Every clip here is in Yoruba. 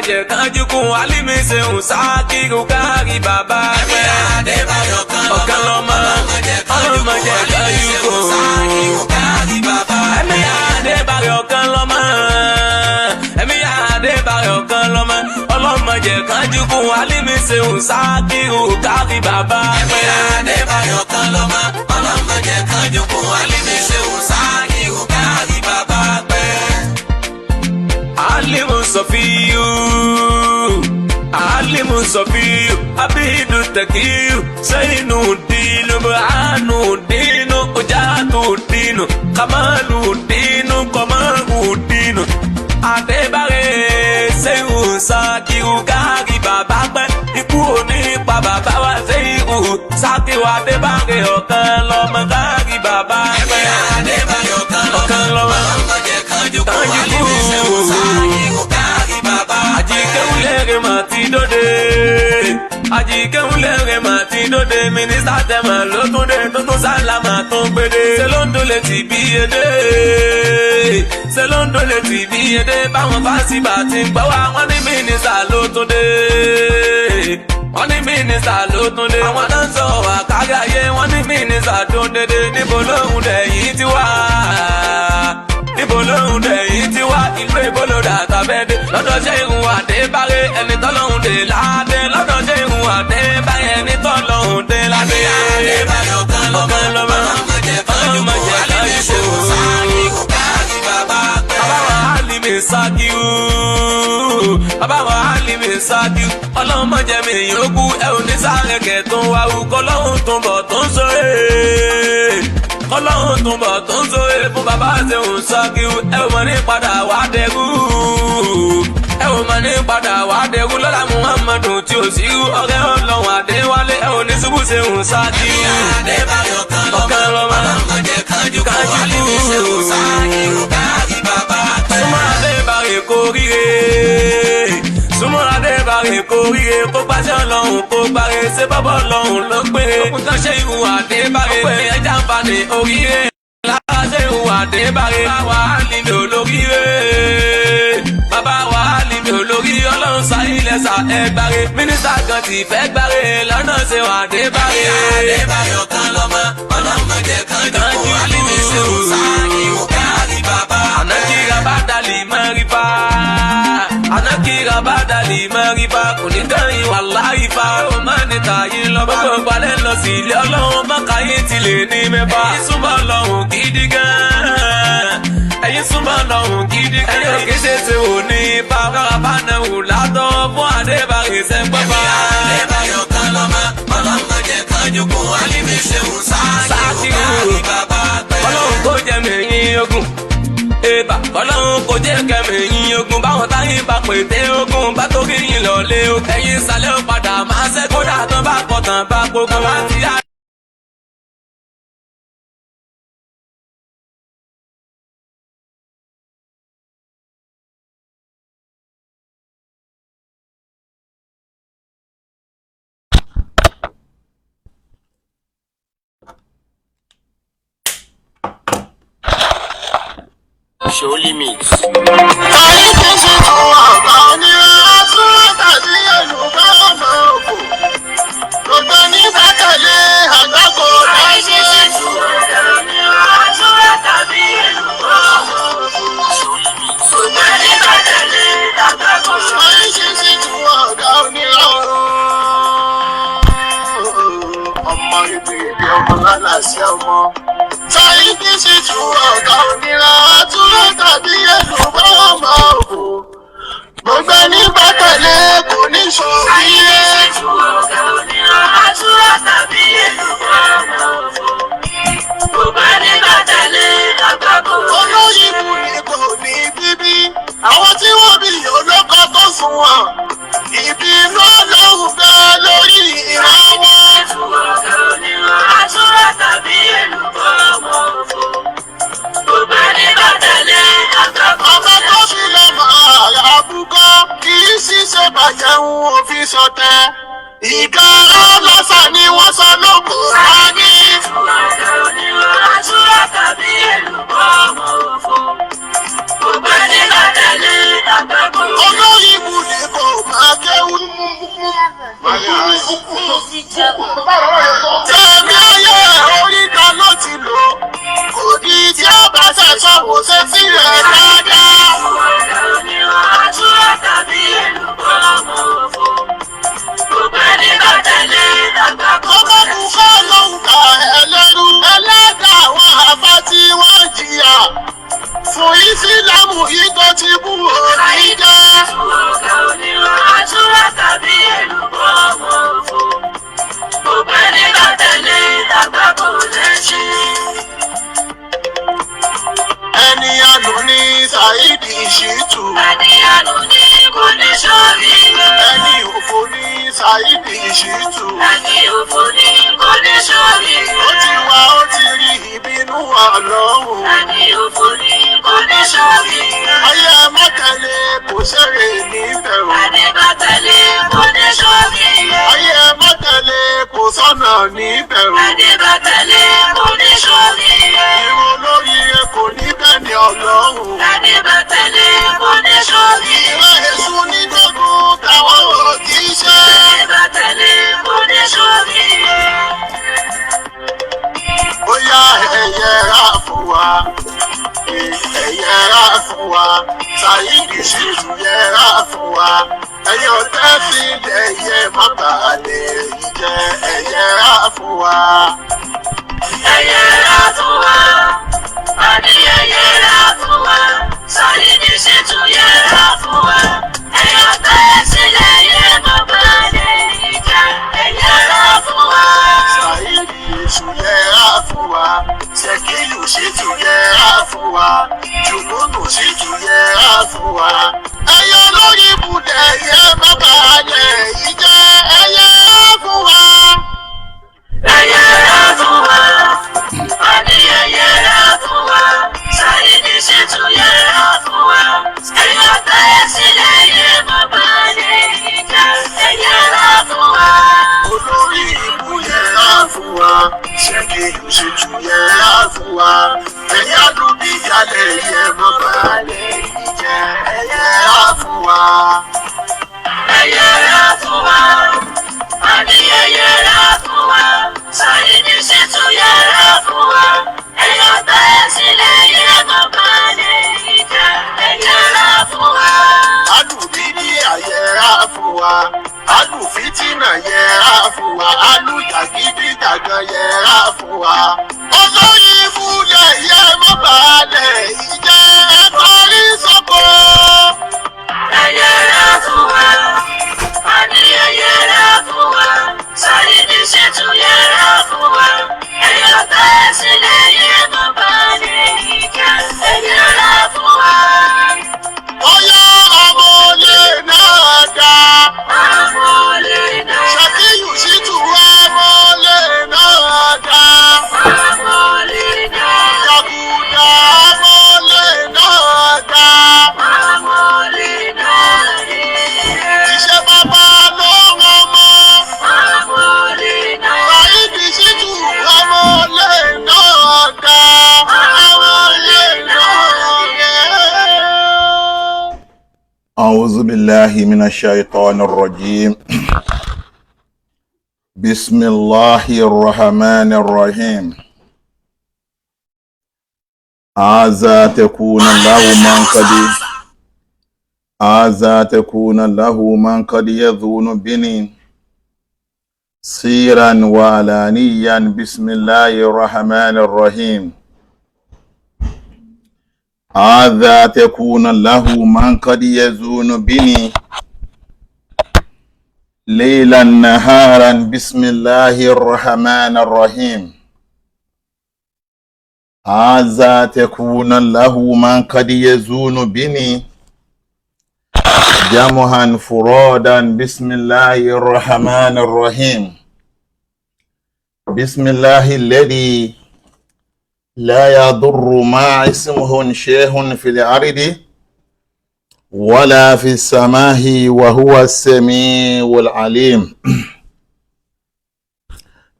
jẹ́ kánjú kún alimi ṣeun sákìrù kárí bàbá pẹ́. ọ̀kan lọ́mọ ọlọ́mọ jẹ́ kánjú kún sákìrù kárí bàbá pẹ́. ẹ̀mí Adébáyọ̀ ọ̀kan lọ́mọ ẹ̀mí Adébáyọ̀ ọ̀kan lọ́mọ ọlọ́mọ jẹ́ kánjú kún alimi ṣeun sákìrù kárí bàbá pẹ́. ẹ̀mí Adébáyọ̀ ọ̀kan lọ́mọ ọlọ́mọ jẹ́ kánjú kún alimi ṣeun sákìrù kárí bàbá pẹ́. Alimu Sofiyu, Alimu Sofiyu, Abidu Takiyu, Zainu Dinu, Burhanu Dinu, Ujatu Dinu, Kamalu Dinu, Komaru Dinu, Adébáré Ṣeun Ṣakiru kárí bàbá pẹ́, ikú ò ní pa bàbá wa Ṣeun Ṣakiru Adébáré ọ̀kan lọ́mọ kárí bàbá pẹ́. Adébáré ọ̀kan lọ́mọ kánjú kú Àjíkẹ́wùlẹ́rẹ́ mà ti dóde Àjíkẹ́wùlẹ́rẹ́ mà ti dóde mínísítà tẹ̀mọ̀ ló tún dé tó tún sálámà tó ń gbédè ṣe ló ń dolè tì bí edé ṣe ló ń dolè tì bí edé báwọn fásitì ti ń gbọ́ wá wọ́n ní mínísítà ló tún dé wọ́n ní mínísítà ló tún dé àwọn náà ń sọ̀rọ̀ àkárí ayé wọ́n ní mínísítà tó ń dédé níbo lóhùn dẹ̀yìn ti wá níbo lóhùn dẹ̀yìn ti wá ìlú èbó ló dà tàbẹ́dé lọ́dọ̀ Ṣeun Adébáré ẹni tọ́lọ́hùn dé ládé lọ́dọ̀ Ṣeun Adébáré ẹni tọ́lọ́hùn dé ládé. ọ̀kan lọ́mọ ọlọ́mọ jẹ́ kájú bàbá wa Alimi Ṣakiru bàbá wa Alimi Ṣakiru ọlọ́mọ jẹ́ mi yòókù ẹ̀ ò ní sáré kẹ̀ tó ń wá wúkọ́ lọ́hùn tó ń bọ̀ tó ń sọ̀rọ̀ kọ́lọ́hún tún bọ̀ tó ń sóye fún bàbá Ṣeun Ṣakiru ẹ ò mọ̀ ní padà wá dẹrú ẹ ò mọ̀ ní padà wá dẹrú lọ́la Muhammadu tí ò sí ọ̀rẹ́ Ọlọ́run Adéwálé ẹ ò ní ṣubú Ṣeun Ṣakiru. ọ̀kan lọ́mọ kánjú súnmọ́ Adébáré kóríire súnmọ́ Adébáré kóríire kó pàṣẹ Ọlọ́run kó gbáre ṣé bọ́bọ́ Ọlọ́run ló péré òkun kan Ṣeun Adébáré pé ẹja ń fa ní oríire lára Ṣeun Adébáré bàbá wa Alimi olóríire bàbá wa Alimi olóríire Ọlọ́run sáyílẹ̀ sá ẹgbàre mínísítà kan ti fẹ́ gbáre lọ́nà Ṣeun Adébáré. Adébáré ọ̀kan lọ́mọ ọlọ́mọ jẹ́ kánjú Alimi Ṣeun Ṣakiru kárí bàbá ànákìrà bá dàlí mẹ́rìfà ànákìrà bá dàlí mẹ́rìfà kò ní kẹ́yìn wà láìfà ó máa ní tàyín lọ gbogbo ìpàdé lọ sí ilé Ọlọ́run mọ́kàyé ti lè ní mẹ́fà ẹ̀yin súnmọ́ Ọlọ́run gidi gan ẹ̀yin súnmọ́ Ọlọ́run gidi gan ẹ̀yin òkè ṣe wò ní ipa kára bá náà wò látọ̀ fún Adébáré sẹ́ńpọ́pá. Adébáré ọ̀kan lọ́mọ ọlọ́mọ jẹ́ kánjú kún Alimi Ṣeun Ṣakiru bàbá pẹ́. Ọlọ́run kò jẹ́ mẹ́yìn ogun ẹ̀bà Ọlọ́run kò jẹ́ kẹ́mẹ̀yìn ogun báwọn táyé bá pète ogun bá torí yín lọ́lé o ẹ̀yin ìsàlẹ̀ ó padà máa ṣẹ́ kódà tán bá pọ̀ tán bá gbogbo wá ti yá. Show limits. Ayé ti ṣe tún ọ̀gá onírà tún tàbí Yorùbá ọmọ òkú. Gbogbo ní bàtàlé àgbàkọ láyé. Ayé ti ṣe tún ọ̀gá onírà tún tàbí Yorùbá ọmọ òkú. Gbogbo ní bàtàlé àgbàkọ láyé. Ayé ti ṣe tún ọ̀gá onírà ọmọ ibi ìbí ọmọ lálàsí ọmọ. Ayé ti ṣe tún ọ̀gá onírà tún tàbí Yorùbá ọmọ òkú. Gbogbo ní bàtàlé kò ní ṣòríye. Ọ̀gá onírà àtúrà tàbí Yorùbá ọmọ òkú. Gbogbo ní bàtàlé àgbàkọ. Olóyìnbó ni kò ní bíbí. Àwọn tí wọ́n bí olóko tó sùn wọ̀n. Ìbínú Ọlọ́run gbà lórí ìran wọn. Ọ̀gá onírà àtúrà tàbí Yorùbá ọmọ òkú. Gbogbo ní bàtàlé àgbàkọ. Ọmọ tó fi lọ́mọ àbúkọ́ kì í ṣiṣẹ́ bàjẹ́ òfin sọtẹ́. Ìka ọlọ́sà ni wọ́n sọ lóko rání. Ọ̀gá onírà àtúrà tàbí Yorùbá ọmọ òkú. Gbogbo ní bàtàlé àgbàkọ. Olóyìnbó ni kò tẹ̀mí ayé oríta ló ti lò kò ní tí a bá ṣẹ̀ṣọ́ wò ṣe sí rẹ̀ dáadáa. àtúrà tàbí èlùbọ́ ọmọ òfò gbogbo ẹni bá tẹ̀lé àgbà kò ọmọ bùkọ́ ló ń kà ẹlẹ́rú ẹlẹ́dàá àwọn àbá tí wọ́n jìyà fún ìsìlámù yìí tó ti bú òní jẹ́. ọ̀gá oníran àtúrà tàbí èlùbọ́ ọmọ òfò gbogbo ẹni bá tẹ̀lé àgbà kò lẹ́sìn. ẹni àlù ní Saidi Shittu. ẹni àlù ní kò ní sọ́ọ̀rì rẹ̀. ẹni òfò ní Saidi Shittu. ẹni òfò ní kò ní sọ́ọ̀rì rẹ̀. ó ti wá ó ti rí ìbínú Ọlọ́run. ẹni òfò ní kò ní sọ́ọ̀rì rẹ̀. ayé mọ́tẹ́lẹ̀ kò ṣeré níbẹ̀ o. ẹni bá tẹ̀lé kò ní sọ́ọ̀rì rẹ̀. ayé mọ́tẹ́lẹ̀ kò sọ́nà níbẹ̀ o. ẹni bá tẹ̀lé kò ní sọ́ọ̀rì rẹ̀. irun lórí kò ní bẹ́ẹ̀ ni Ọlọ́run. ẹni bá tẹ̀lé kò ní sọ́ọ̀rì rẹ̀. ìwé èṣù ní gbogbo táwọn ò kì í ṣe. ẹni bá tẹ̀lé kò ní sọ́ọ̀rì rẹ̀. bóyá ẹ̀yẹ́ra fún wa ẹ̀yẹ́ra fún wa Saidi Shittu yẹra fún wa ẹ̀yọ́ tẹ́sí lẹ́yẹ mọ́tàlẹ́ ìjẹ́ ẹ̀yẹ́ra fún wa. ẹ̀yẹ́ra fún wa àní ẹ̀yẹ́ra fún wa Saidi Shittu yẹra fún wa ẹ̀yọ́ tẹ́sí lẹ́yẹ mọ́tàlẹ́ ìjẹ́ ẹ̀yẹ́ra fún wa. Saidi Shittu yẹra fún wa Sekilu Shittu yẹra fún wa Jùmọ̀nù Shittu yẹra fún wa. ẹ̀yọ́ lórí ibùdó ẹ̀yẹ mọ́tàlẹ́ ìjẹ́ ẹ̀yẹ́ra fún wa. ẹ̀yẹ́ra fún wa àní ẹ̀yẹ́ra fún wa Saidi Shittu yẹra fún wa ẹ̀yọ́ tẹ́sí lẹ́yẹ mọ́tàlẹ́ ìjẹ́ ẹ̀yẹ́ra fún wa. olórí ìlú yẹra fún wa Sekilu Shittu yẹra fún wa ẹ̀yà lóbi ìyálẹ̀ yẹ mọ́ balẹ̀ ìjẹ́ ẹ̀yẹ́ra fún wa. ẹ̀yẹ́ra fún wa àní ẹ̀yẹ́ra fún wa Saidi Shittu yẹra fún wa ẹ̀yọ́ tẹ́sí lẹ́yẹ mọ́tàlẹ́ ìjẹ́ ẹ̀yẹ́ra fún wa. alùbí ní àyẹ̀rá fún wa alùfítínà yẹra fún wa alùjàgídíjàgan yẹra fún wa. olórí ìfúnlẹ̀ yẹ mọ́ balẹ̀ ìjẹ́ ẹ̀kọ́rí sọ́kò. ẹ̀yẹ́ra fún wa àní ẹ̀yẹ́ra fún wa Saidi Shittu yẹra fún wa ẹ̀yọ́ tẹ́sí lẹ́yẹ mọ́tàlẹ́ ìjẹ́ ẹ̀yẹ́ra fún wa. bóyá ọmọ olè náà dá. àwọn olè náà Sekilu Shittu ọmọ olè náà dá. àwọn olè náà Jàgùdà ọmọ olè náà dá. àwọn olè náà rí iṣẹ́ bàbá ló rán mọ́. àwọn olè náà Saidi Shittu ọmọ olè náà dá. ọmọ olè náà rẹ̀. أعوذ بالله من الشيطان الرجيم بسم الله الرحمن الرحيم عسى تكون له من قد يذون بني سيرا وعلانيا بسم الله الرحمن الرحيم هذا تكون له من قد يزون بني ليلا نهارا بسم الله الرحمن الرحيم هذا تكون له من قد يزون بني جمعا فرادا بسم الله الرحمن الرحيم بسم الله الذي لا يضر مع اسمه شيء في الأرض ولا في السماء وهو السميع العليم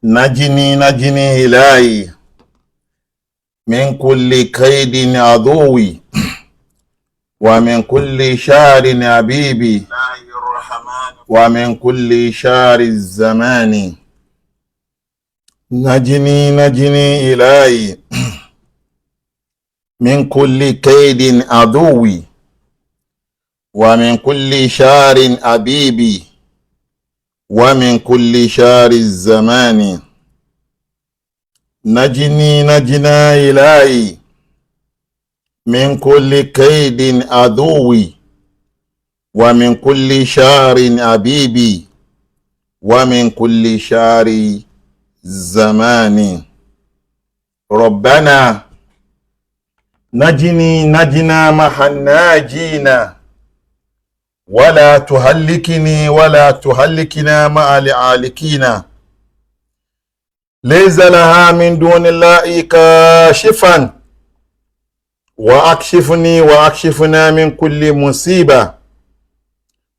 نجني إلهي من كل كيد عدوي ومن كل شر حبيبي الله الرحمن ومن كل شر الزمان نجني إلهي من كل كيد عدوي ومن كل شر أبيبي ومن كل شر الزمان نجنا إلهي من كل كيد عدوي ومن كل شر أبيبي ومن كل شر الزمان ربنا نجنا مع الناجين ولا تهلكنا مع العالكين ليس لها من دون الله كاشفا وأكشفنا من كل مصيبة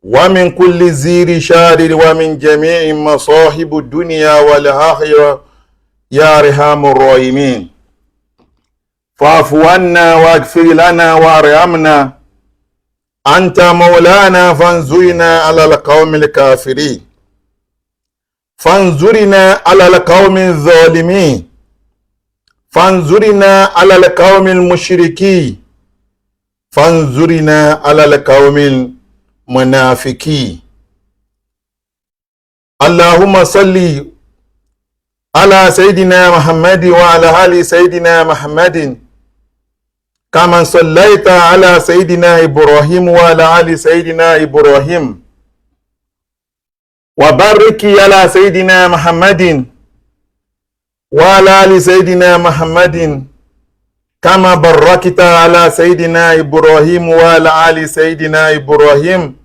ومن كل زير شارر ومن جميع مصاحب الدنيا والآخرة يا أرحم الراحمين فاعف عنا واغفر لنا وارحمنا أنت مولانا فانصرنا على القوم الكافرين فانصرنا على القوم الظالمين فانصرنا على القوم المشركين فانصرنا على القوم المنافقين اللهم صل على سيدنا محمد وعلى آل سيدنا محمد كما صليت على سيدنا إبراهيم وعلى آل سيدنا إبراهيم وبارك على سيدنا محمد وعلى آل سيدنا محمد كما باركت على سيدنا إبراهيم وعلى آل سيدنا إبراهيم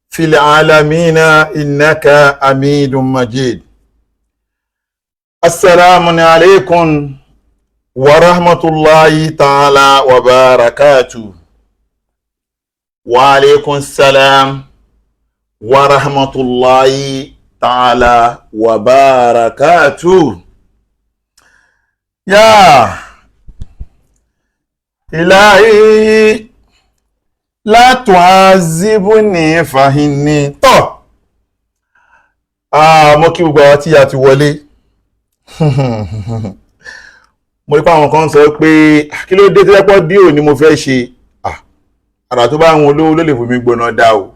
في العالمين إنك حميد مجيد. السلام عليكم ورحمة الله تعالى وبركاته. وعليكم السلام ورحمة الله تعالى وبركاته. يا إلهي لا تعذبني فإني mo kí gbogbo àwọn tí a ti wọlé. Mo rí pé àwọn kan sọ pé kí ló dé tó lẹ́pọ̀ díò ni mo fẹ́ ṣe àrà tó bá wọn olówó ló lè fún mi gbóná dá o.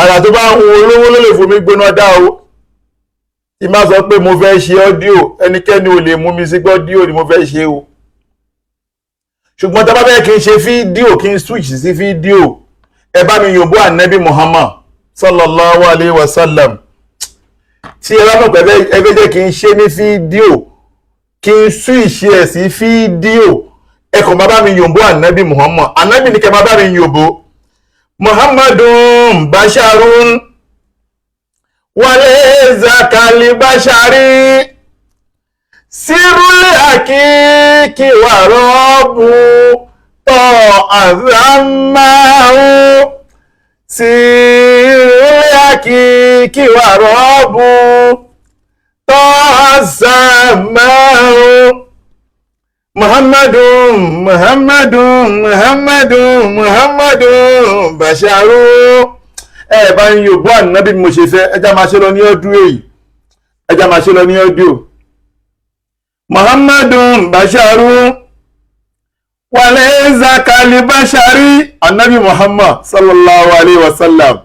Àrà tó bá wọn olówó ló lè fún mi gbóná dá o. Tí má sọ pé mo fẹ́ ṣe ọ́díò ẹnikẹ́ni ò lè mú mi sí ọ́díò ni mo fẹ́ ṣe o. Ṣùgbọ́n tá bá fẹ́ kí n ṣe fídíò kí n switch sí fídíò ẹ bá mi yòǹbó ànábì Muhammad sallallahu alayhi wa sallam. Tí ẹ bá mọ̀ pé ẹ fẹ́ jẹ́ kí n ṣe ní fídíò kí n switch ẹ̀ sí fídíò ẹ kàn bá mi yòǹbó ànábì Muhammad. Ànábì ní kẹ́ bá mi yòǹbó Muhammadun basharun walaysa kalbashari sirul hakiki wa rabbu ta'azamahu sirul hakiki wa rabbu ta'azamahu Muhammadun basharu. Ẹ bá ń yòbó ànábì mo ṣe fẹ́ ẹjá máa ṣe lọ ní ọdún èyí ẹjá máa ṣe lọ ní ọdún Muhammadun basharu walaysa kalbashari ànábì Muhammad sallallahu alayhi wa sallam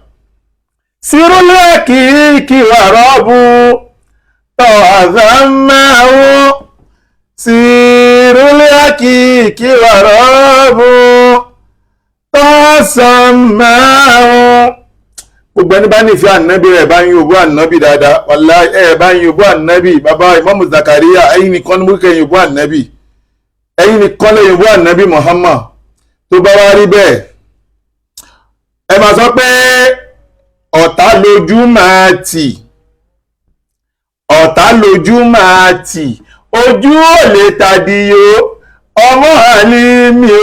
sirul hakiki wa rabbu ta'azamahu sirul hakiki wa rabbu ta'azamahu. Gbogbo ẹni bá nífẹ̀ẹ́ ànábì rẹ̀ bá ń yòbó ànábì dáadáa wàláhì ẹ̀ bá ń yòbó ànábì bàbá Ìmámù Zakaria ẹ̀yin nìkan ní múkẹ́ yòbó ànábì ẹ̀yin nìkan lè yòbó ànábì Muhammad. Tó bá wá rí bẹ́ẹ̀ ẹ máa sọ pé ọ̀tá lójú máa tì ọ̀tá lójú máa tì ojú ò lè tàdíyó ọmọ Àlímì o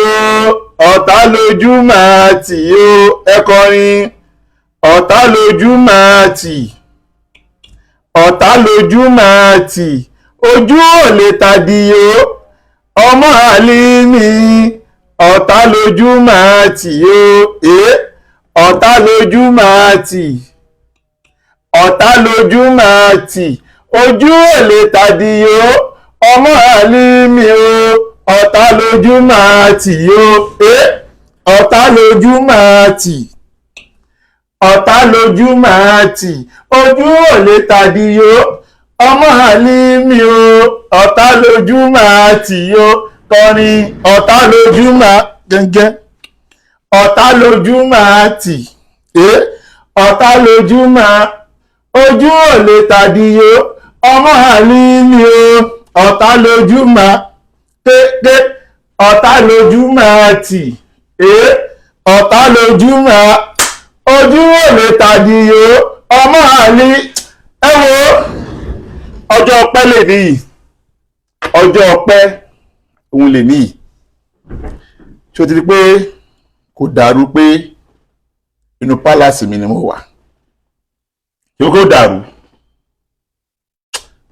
ọ̀tá lójú máa tì o ẹ kọrin. Ọ̀tá lójú máa tì ọ̀tá lójú máa tì ojú ò lè tàdíyó ọmọ Àlímì ọ̀tá lójú máa tì ó ọ̀tá lójú máa tì ọ̀tá lójú máa tì ojú ò lè tàdí ó ọmọ Àlímì o ọ̀tá lójú máa tì ó ọ̀tá lójú máa tì ọ̀tá lójú máa tì ojú ò lè tàdí ó ọmọ Àlímì o ọ̀tá lójú máa tì ó kọrin ọ̀tá lójú máa gẹ́gẹ́ ọ̀tá lójú máa tì ọ̀tá lójú máa ojú ò lè tàdí ó ọmọ Àlímì o ọ̀tá lójú máa kéké ọ̀tá lójú máa tì ọ̀tá lójú máa ojú ò lè tàdí ó ọmọ Àlímì. Ẹ wo ọjọ́ ọpẹ́ lè níyì ọjọ́ ọpẹ́ òun lè níyì ṣó ti rí pé kò dàrú pé inú pálásì mi ni mo wà ṣó kò dàrú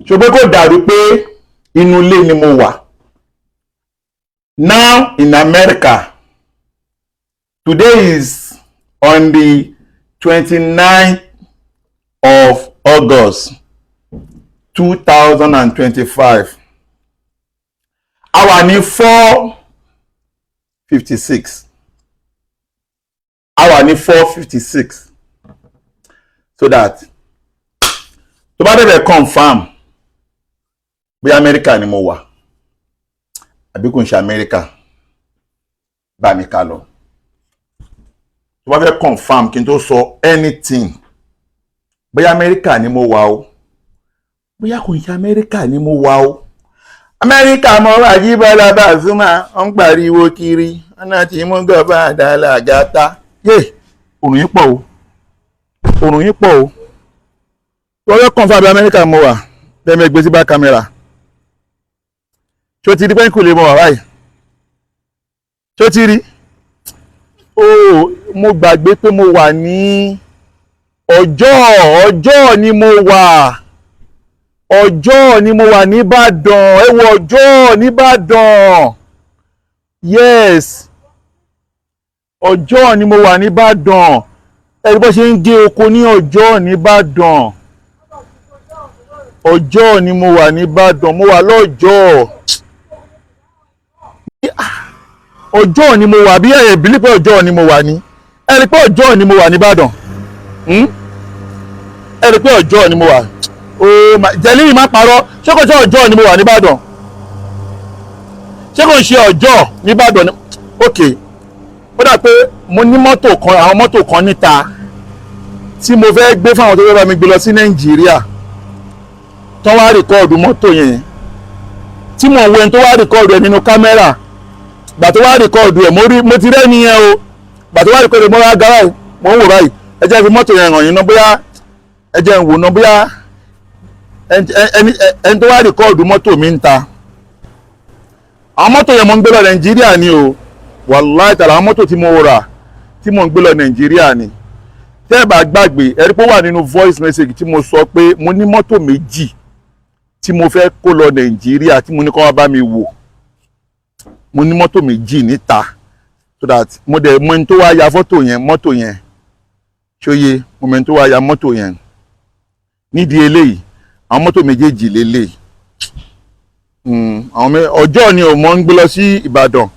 ṣó pé kò dàrú pé inú ilé ni mo wà. Now in America, today is on the 29th of August 2025. Àwa ní 4:56. Àwa ní 4:56. So that tó bá dẹ̀ confirm bí America ni mo wà àbí kò ń ṣe America bá mi ká lọ. Tó bá fẹ́ confirm kí n tó sọ anything bóyá America ni mo wà o bóyá kò ń ṣe America ni mo wà o. America mo wà Jíbọ́lá Pasuma ó ń pariwo kiri ọ̀nà tí mo gbọ́ bá àdàlà gàtá. Yé òrùn yín pọ̀ o òrùn yín pọ̀ o. Wọ́n fẹ́ confirm bí America mo wà lẹ́mẹ̀ gbé sí bá kámẹ́rà. Ṣó ti rí pé kò lè mọ̀ wá báyìí? Ṣó ti rí? Mo gbàgbé pé mo wà ní ọjọ́ ni mo wà. Ọjọ́ ni mo wà nìbàdàn. Ẹ wo ọjọ́ nìbàdàn. Yes. Ọjọ́ ni mo wà nìbàdàn. Ẹ bó ṣe ń gé oko ní ọjọ́ nìbàdàn. Ọjọ́ ni mo wà nìbàdàn. Mo wà lọ́jọ́. Ọjọ́ ni mo wà bí ẹ bìlí pé ọjọ́ ni mo wà ní. Ẹ rí pé ọjọ́ ni mo wà nìbàdàn. Ẹ rí pé ọjọ́ ni mo wà. Jẹ́lí má parọ́. Ṣé kò ṣe ọjọ́ ni mo wà nìbàdàn? Ṣé kò ṣe ọjọ́ nìbàdàn ni? Okay. Ó dà pé mo ní mọ́tò kan àwọn mọ́tò kan níta tí mo fẹ́ gbé fáwọn tó fẹ́ bá mi gbé lọ sí Nàìjíríà. Tó wá rìkọ́ọ̀dù mọ́tò yẹn. Tí mo wo ẹni tó wá rìkọ́ọ̀dù ẹ̀ nínú kámẹ́rà. Gbà tó wá rìkọ́ọ̀dù ẹ̀ mo ti rẹ́ nìyẹn o. Gbà tó wá rìkọ́ọ̀dù ẹ̀ mo wá gara ẹ̀ mo ń wò báyìí. Ẹ jẹ́ fi mọ́tò yẹn hàn yín ná bóyá ẹ jẹ́ ń wò ná bóyá ẹni tó wá rìkọ́ọ̀dù mọ́tò mi ń ta. Àwọn mọ́tò yẹn mo ń gbé lọ Nàìjíríà ni o. Wàláì tààrà àwọn mọ́tò tí mo rà tí mo ń gbé lọ Nàìjíríà ni. Tẹ́ ẹ bá gbàgbé ẹ rí pé ó wà nínú voice message tí mo sọ pé mo ní mọ́tò méjì tí mo fẹ́ kó lọ Nàìjíríà tí mo ní kó wá bá mi wò. Mo ní mọ́tò méjì níta so that mo dẹ̀ mọ ẹni tó wá ya mọ́tò yẹn ṣóyè mo mọ ẹni tó wá ya mọ́tò yẹn. Nídìí eléyìí àwọn mọ́tò méjèèjì lélẹ̀. Ọjọ́ ni ò mọ́ ń gbé lọ sí Ìbàdàn.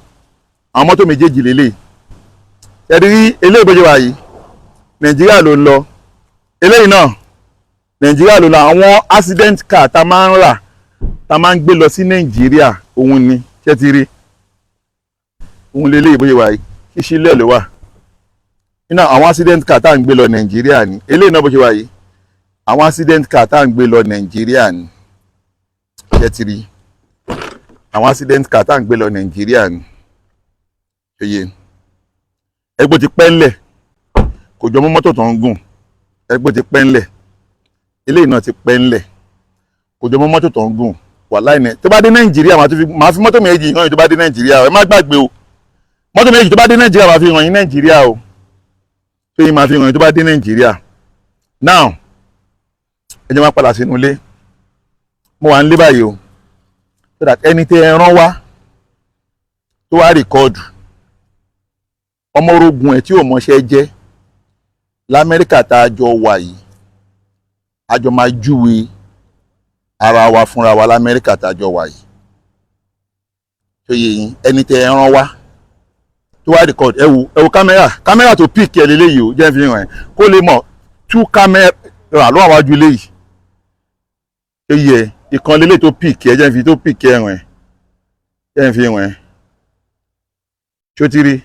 Àwọn mọ́tò méjèèjì lélẹ̀. Ẹ rí eléyìí bó ṣe wà yìí Nàìjíríà ló ń lọ. Eléyìí náà Nàìjíríà ló lọ. Àwọn accident car tá máa ń rà tá máa ń gbé lọ sí Nàìjíríà òun ni ṣé ti rí. Òun lélẹ̀ bó ṣe wà yìí kí sílẹ̀ ló wà. Iná àwọn accident car tá à ń gbé lọ Nàìjíríà ni. Eléyìí náà bó ṣe wà yìí àwọn accident car tá à ń gbé lọ Nàìjíríà ni. Ṣé ti rí. Àwọn accident car tá à ń gbé lọ Nàìjíríà ni. Ṣé ẹgbẹ́ ti pẹ́ ńlẹ̀ kò jọ mọ́ mọ́tò tó ń gùn. Ẹgbẹ́ ti pẹ́ ńlẹ̀ eléyìí náà ti pẹ́ ńlẹ̀ kò jọ mọ́ mọ́tò tó ń gùn. Wàláì ní tó bá dé Nàìjíríà màá fi mọ́tò méjì hàn yín tó bá dé Nàìjíríà ẹ má gbàgbé o. Mọ́tò méjì tó bá dé Nàìjíríà màá fi hàn yín Nàìjíríà o. Tó yín màá fi hàn yín tó bá dé Nàìjíríà. Now ẹ jẹ́ máa padà sínú ilé. Mo wà nílé báyìí o. So that ẹni tẹ́ ẹ rán wá tó wá rìkọ́ọ̀dù ọmọ orogun ẹ̀ tí ò mọṣẹ́ jẹ́ l'Amẹ́ríkà tá a jọ wà yìí a jọ máa júwe ara wa fúnra wa l'Amẹ́ríkà tá a jọ wà yìí tó yẹ yín ẹni tẹ ẹran wá tó wá record ẹ wo kámẹ́rà tó pick ẹ lélẹ́yìí o jẹ́ fi hàn ẹ́ kó lè mọ̀ 2 kámẹ́rà ló wà wájú léyìí tó yẹ ìkan lélẹ́ tó pick ẹ jẹ́ fi tó pick ẹ hàn ẹ́ jẹ́ fi hàn ẹ́ tó ti rí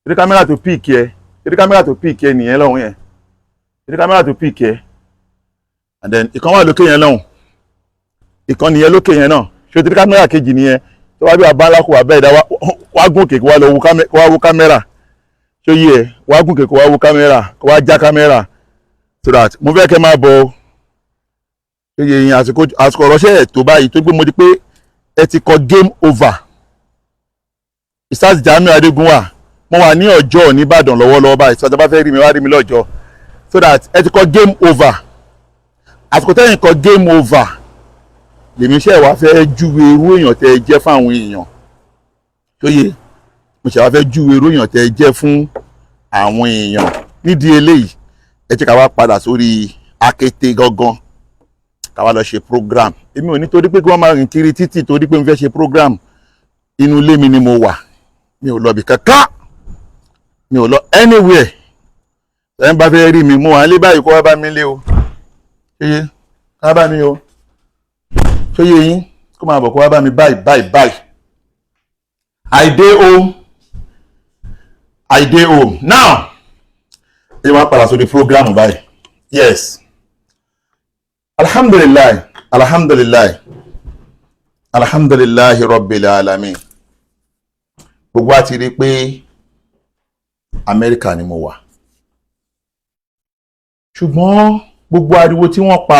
torí kámẹ́rà tó pick ẹ nìyẹn lọ́hùn yẹn torí kámẹ́rà tó pick ẹ and then ìkan wà lókè yẹn lọ́hùn ìkan nìyẹn lókè yẹn náà ṣé torí kámẹ́rà kejì nìyẹn tó wá bí abala kó wà bẹ́ẹ̀ dá wá gùn kèké wá lọ wo kámẹ́rà tó yí ẹ wá gùn kèké wá wo kámẹ́rà kó wá já kámẹ́rà so that mo fẹ́ kẹ́ máa bọ̀ tó yẹ yín àsìkò ọ̀rọ̀ṣẹ́ ẹ̀ tó báyìí tó gbé mo di pé ẹ ti kọ game over Ustaz Jamiu Adégúnwà mo wà ní ọjọ́ ní Ìbàdàn lọ́wọ́lọ́wọ́ báyìí sọ́jà bá fẹ́ rí mi wá rí mi lọ́jọ́ so that ẹ ti kọ game over àsìkò tẹ́yìn kọ game over lèmi ṣe wá fẹ́ júwe irú èèyàn tẹ́ ẹ jẹ́ fáwọn èèyàn tó yẹ mo ṣe wá fẹ́ júwe irú èèyàn tẹ́ ẹ jẹ́ fún àwọn èèyàn nídìí eléyìí ẹ jẹ́ ká wá padà sórí akété gangan ká wá lọ ṣe program èmi ò ní torí pé kí wọ́n máa rìn kiri títì torí pé mo fẹ́ ṣe program inú ilé mi ni mo wà mi ò lọ bí kankan mi ò lọ anywhere ẹ̀ ń bá fẹ́ rí mi mo wà nílé báyìí kó wá bá mi lé o ṣeye ká bá mi o ṣeye yín kó máa bọ̀ kó wá bá mi báyìí I dey home now ẹ wá padà sórí program báyìí yes alhamdulillahi rabbil alamin gbogbo a ti rí pé Amẹ́ríkà ni mo wà ṣùgbọ́n gbogbo ariwo tí wọ́n pa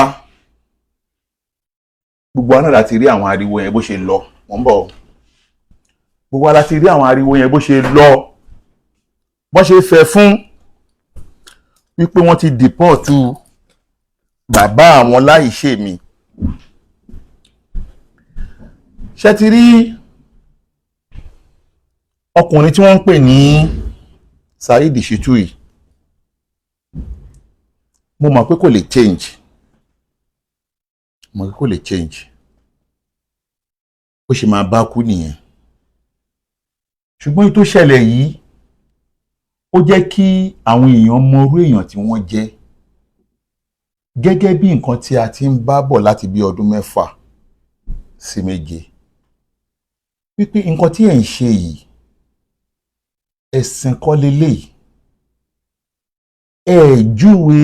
gbogbo wa náà láti rí àwọn ariwo yẹn bó ṣe lọ wọ́n bọ̀ gbogbo wa láti rí àwọn ariwo yẹn bó ṣe lọ bó ṣe fẹ́ fún wípé wọ́n ti dìpọ́ọ̀tù bàbá àwọn láì ṣe mi ṣe ti rí ọkùnrin tí wọ́n ń pè ní Saheed Shittu yìí mo mọ̀ pé kò lè change ó ṣe máa bá kú nìyẹn ṣùgbọ́n tó ṣẹlẹ̀ yìí ó jẹ́ kí àwọn èèyàn mọ irú èèyàn tí wọ́n jẹ́ gẹ́gẹ́ bí nǹkan tí a ti ń bá bọ̀ láti bí ọdún 6 sí 7 wípé nǹkan tí ẹ̀ ń ṣe yìí ẹ̀sìn kọ́ leléyìí júwe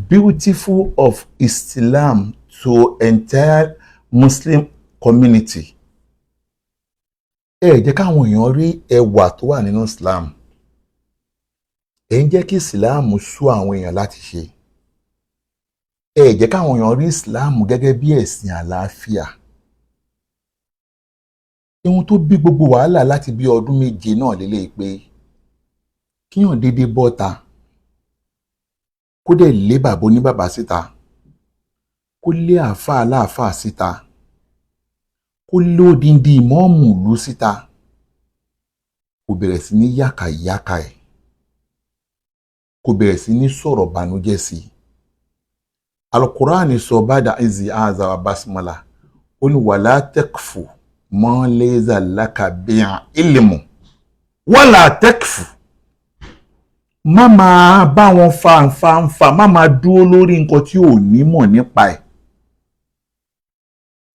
beautiful of Islam to entire Muslim community jẹ́ káwọn èèyàn rí ẹwà tó wà nínú Islam ń jẹ́ kí Islam sú àwọn èèyàn láti ṣe jẹ́ káwọn èèyàn rí Islam gẹ́gẹ́ bí ẹ̀sìn àlàáfíà ohun tó bí gbogbo wàhálà láti bí ọdún 7 náà lélẹ̀ pé kíyàn dédé bọ́ta kó dẹ̀ lé bàbá oníbàbá síta kó lé àáfàá aláàfáà síta kó lé odindi ìmọ̀ọ́mù ìlú síta kó bẹ̀rẹ̀ sí ní yàkàyàkà ẹ̀ kó bẹ̀rẹ̀ sí ní sọ̀rọ̀ bànújẹ́ sí i Al-Qur'ani sọ bada izi aza wa basmala ó ní wala takfu ma laysa laka bihi ilmu wala takfu má máa bá wọn fa má máa dúró lórí nǹkan tí ò nímọ̀ nípa ẹ̀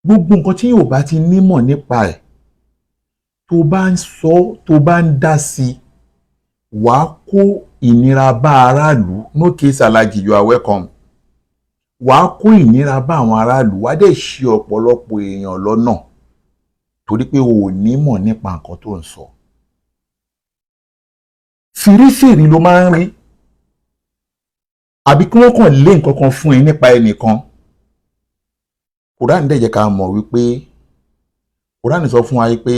gbogbo nǹkan tí yóò bá ti nímọ̀ nípa ẹ̀ tó bá ń sọ tó bá ń dá sí wàá kó ìnira bá aráàlú no case Alhaji you are welcome wàá kó ìnira bá àwọn aráàlú wàá dẹ̀ ṣì ọ̀pọ̀lọpọ̀ èèyàn lọ́nà torí pé o ò nímọ̀ nípa nǹkan tó ń sọ fìrífìrí ló máa ń rí àbí kí wọ́n kàn lé nǹkan kan fún ẹ nípa ẹnìkan Kùránì dẹ̀ jẹ́ ká mọ̀ wípé Kùránì sọ fún wa wípé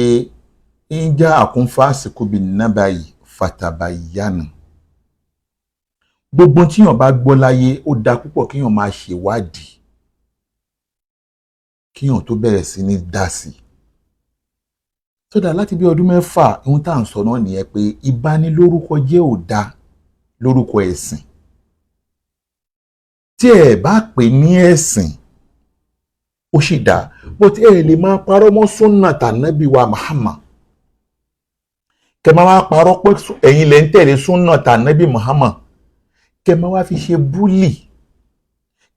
ń já àkúnfàsíkú bí nábàáyì fatabayyanu gbogbo tíyàn bá gbọ́ láyé ó dá púpọ̀ kíyàn máa ṣèwádìí kíyàn tó bẹ̀rẹ̀ sí ní dá sí sódà láti bí ọdún 6 ohun tá à ń sọ náà nìyẹn pé ìbanilórúkọ jẹ́ ò dáa lórúkọ ẹ̀sìn tí ẹ bá pè ní ẹ̀sìn ó sì dáa bó tí ẹ lè máa parọ́ mọ́ súnà tànábì wa Muhammad kẹ máa wá parọ́ pé ẹ̀yin lẹ́ ń tẹ̀lé súnà tànábì Muhammad kẹ máa wá fi ṣe búlì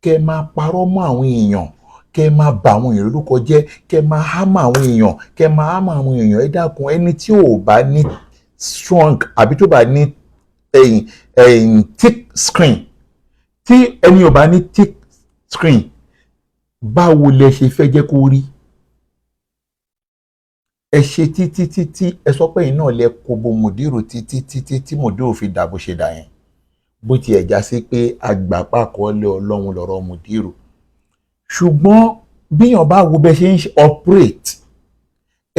kẹ máa parọ́ mọ́ àwọn èèyàn kẹ máa bà àwọn èèyàn lórúkọ jẹ́ kẹ máa hámà àwọn èèyàn kẹ máa hámà àwọn èèyàn ẹ dákun ẹni tí ò bá ní strong àbí tó bá ní thick screen tí ẹni ò bá ní thick screen báwo lẹ ṣe fẹ́ jẹ́ kó rí ẹ ṣe títí ẹ sọ pé iná lẹ kó bo mùdírù títí tí mùdírù fi dà bó ṣe dà yẹn bó tiẹ̀ já sí pé agbápàkọ́lé ọlọ́run lọ́rọ̀ mùdírù ṣùgbọ́n bíyàn bá wo bẹ́ ṣe ń operate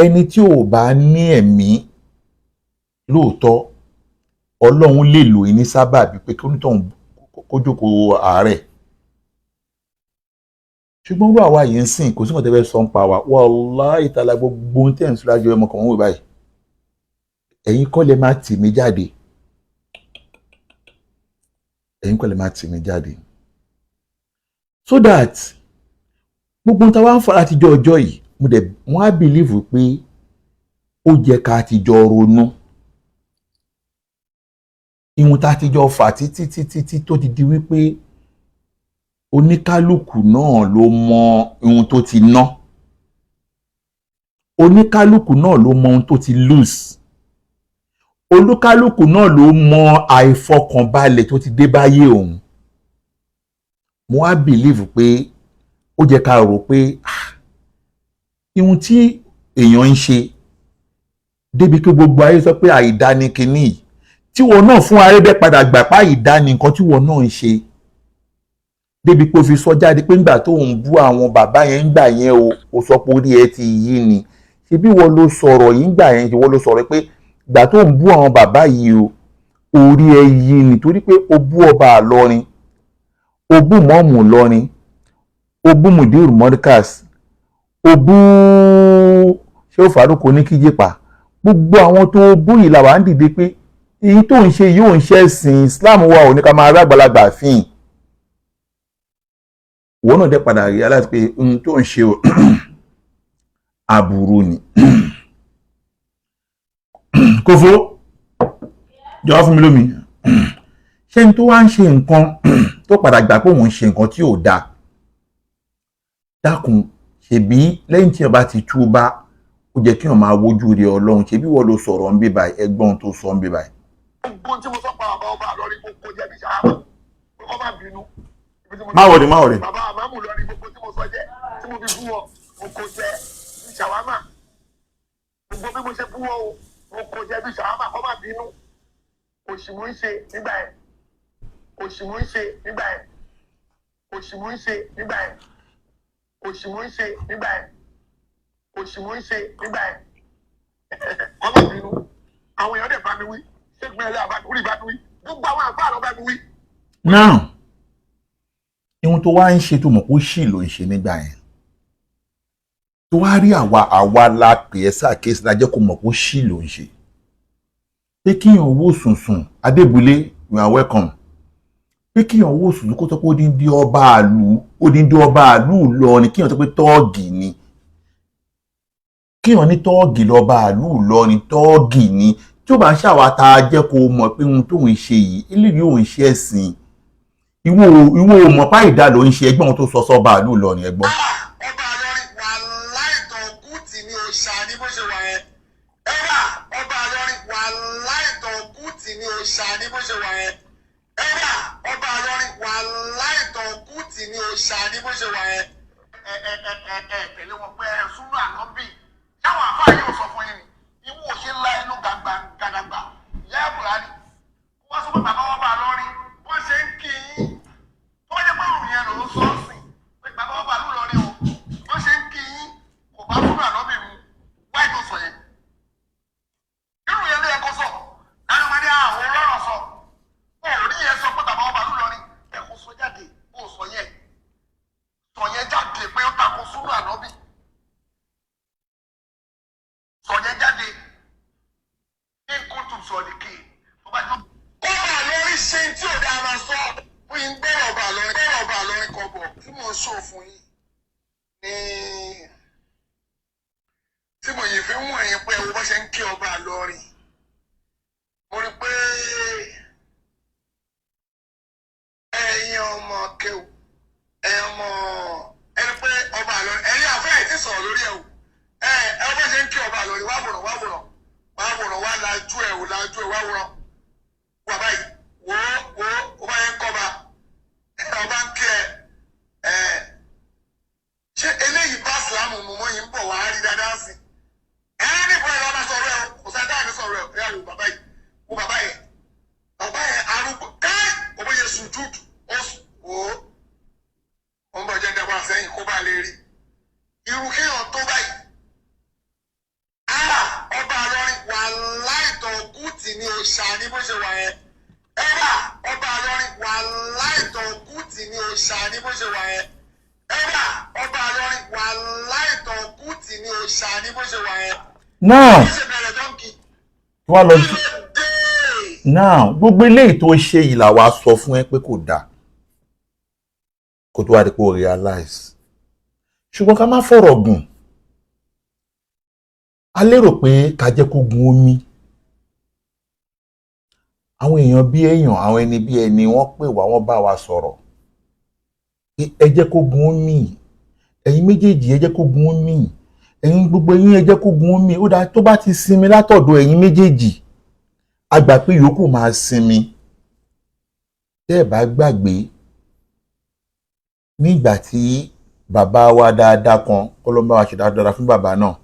ẹni tí ò bá ní ẹ̀mí lóòótọ́ ọlọ́run lè lò ní sábàbí pé kí onítọ̀hún kó jókòó àárẹ̀ ṣùgbọ́n wọ́n àwa yìí ń sìn kò sí nǹkan tẹ́fẹ́ sọ ń pa wa wallahi ta'ala gbogbo ohun tẹ́ ń sọ lájọ ẹmọ kan wọ́n wò báyìí ẹ̀yin kọ́ lẹ máa tì mí jáde so that gbogbo ohun tá a wá ń fa àtijọ́ ọjọ́ yìí wọ́n á bìlíìfù pé ó jẹ́ ká àtijọ́ ronú ìhun tá a ti jọ fà títí tó ti di wípé oníkálùkù náà ló mọ ohun tó ti ná oníkálùkù náà ló mọ ohun tó ti lose olúkálùkù náà ló mọ àìfọkànbalẹ̀ tó ti dé báyé òun mo á bìlíìfù pé ó jẹ́ ká rò pé ihun tí èèyàn ń ṣe débi pé gbogbo ayé sọ pé àìdá ni kinní tí wọn náà fún arébẹ́ padà gbà pa àìdá ni nǹkan tí wọn náà ń ṣe débi pé ó fi sọ jáde pé ńgbà tó ń bú àwọn bàbá yẹn ńgbà yẹn o sọ pé orí ẹ ti yí ni ṣebí wọ́n ló sọ̀rọ̀ yìí ńgbà yẹn wọ́n ló sọ̀rọ̀ pé ìgbà tó ń bú àwọn bàbá yìí o orí ẹ yí ni torí pé o bú ọba Ìlọrin o bú mọ́ọ̀mù Ìlọrin o bú mùdírù Mọ́ríkàs o bú ṣé ó Fàrúkù Oníkíjìpá gbogbo àwọn tó bú yìí làwọn á ń dìde pé èyí tó ń ṣe yóò ń ṣe ẹ̀sìn Islam wa ò ní ká máa rí àgbàlagbà fín wọ́n náà dẹ́ padà rí aláìsí pé ohun tó ń ṣe aburú ni Kòfó jọ̀wọ́ fún mi lómi ṣé ní tó wá ń ṣe nǹkan tó padà gbà pé òun ń ṣe nǹkan tí ò dáa dákun ṣebí lẹ́yìn tí ọba ti túbá ó jẹ́ kí wọ́n máa wojú rí Ọlọ́run ṣebí wọ́n ló sọ̀rọ̀ ń bí báyìí ẹgbọ́n tó sọ ń bí báyìí. gbogbo tí mo sọ pa bàbá ọba Ìlọrin kò jẹ́ bí sáà kó má bínú. má wọlé. bàbá àmàmù Ìlọrin gbogbo tí mo sọ jẹ́ tí mo fi bú wọn mo kò jẹ́ bí ṣàwámà gbogbo bí mo ṣe bú wọn o mo kò jẹ́ bí ṣàwámà kó má bínú òṣì mò ń ṣe nígbà yẹn òṣì mò ń ṣe nígbà yẹn òṣì mò ń ṣe nígbà yẹn òṣì mò ń ṣe nígbà yẹn òṣì mò ń ṣe nígbà yẹn kó má bínú àwọn èèyàn dẹ̀ bá mi wí ṣégun ẹlẹ́ àbáwí bá mi wí gbogbo àwọn àgbà ló bá mi wí. now ihun tó wá ń ṣe tó mọ̀ pé ó ṣì ló ń ṣe nígbà yẹn tó wá rí àwa la pè ẹ́ ṣàkíyèsí la jẹ́ kó mọ̀ pé ó ṣì ló ń ṣe pé kíyàn owó sùnsùn Adébúlé you are welcome pé kíyàn owó sùnsùn kó tó pé odindi ọba àlù Ìlọrin kíyàn tó pé tọ́ọ̀gì ni kíyàn ní tọ́ọ̀gì lọ́ba àlù Ìlọrin tọ́ọ̀gì ni tí ó bá ṣàwà tá a jẹ́ kó mọ̀ pé ohun tó ń ṣe yìí eléyìí ò ń ṣe ẹ̀sìn ìwọ mọ̀ pa ìdá ló ń ṣe ẹgbẹ́ wọn tó sọ sọ́ba àlù Ìlọrin ẹgbọ́n. ọba Ìlọrin wà láìtọ̀ gúùtì ní òòṣà ní bó ṣe wà yẹn ẹ̀rà ọba Ìlọrin wà láìtọ̀ gúùtì ní òòṣà ní bó ṣe wà yẹn ẹ̀rà ọba Ìlọrin wà láìtọ̀ gúùtì ní òòṣà ní bó ṣe wà yẹn. tẹ̀lé wọn pé súnmọ́ àná bíi táwọn àfáà yóò sọ fún yín ni ìwọ ò ṣe ńlá ẹnu gàdàgbà ìyá ẹ̀bùrà ni wọ́n sọ pé bàbá wọn bá Ìlọrin wọ́n ṣe ń kí yín tó wọ́n jẹ́ pé òun yẹn ló ń sọ sí pé bàbá wọn bá Ìlọrin o wọ́n ṣe ń kí yín kò bá súnmọ́ àná bíi mu wáyé tó sọ yẹn irú yẹn ló yẹ kó sọ láti wọ́n ní àwọn ọlọ́rọ̀ sọ òòrí yẹn sọ pé bàbá wọn bá Ìlọrin ẹ̀ kó sọ jáde kó sọ yẹn jáde pé ó takò súnmọ́ àná bíi sọ yẹn jáde. sọ fún yín ní tí mo yìí fi ń wọ̀nyí pé owó bá ṣe ń kí ọba Ìlọrin mo rí pé ẹ̀yin ọmọ kéwù ẹ̀yin ọmọ ẹni pé ọba Ìlọrin ẹ̀yin àfẹ́ ẹ̀ ti sọ̀rọ̀ lórí ẹ̀ o ẹ bá ṣe ń kí ọba Ìlọrin wá wòrán wá lajú ẹ̀ wá wòrán wà báyìí wò ó bá yẹn kọ́ba ọba ń kí ẹ ṣé eléyìí bá Ìsìlámù mú mọ́ yìí ń bọ̀ wá rí dáadáa sí ní ìbọn ìlànà sọ̀rọ̀ ẹ̀ kò sáré dáhùn sọ̀rọ̀ ẹ̀ yà wò bàbá yẹn arúgbó káì kò bó yẹ sùjúdù ó ń bọ̀ jẹ́ dẹ́gbà sẹ́yìn kó bá lè rí irú kéèyàn tó báyìí ọba Ìlọrin wà láìtọ̀ gúùtì ní òòṣà ní bó ṣe wà yẹn ọba Ìlọrin wà láìtọ̀ gúùtì ní òòṣà ní bó ṣe wà yẹn ọba Ìlọrin wà láìtọ̀ gúùtì ní òòṣà ní bó ṣe wà yẹn. Now gbogbo eléyìí tó ṣe yìí là wá sọ fún ẹ pé kò dáa kó tó wá di pé o realize ṣùgbọ́n ká má fọ̀rọ̀ gùn a lérò pé ká jẹ́ kó gun omi àwọn èèyàn bí èèyàn àwọn ẹni bí ẹni wọ́n pè wá wọ́n bá wa sọ̀rọ̀ ẹ jẹ́ kó gun omi ẹ̀yin méjèèjì ẹ jẹ́ kó gun omi ẹ̀yin gbogbo yín ẹ jẹ́ kó gun omi ó dáa tó bá ti sinmi látọ̀dọ̀ ẹ̀yin méjèèjì a gbà pé yòókù máa sinmi tẹ́ ẹ bá gbàgbé nígbà tí bàbá wa dáadáa kan kọ́ ló ń bá wa ṣe dáadáa fún bàbá náà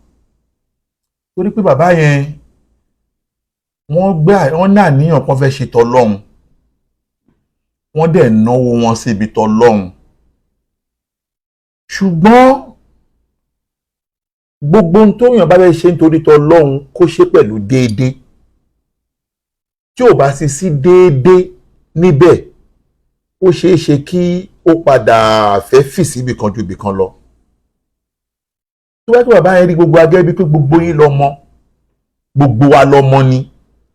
torí pé bàbá yẹn wọ́n náà níyàn kan fẹ́ ṣe tọlọ́hun wọ́n dẹ̀ náwó wọn síbi tọlọ́hun ṣùgbọ́n gbogbo ohun tó yàn bá fẹ́ ṣe nítorí tọlọ́hun kó ṣe pẹ̀lú déédéé tí ò bá sì sí déédéé níbẹ̀ ó ṣeé ṣe kí ó padà fẹ́ fì síbì kan ju ibì kan lọ tó bá kí bàbá yẹn rí gbogbo agẹ́ bí pé gbogbo yín lọ́mọ gbogbo wa lọ́mọ ni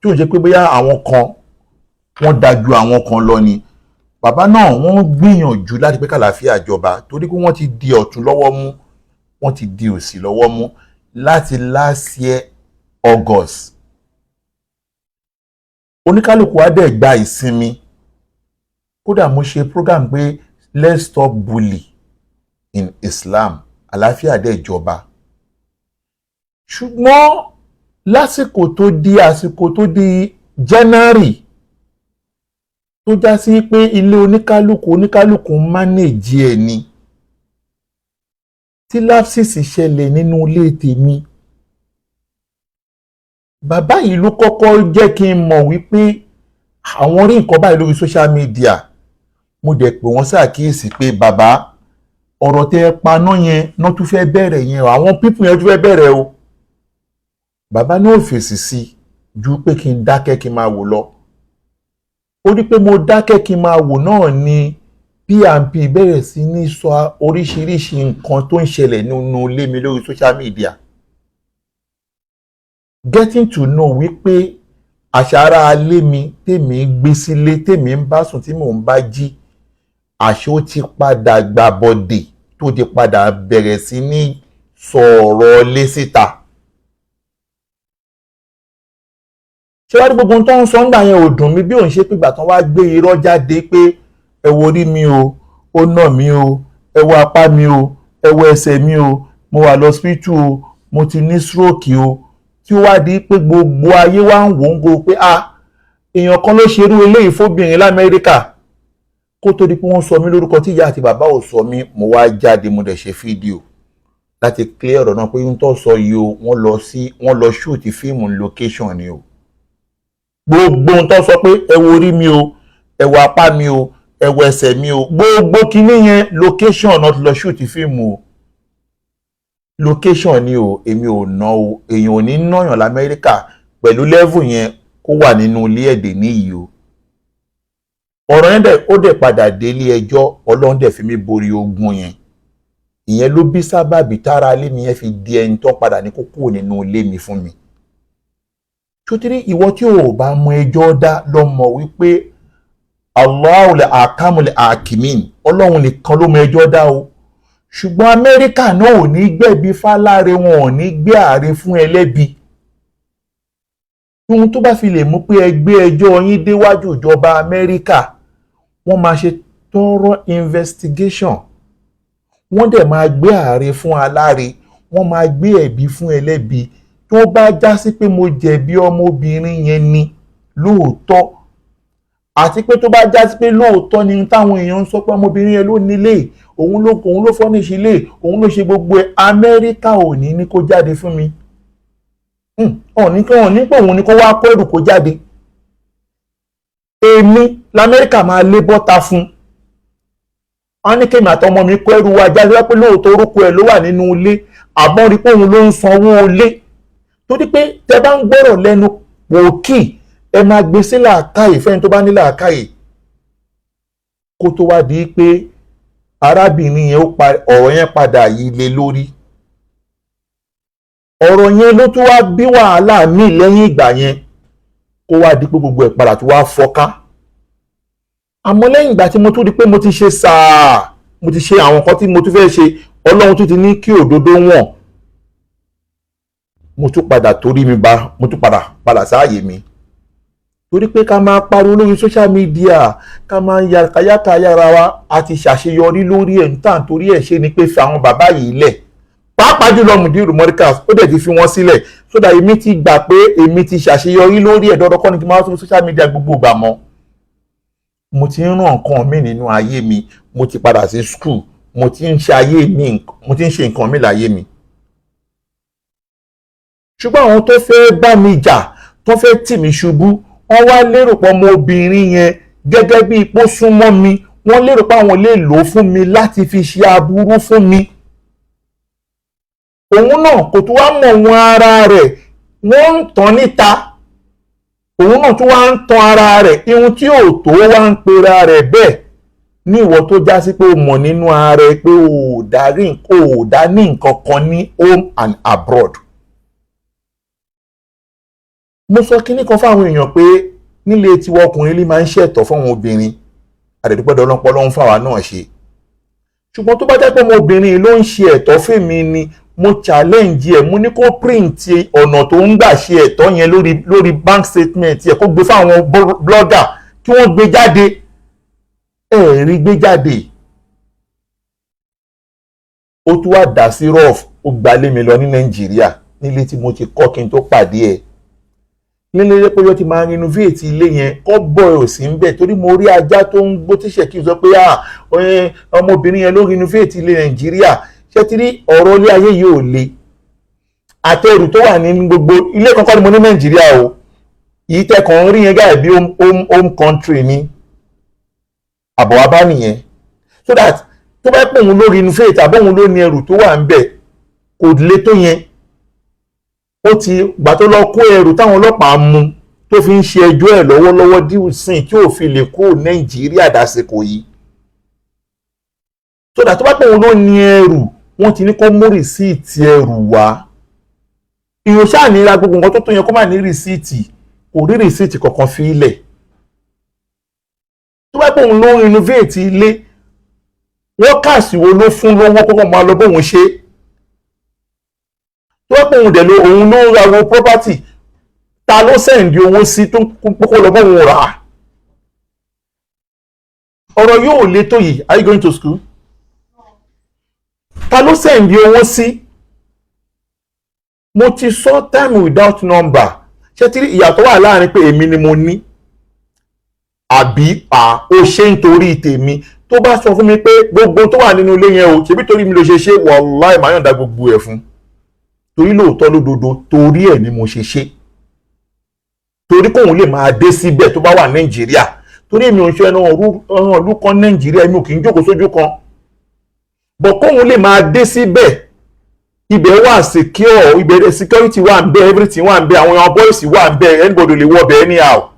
tí ò jẹ́ pé bóyá àwọn kan wọ́n dájú àwọn kan lọ ni bàbá náà wọ́n gbìyànjú láti pé kàlàáfíà jọba torí pé wọ́n ti di ọ̀tún lọ́wọ́ mú wọ́n ti di òsì lọ́wọ́ mú láti last year August oníkálùkù wa dẹ̀ gba ìsinmi kódà mo ṣe program pé let's stop bully in Islam àlàáfíà dẹ̀ jọba ṣùgbọ́n lásìkò tó di January tó já sí pé ilé oníkálùkù manage ẹ̀ ni tí lapsis ṣẹlẹ̀ nínú ilé tèmi bàbá yìí ló kọ́kọ́ jẹ́ kí n mọ̀ wípé àwọn rí nǹkan báyìí lórí social media mo dẹ̀ pè wọ́n ṣàkíyèsí pé bàbá ọ̀rọ̀ tẹ́ paná yẹn náà tún fẹ́ bẹ̀rẹ̀ yẹn àwọn pípù yẹn tún fẹ́ bẹ̀rẹ̀ o bàbá náà fèsì sí ju pé kí n dákẹ́ kí n máa wò lọ ó rí pé mo dákẹ́ kí n máa wò náà ni PNP bẹ̀rẹ̀ sí ní sọ oríṣiríṣi nǹkan tó ń ṣẹlẹ̀ nínú ilé mi lórí social media getting to know wípé àṣàrà alé mi tèmi gbé sílé tèmi ń bá sùn tí mò ń bá jí àṣé ó ti padà gbà bọ̀dẹ̀ tó ti padà bẹ̀rẹ̀ sí ní sọ̀rọ̀ lé síta. ṣé wá ní gbogbo ohun tó ń sọ ńgbà yẹn ò dùn mí bí òun ṣe pé ìgbà tán wá gbé irọ́ jáde pé ẹ wo orí mi o ó nà mí o ẹ wo apá mi o ẹ wo ẹsẹ̀ mi o mo wà lọ́sípítù o mo ti ní stroke o tí ó wá di pé gbogbo ayé wá ń wò ń go pé èèyàn kan ló ṣerú eléyìí fóbìnrin l'Amẹ́ríkà kó tó di pé wọ́n sọ mí lórúkọ tí ìyá àti bàbá ò sọ mí mo wá jáde mo dẹ̀ ṣe fídíò láti clear ọ̀rọ̀ náà pé ohun tó sọ yìí o wọ́n lọ shoot fíìmù location ni o gbogbo ohun tó sọ pé ẹ wo orí mi o ẹ wo apá mi o ẹ wo ẹsẹ̀ mi o gbogbo kinní yẹn location náà ti lọ shoot fíìmù o location ni o èmi ò ná o èèyàn ò ní náyàn l'Amẹ́ríkà pẹ̀lú level yẹn kó wà nínú ilé ẹ̀dẹ̀ níyì o ọ̀rọ̀ yẹn ó dẹ̀ padà dé ilé ẹjọ́ Ọlọ́run dẹ̀ fi mí borí ogun yẹn ìyẹn ló bí sábàbí tára ilé mi yẹn fi di ẹni tó padà ní kó kúrò nínú ilé mi fún mi sotiri ìwọ tí ò bá mọ ẹjọ́ dá lọ mọ̀ wípé Allahul akamul akimin, ọlọ́run nìkan ló mọ ẹjọ́ dá o. Ṣùgbọ́n Amẹ́ríkà náà ò ní gbẹ̀bí fáláre, wọn ò ní gbé ààrẹ fún ẹlẹ́bi. Ohun tó bá fi lè mú pé ẹ gbé ẹjọ́ yín déwájú ìjọba Amẹ́ríkà, wọ́n máa ṣe thorough investigation, wọ́n dẹ̀ máa gbé ààrẹ fún aláre, wọ́n máa gbé ẹ̀bi fún ẹlẹ́bi. Tó bá já sí pé mo jẹ̀bi ọmọbìnrin yẹn ni lóòótọ́, àti pé tó bá já sí pé lóòótọ́ ni táwọn èèyàn ń sọ pé ọmọbìnrin yẹn ló nílé, òun ló fọ́nìṣì lé, òun ló ṣe gbogbo ẹ̀, Amẹ́ríkà ò ní kó jáde fún mi. Ọ̀ní pé òun ni kó wá kó ẹrù kó jáde. Èmi l'Amẹ́ríkà máa lé bọ́ta fún. Wọ́n ní kémi àtọmọ mi kó ẹrù wa jáde wá pé lóòótọ́ orúkọ ẹ̀ ló wà nínú ilé, àmọ́ rí pé òun ló ń sanwó ilé. Torí pé tẹ bá ń gbọ́rọ̀ lẹ́nu pòkì, ẹ máa gbé sí làákàyè fẹ́ni tó bá ní làákàyè. Kó tó wá di pé arábìnrin yẹn ọ̀rọ̀ yẹn padà yí lé lórí. Ọ̀rọ̀ yẹn ló tún wá bí wàhálà míì lẹ́yìn ìgbà yẹn, kó wá di pé gbogbo ẹ̀ padà tó wá fọ́ká. Àmọ́ lẹ́yìn ìgbà tí mo tún di pé mo ti ṣe mo ti ṣe àwọn nǹkan tí mo tún fẹ́ ṣe, Ọlọ́run tún ti ní kí òdodo wọ̀n. Mo tún padà torí mi bá, mo tún padà sáàyè mi. Torí pé ká máa pariwo lórí social media, ká máa yàkàyàkà yára wa, a ti ṣàṣeyọrí lórí ẹ̀ níta torí ẹ̀ ṣe ni pé fi àwọn bàbá yìí lẹ̀. Pàápàá jùlọ Mudiru Morikas, ó dẹ̀ ti fi wọ́n sílẹ̀. Sódà èmi ti gbà pé èmi ti ṣàṣeyọrí lórí ẹ̀, dandan kọ́ ni kí n máa tún social media gbogbo ìgbà mọ́. Mo ti ń ràn nǹkan mi nínú ayé mi, mo ti padà sí school, mo ti ń ṣe nǹkan mi láyé mi. Ṣùgbọ́n àwọn tó fẹ́ bá mi jà, tó fẹ́ tì mí ṣubú, wọ́n wá lérò pé ọmọbìnrin yẹn gẹ́gẹ́ bí ipò súnmọ́ mi, wọ́n lérò pé àwọn lè lò ó fún mi láti fi ṣe aburú fún mi. Òun náà kò tún wá mọ̀ wọn ara rẹ̀, wọ́n ń tàn níta. Òun náà tún wá ń tan ara rẹ̀, ihun tí ò tó wá ń pera rẹ̀ bẹ́ẹ̀. Ní ìwọ tó já sí pé o mọ̀ nínú ara rẹ̀ pé o ò dá ní nǹkan kan ní home and abroad. Mo sọ kíní kan fáwọn èèyàn pé nílé tiwa ọkùnrin lè máa ń ṣẹ̀tọ́ fún àwọn obìnrin, àdẹ̀dúpẹ́dọ̀ ọlọ́pọ̀lọ́ ń fáwa náà ṣe. Ṣùgbọ́n tó bá jẹ́ pé ọmọ obìnrin ló ń ṣe ẹ̀tọ́ fèmí ni, mo challenge ẹ̀, mo ní kó print ọ̀nà tó ń gbà ṣe ẹ̀tọ́ yẹn lórí bank statement ẹ̀, kó gbé fáwọn blogger kí wọ́n gbé jáde. Rí gbé jáde. Ó tún wá dà sí rough, ó gbalé mi lọ ní Nàìjíríà nílé tí mo ti kọ́ kí n tó pàdé ẹ̀. Nílé pé ó ti máa renovate ilé yẹn, kọ́ bọ̀ ò sí ń bẹ̀ torí mo rí ajá tó ń gbó tíṣẹ̀ kí n sọ pé ọmọbìnrin yẹn ló renovate ilé Nàìjíríà. Ṣé ti rí ọ̀rọ̀ ilé ayé yìí ò le. Àtẹrù tó wà ní gbogbo ilé kankan ni mo ní Nàìjíríà o. Yìí tẹkàn rí yẹn gáà bí home country ni. Àbọ̀ wa bá nìyẹn. So that tó bá pè òun ló renovate àbọ̀ òun ló ní ẹrù tó wà ń bẹ̀ kò le tó yẹn. Ó ti gbà tó lọ kó ẹrù táwọn ọlọ́pàá mú tó fi ń ṣe ẹjọ́ ẹ̀ lọ́wọ́lọ́wọ́ díùsìn tí ò fi lè kó Nàìjíríà dásìkò yìí. So that tó bá pè òun ló ní ẹrù, wọ́n ti ní kó mú rìsíìtì ẹrù wá. Ìyóò ṣáà ní ra gbogbo nǹkan tó yẹ kó má ní rìsíìtì, kò rí rìsíìtì kankan fi ilẹ̀. Tó bá pè òun ló renovate ilé, wọ́n kàṣì wo ló fún lówó kókó máa lọ bóun ṣe. Tó bá pè òun dẹ̀ òun ló ra wo property, ta ló sẹ́ǹdì owó sí tó kókó lọ bóun rà á. Ọ̀rọ̀ yóò le tó yìí. Are you going to school? Ta ló sẹ́ǹdì owó sí? Mo ti sọ time without number. Ṣé tí ìyàtọ̀ wà láàrin pé èmi ni mo ní àbí ó ṣe ń torí tèmi? Tó bá sọ fún mi pé gbogbo tó wà nínú ilé yẹn o ṣebí torí mi ló ṣe wàláì máa yọ̀ǹda gbogbo ẹ̀ fún. Torí lóòótọ́ lódodo torí ẹ̀ ni mo ṣe. Torí kóun lè máa dé síbẹ̀ tó bá wà Nàìjíríà. Torí èmi ò ń ṣe ẹran ìlú kan Nàìjíríà, èmi ò kì í jókòó sójú kan. Bọ̀ kóun lè máa dé síbẹ̀, ibẹ̀ wà secure, ibẹ̀ security wà ń bẹ, everything wà ń bẹ, àwọn boys wà ń bẹ, anybody lè wọ bẹ̀ anyhow.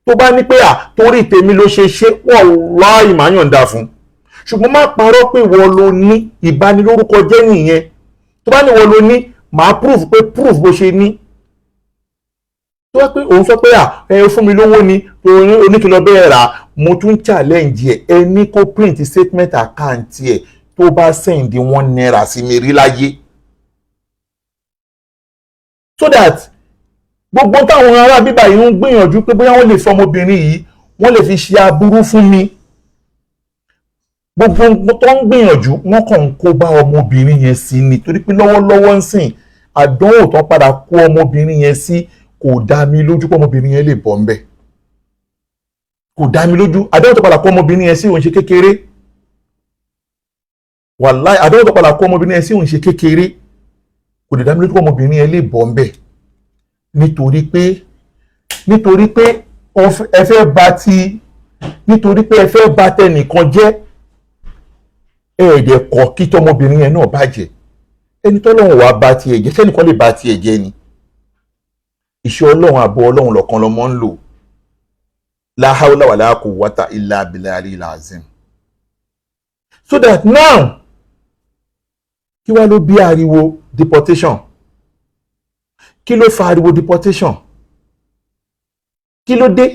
Tó bá ní pé torí tèmi ló ṣe wallahi máa yọ̀ǹda fún. Ṣùgbọ́n má parọ́ pé wọ́n ló ní ìbanilórúkọ jẹ́ nìyẹn. Tó bá ní wọ́n ló ní, màá proof bó ṣe ní. Tó wá pé òun sọ pé fún mi lówó ni oníkìlọ̀ bẹ́ẹ̀ rà, mo tún challenge ẹ ní kó print statement account ẹ tó bá send £1 sí mi rí láyé so that gbogbo táwọn ará bíbá yìí ń gbìyànjú pé bóyá wọ́n lè fi ọmọbìnrin yìí wọ́n lè fi ṣe aburú fún mi gbogbo tó ń gbìyànjú wọ́n kàn ń kó bá ọmọbìnrin yẹn sí ni torí pé lọ́wọ́lọ́wọ́ ń sìn àdánwò tó padà kó ọmọbìnrin yẹn sí kò dá mi lójú pé ọmọbìnrin yẹn lè bọ́ ńbẹ̀ kò dá mi lójú àdánwò tó padà kó ọmọbìnrin yẹn sí òun ṣe kékeré wàláì àdánwò tó padà kó ọmọbìnrin yẹn sí òun ṣe kékeré kò dé dá mi lójú pé ọmọbìnrin yẹn lè bọ́ ńbẹ̀ nítorí pé ẹ fẹ́ bà tẹnìkan jẹ́ ẹ̀ẹ́dẹ̀ kọ̀ kí tọmọbìnrin yẹn náà bàjẹ́ ẹni tọ́lọ́run wàá bá tiẹ̀ jẹ́ sẹ́nìkan lè bá tiẹ̀ jẹ́ ni iṣẹ́ ọlọ́run àbọ̀ ọlọ́run lọ́kan lọ́mọ ń lò la hawla wala quwwata illa billahi al-azim so that now kí wá ló bí ariwo deportation kí ló fa ariwo deportation kí ló dé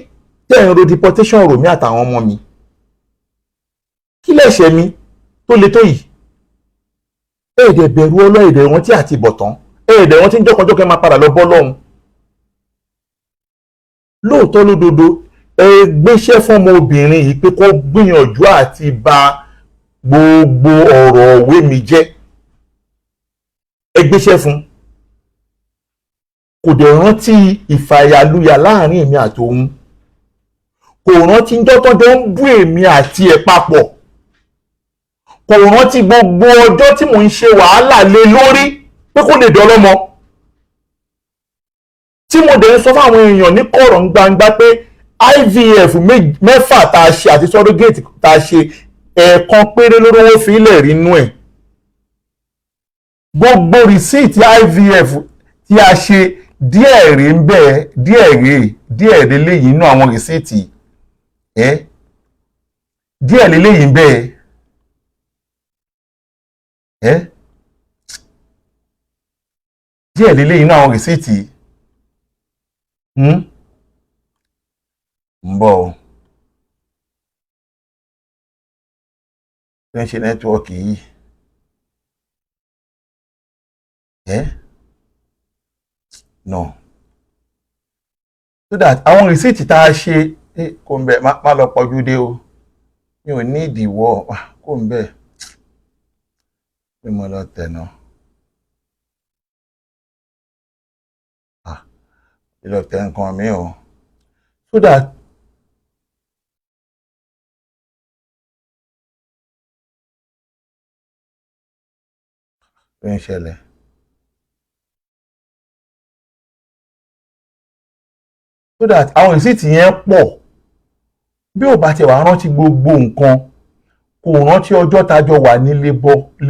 tẹ́ ń ro deportation rò mí àtàwọn ọmọ mi kí lẹ́ṣẹ̀ mi tó le tó yìí ẹ̀ẹ́dẹ̀ bẹ̀rù ọlọ́ọ̀dẹ̀ wọn tí àti bọ̀tán ẹ̀ẹ́dẹ̀ wọn tí ń jọ́kànjọ́kẹ́ máa padà lọ bọ́ lọ́hùn lóòótọ́ lódodo ẹ gbéṣẹ́ fún ọmọ obìnrin yìí pé kó gbìyànjú àti bà gbogbo ọ̀rọ̀ òwe mi jẹ́ ẹ gbéṣẹ́ fún kò dẹ̀ rántí ìfàyàlúyà láàrin èmi àtòun kò rántí jọ́tọ́jọ́ ń bú èmi àti ẹ̀ papọ̀ kò rántí gbogbo ọjọ́ tí mò ń ṣe wàhálà lé lórí pé kó lè dọ́lọ́mọ tí mo dẹ̀ ń sọ fáwọn èèyàn ní kọ̀rọ̀ ń gbangba pé IVF mẹ́fà tá a ṣe àti surrogate tá a ṣe ẹ̀ẹ̀kan péré lórí owó fi ilẹ̀ rí inú ẹ̀ gbogbo rìsíìtì IVF tí a ṣe díẹ̀ rí ń bẹ́ẹ̀ díẹ̀ rí léyìí inú àwọn rìsíìtì díẹ̀ rí léyìí ń bẹ́ẹ̀ díẹ̀ rí léyìí inú àwọn rìsíìtì ń bọ̀ ọ́ tó ń ṣe nẹ́tíwọ́ọ̀kì yìí no so that àwọn rìsíìtì tá a ṣe kò ń bẹ má lọ pọ̀jù dé o mi ò ní ìdíwọ́ kò ń bẹ pé mo lọ tẹ̀nà lọ tẹ̀ nǹkan mi o so that ló ń ṣẹlẹ̀ so that àwọn rìsíìtì yẹn pọ̀ bí ò bá ti wà rántí gbogbo nǹkan kò rántí ọjọ́ tájọ wà ní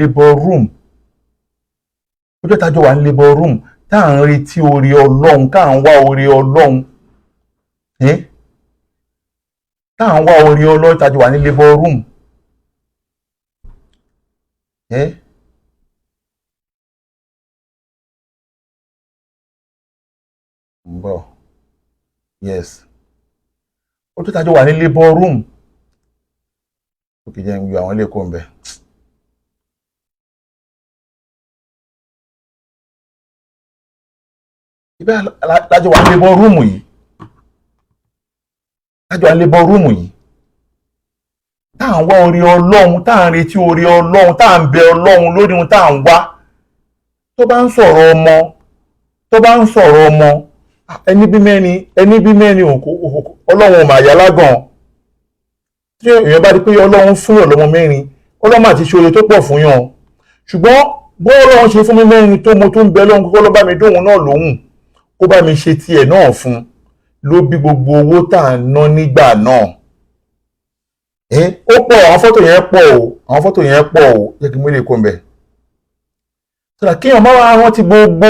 labour room ọjọ́ tájọ wà ní labour room tá à ń retí oore ọlọ́run tá à ń wá oore ọlọ́run tá à ń wá oore ọlọ́run tájọ wà ní labour room bọ̀ yes ọjọ́ tájọ wà ní labour room ó kì í jẹ́ ń gbé àwọn ilé kó ń bẹ̀. ibẹ̀ lájọ wà ní labour room yìí lájọ wà ní labour room yìí tá à ń wá oore ọlọ́run tá à ń retí oore ọlọ́run tá à ń bẹ ọlọ́run lórí ohun tá à ń wá tó bá ń sọ̀rọ̀ ọmọ ẹni bí mẹ́rin ọlọ́run ò mà yá lágàn tí èèyàn bá di pé ọlọ́run fún yàn lọ́mọ mẹ́rin ọlọ́run àti ṣoore tó pọ̀ fún yàn ṣùgbọ́n bó ọlọ́run ṣe fún mi mẹ́rin tó mo tó ń bẹ lọ́run kókó ló bá mi dóhun náà lóhùn kó bá mi ṣe tiẹ̀ náà fún ló bí gbogbo owó tá à ń ná nígbà náà ó pọ̀ àwọn fọ́tò yẹn pọ̀ o jẹ́ kí n mélòó kó ń bẹ̀ sọ̀rọ̀ kéèyàn má wá rántí gbogbo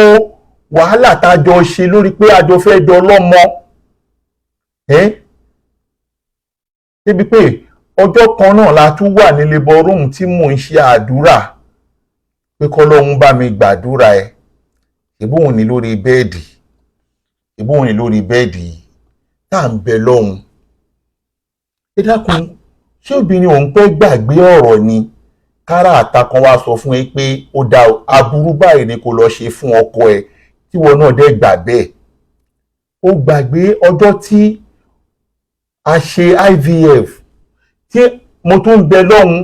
wàhálà tá a jọ ṣe lórí pé a jọ fẹ́ jọ lọ́mọ débi pé ọjọ́ kan náà la tún wà ní labour room tí mò ń ṣe àdúrà pé kọ́lọ́hún bá mi gbàdúrà ẹ̀ ìbóhùn ní lórí bẹ́ẹ̀dì tá à ń bẹ lọ́hùn ẹ dákun ṣé obìnrin òun pẹ́ gbàgbé ọ̀rọ̀ ni kára àtakàn wa sọ fún ẹ pé ó dá aburú báyìí ni kò lọ ṣe fún ọkọ ẹ tí wọn náà dẹ̀ gbà bẹ́ẹ̀ ó gbàgbé ọjọ́ tí a ṣe IVF tí mo tún ń bẹ lọ́hùn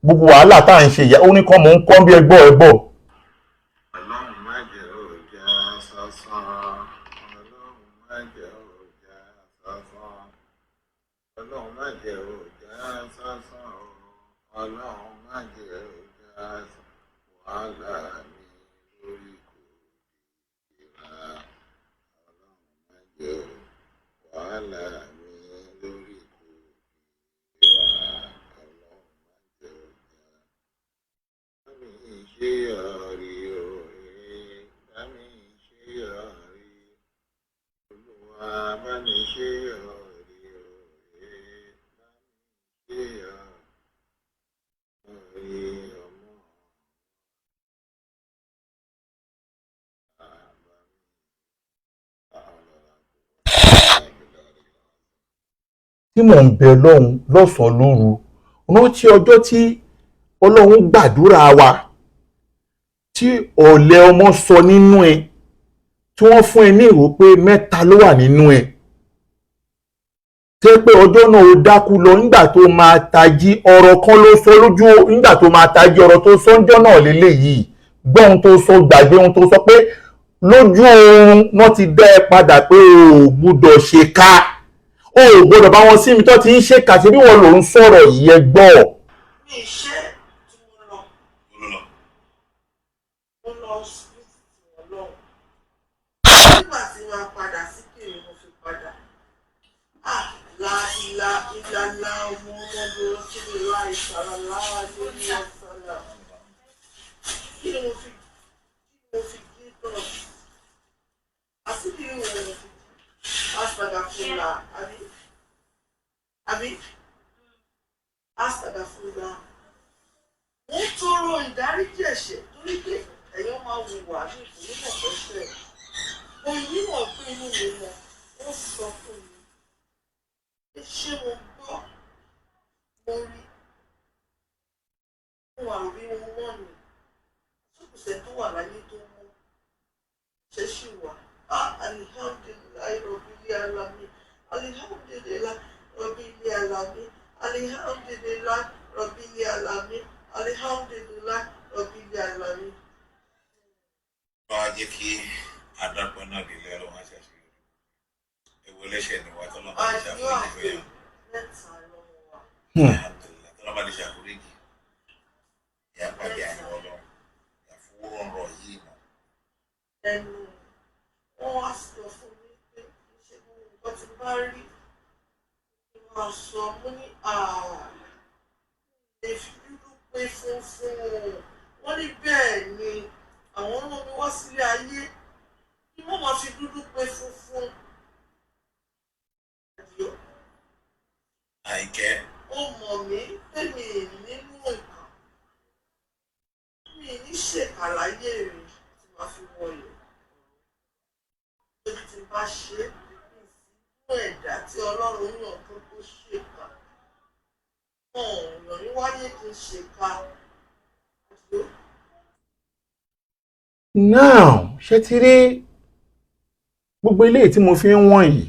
gbogbo wàhálà tá à ń ṣe ìyá ó ní kọ́ mò ń kọ́ bí ẹgbọ́ ẹgbọ́. Ọlọ́run má jẹ́ ọjà sásán, Ọlọ́run má jẹ́ ọjà sásán, Ọlọ́run má jẹ́ ọjà sásán, Ọlọ́run má jẹ́ ọjà wàhálà mi lórí kò ìlà, Ọlọ́run má jẹ́ wàhálà mi lórí kò ìlà, Ọlọ́run má jẹ́ ọjà. Dami ṣe àrí òye, dami ṣe àrí, Olúwa bá mi ṣe àrí òye, dami ṣe àrí ọmọ tí mò ń bẹ lọ́hùn lọ́sàn-án lóru rántí ọjọ́ tí Ọlọ́run gbàdúrà wa tí ọ̀lẹ ọmọ sọ nínú ẹ tí wọ́n fún ẹ ní ìró pé mẹ́ta ló wà nínú ẹ tẹ́ pé ọjọ́ náà ó dákú lọ nígbà tó máa tají ọ̀rọ̀ kan ló sọ lójú nígbà tó máa tají ọ̀rọ̀ tó sọ ńjọ́ náà lélẹ́yìí gbọ́ ohun tó sọ gbàgbé ohun tó sọ pé lójú oorun wọ́n ti dá ẹ padà pé o ò gbúdọ̀ ṣe ká o ò gbọ́dọ̀ bá wọn sí mi tó ti ń ṣe kà sí bí wọ́n lò ń sọ̀rọ̀ yìí ẹ gbọ́. mi ṣe tí mo lọ hospital Ọlọ́run nígbà tí wọ́n padà sí kiri mo fi padà ìlànà ọmọ ọmọdé kí ni láì sára lára lórí ọ̀sánà kí ni mo fi gbé tọ̀ àti bí wọ́n astagafula àbí astagafula mo tọrọ ìdáríjì ẹ̀ṣẹ̀ torí pé ẹ̀yàn máa wùwà ní ìpínlẹ̀ ọ̀pẹ̀ṣẹ̀ òyìn mọ̀ pé inú mi mọ̀ ó sọ fún mi pé ṣé mo gbọ́ mo rí mo wà rí ohun náà ni ṣùkùsẹ̀ tó wà láyé tó mọ́ ṣe ṣì wà alihamdulilayi rọ̀bìlì alami alihamdulilayi rọ̀bìlì alami alihamdulilayi rọ̀bìlì alami alihamdulilayi rọ̀bìlì alami. Wọ́n á jẹ́ kí adápọ̀ náà lè lẹ́rọ wọn ṣàṣeyọrí. Ewu ẹlẹ́ṣẹ̀ ni wà tọ́lọ́ bá lè ṣàforíjì fún yàn. Alhamdulillah tọ́lọ́ bá lè ṣàforíjì. Ìyá pàdé àyẹ̀wò ọlọ́run. Ìyá fowó ń rọ̀ yìí mọ̀. Ẹnu wọn wá sọ fún mi pé ṣé mo nǹkan ti bá rí máa sọ mo ní lè fi dúdú pé funfun wọ́n ní bẹ́ẹ̀ ni àwọn ọmọ mi wá sílé ayé ni wọ́n máa fi dúdú pé funfun. Àìkẹ́. Ó mọ̀ mí pé mi nínú nǹkan mi ní ṣèkàlàyé rẹ̀ tí màá fi wọlé lórí tí bá ṣe ìsìnkú ẹ̀dá tí Ọlọ́run yàn tó kó ṣèkà wọn ò yàn ní wáyé kí n ṣèkà. Now ṣé ti rí gbogbo eléyìí tí mo fi ń wọ̀n yìí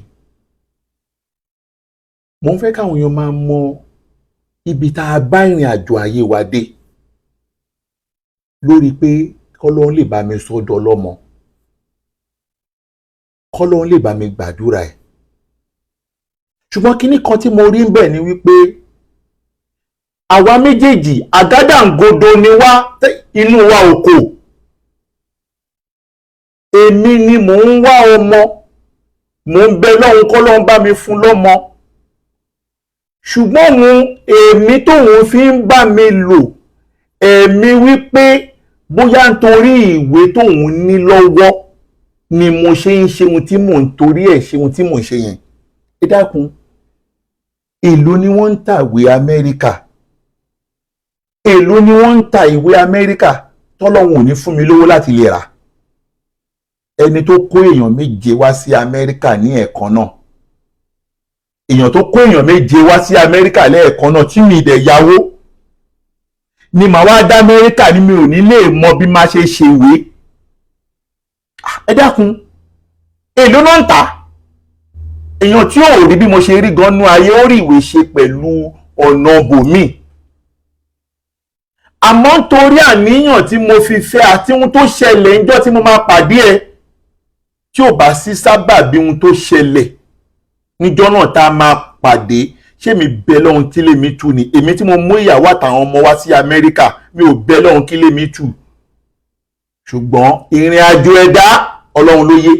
mo ń fẹ́ káwọn èèyàn máa mọ ibi tá a bá ìrìn àjò ayé wa dé lórí pé kọ́lọ́run lè bá mi sọ́dọ̀ ọlọ́mọ kọ́lọ́run lè bá mi gbàdúrà ẹ̀ ṣùgbọ́n kinní kan tí mo rí ń bẹ̀ ni wípé àwa méjèèjì àgádáǹgodo ni wá inú wa ò kò èmi ni mò ń wá ọmọ mò ń bẹ lọ́hùn kọ́lọ́run bá mi fún lọ́mọ ṣùgbọ́n èmi tóun fi ń bá mi lò ẹ̀mí wípé bóyá nítorí ìwé tóun ní lọ́wọ́ ni mo ṣe ń ṣe ohun tí mò ń torí ẹ̀ ṣe ohun tí mò ń ṣe yẹn ẹ dákun èló ni wọ́n ń ta ìwé Amẹ́ríkà èló ni wọ́n ń ta ìwé Amẹ́ríkà tọ́lọ́hun ò ní fún mi lówó láti lè rà ẹni tó kó èèyàn méje wá sí Amẹ́ríkà ní ẹ̀ẹ̀kan náà èèyàn tó kó èèyàn méje wá sí Amẹ́ríkà lẹ́ẹ̀kan náà tí mi dẹ̀ yáwó ni màá wá dá Amẹ́ríkà ni mi ò ní lè mọ bí máa ṣe ṣèwé. Ẹ dákun èló náà ń tà èèyàn tí ò rí bí mo ṣe rí gan-an ayé ó rí ìwé ṣe pẹ̀lú ọ̀nà bòmíì. Àmọ́ nítorí àníyàn tí mo fi fẹ́ àti ohun tó ṣẹlẹ̀ níjọ́ tí mo máa pàdé ẹ tí ò bá sí sábàbí ohun tó ṣẹlẹ̀ níjọ́ náà tá a máa pàdé ṣé mi bẹ lọ́hun kí lèmi tú ni èmi tí mo mú ìyàwó àtàwọn ọmọ wá sí Amẹ́ríkà mi ò bẹ lọ́hun kí lèmi tú. Ṣùgbọ́n ìrìn àjò ẹ̀dá Ọlọ́run ló yé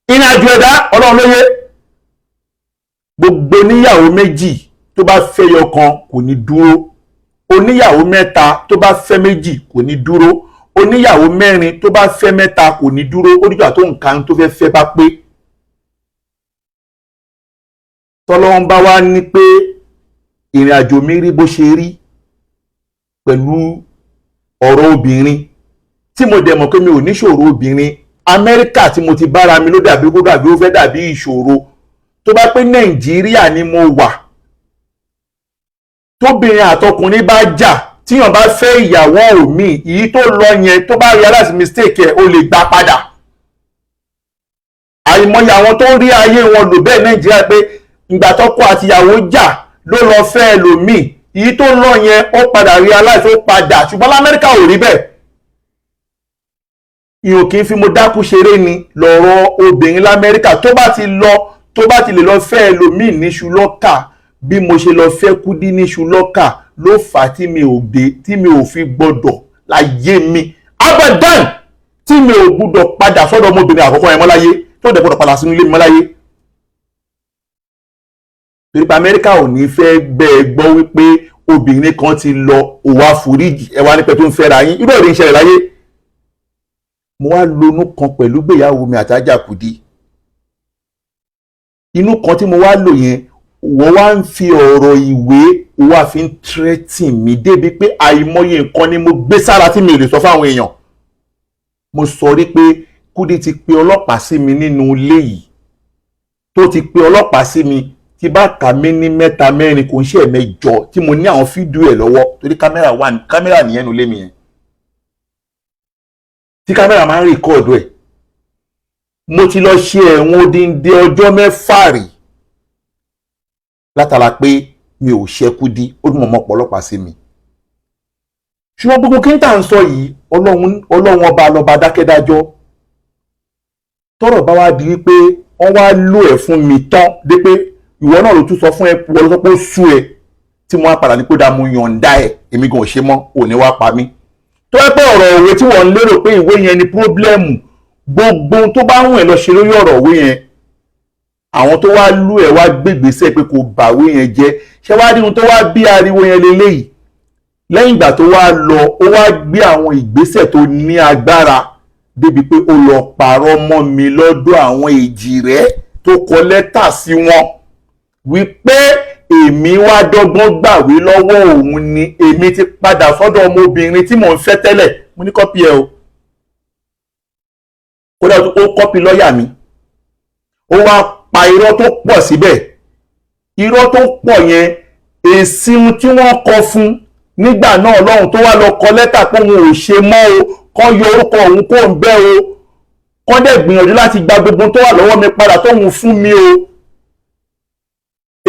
ìrìn àjò ẹ̀dá Ọlọ́run ló yé. Gbogbo oníyàwó méjì tó bá fẹ́ yọkan kò ní dúró, oníyàwó mẹ́ta tó bá fẹ́ méjì kò ní dúró, oníyàwó mẹ́rin tó bá fẹ́ mẹ́ta kò ní dúró, ó dìgbà tó nǹkan tó fẹ́ fẹ́ bá pé. Tọ́lọ́run bá wá ní pé ìrìn àjò mi rí bó ṣe rí pẹ̀lú ọ̀rọ̀ obìnrin tí mo dẹ̀ mọ̀ pé mi ò níṣòro obìnrin, Amẹ́ríkà tí mo ti bára mi ló dàbí kó dàbí ó fẹ́ dàbí ìṣòro. Tó bá pé Nàìjíríà ni mo wà tóbìnrin àtọkùnrin bá jà tíyàn bá fẹ́ ìyàwó mi èyí tó lọ yẹn tó bá realize mistake ẹ̀ ó lè gbà padà. Àìmọye àwọn tó rí ayé wọn lò bẹ́ẹ̀ Nàìjíríà pé ìgbà tọ́kọ àtìyàwó jà ló lọ fẹ́ ẹlòmíì èyí tó lọ yẹn ó padà realize ó padà, ṣùgbọ́n l'Amẹ́ríkà ò rí bẹ́ẹ̀. Ìyàn kì í fi mo dákú ṣeré ni lọ́rọ̀ obìnrin l'Amẹ́ríkà tó bá ti lè lọ fẹ́ ẹlòmíì níṣu lọ́kà bí mo ṣe lọ fẹ́ Kúdí níṣu lọ́kà ló fà á tí mi ò fi gbọ́dọ̀ láyé mi abadan tí mi ò gbọ́dọ̀ padà sọ́dọ̀ ọmọbìnrin àkọ́kọ́ yẹn mọ́ láyé tó dẹ̀ gbọ́dọ̀ padà sínú ilé mi mọ́ láyé. Torí pé Amẹ́ríkà ò ní fẹ́ gbẹ́ gbọ́ wípé obìnrin kan ti lọ òwà foríjì ẹ wá nípẹ́ tó ń fẹ́ra yín irú èrè ìṣẹ̀lẹ̀ láyé. Mo wá lonú kan pẹ̀lú gbéyàwó mi àtàjà Kúdí. Inú kan tí mo wá lò yẹn wọ́n wá ń fi ọ̀rọ̀ ìwé wá fi ń tírẹ́tì mi débi pé àìmọye nǹkan ni mo gbé sára tí mi ò lè sọ fáwọn èèyàn. Mo sọ rí pé Kúdí ti pe ọlọ́pàá sí mi nínú ilé yìí tó ti pe ọlọ́pàá sí mi tí bá kà mí ní mẹ́ta mẹ́rin kò ń ṣe ẹ̀mẹ́jọ tí mo ní àwọn fídíò ẹ̀ lọ́wọ́ torí kámẹ́rà nìyẹn nu lé mi yẹn tí kámẹ́rà máa ń rìkọ́ọ̀dù ẹ̀. Mo ti lọ ṣe ẹ̀wọ̀n odindi ọjọ́ 6 rí látara pé mi ò ṣe Kúdí ó dún mọ́ ọ̀pọ̀lọpàá sí mi. Ṣùgbọ́n gbogbo kí n tà ń sọ yìí Ọlọ́run ọba lọ́ba dákẹ́dájọ́ tọ́rọ̀ bá wá di wípé wọ́n wá lò ẹ̀ fún mi tán dé pé ìwọ náà ló tún sọ fún ẹ wọ́n ló sọ pé ó sú ẹ tí mo wá padà ní kó dá mo yọ̀ǹda ẹ̀ èmi gan ò ṣe mọ́ òní wá pa mí. Tó yẹ pé ọ̀rọ̀ òwe tí wọ́n ń lérò pé ìwé yẹn ni pírọ́blẹ́mù gbogbo tó bá wùn ẹ́ lọ ṣe lórí ọ̀rọ̀ òwe yẹn àwọn tó wá lù ẹ́ wá gbégbèsè pé kò bàwé yẹn jẹ́ ṣé wá rí ohun tó wá bí ariwo yẹn leléyìí lẹ́yìn ìgbà tó wá lọ ó wá gbé àwọn ìgbésẹ̀ tó ní agbára débi pé ó lọ parọ́ mọ́ mi lọ́dọ̀ àwọn èjìrẹ́ tó kọ lẹ́tà sí wọn wípé èmi wá dọ́gbọ́n gbàwé lọ́wọ́ òun ni èmi ti padà sọ́dọ̀ ọmọbìnrin tí mò ń fẹ́ tẹ́lẹ̀ mo ní kọ́pì ẹ̀ o kódà ó kọ́pì lọ́ọ̀yà mi ó wá pa irọ́ tó pọ̀ síbẹ̀ irọ́ tó pọ̀ yẹn èsì tí wọ́n kọ fún nígbà náà lọ́hùn tó wá lọ kọ lẹ́tà pé òun ò ṣe mọ́ o kọ́ yọ orúkọ òun kó ń bẹ́ o kọ́ dẹ̀ gbìyànjú láti gba gbogbo tó wà lọ́wọ́ mi padà tóun fún mi o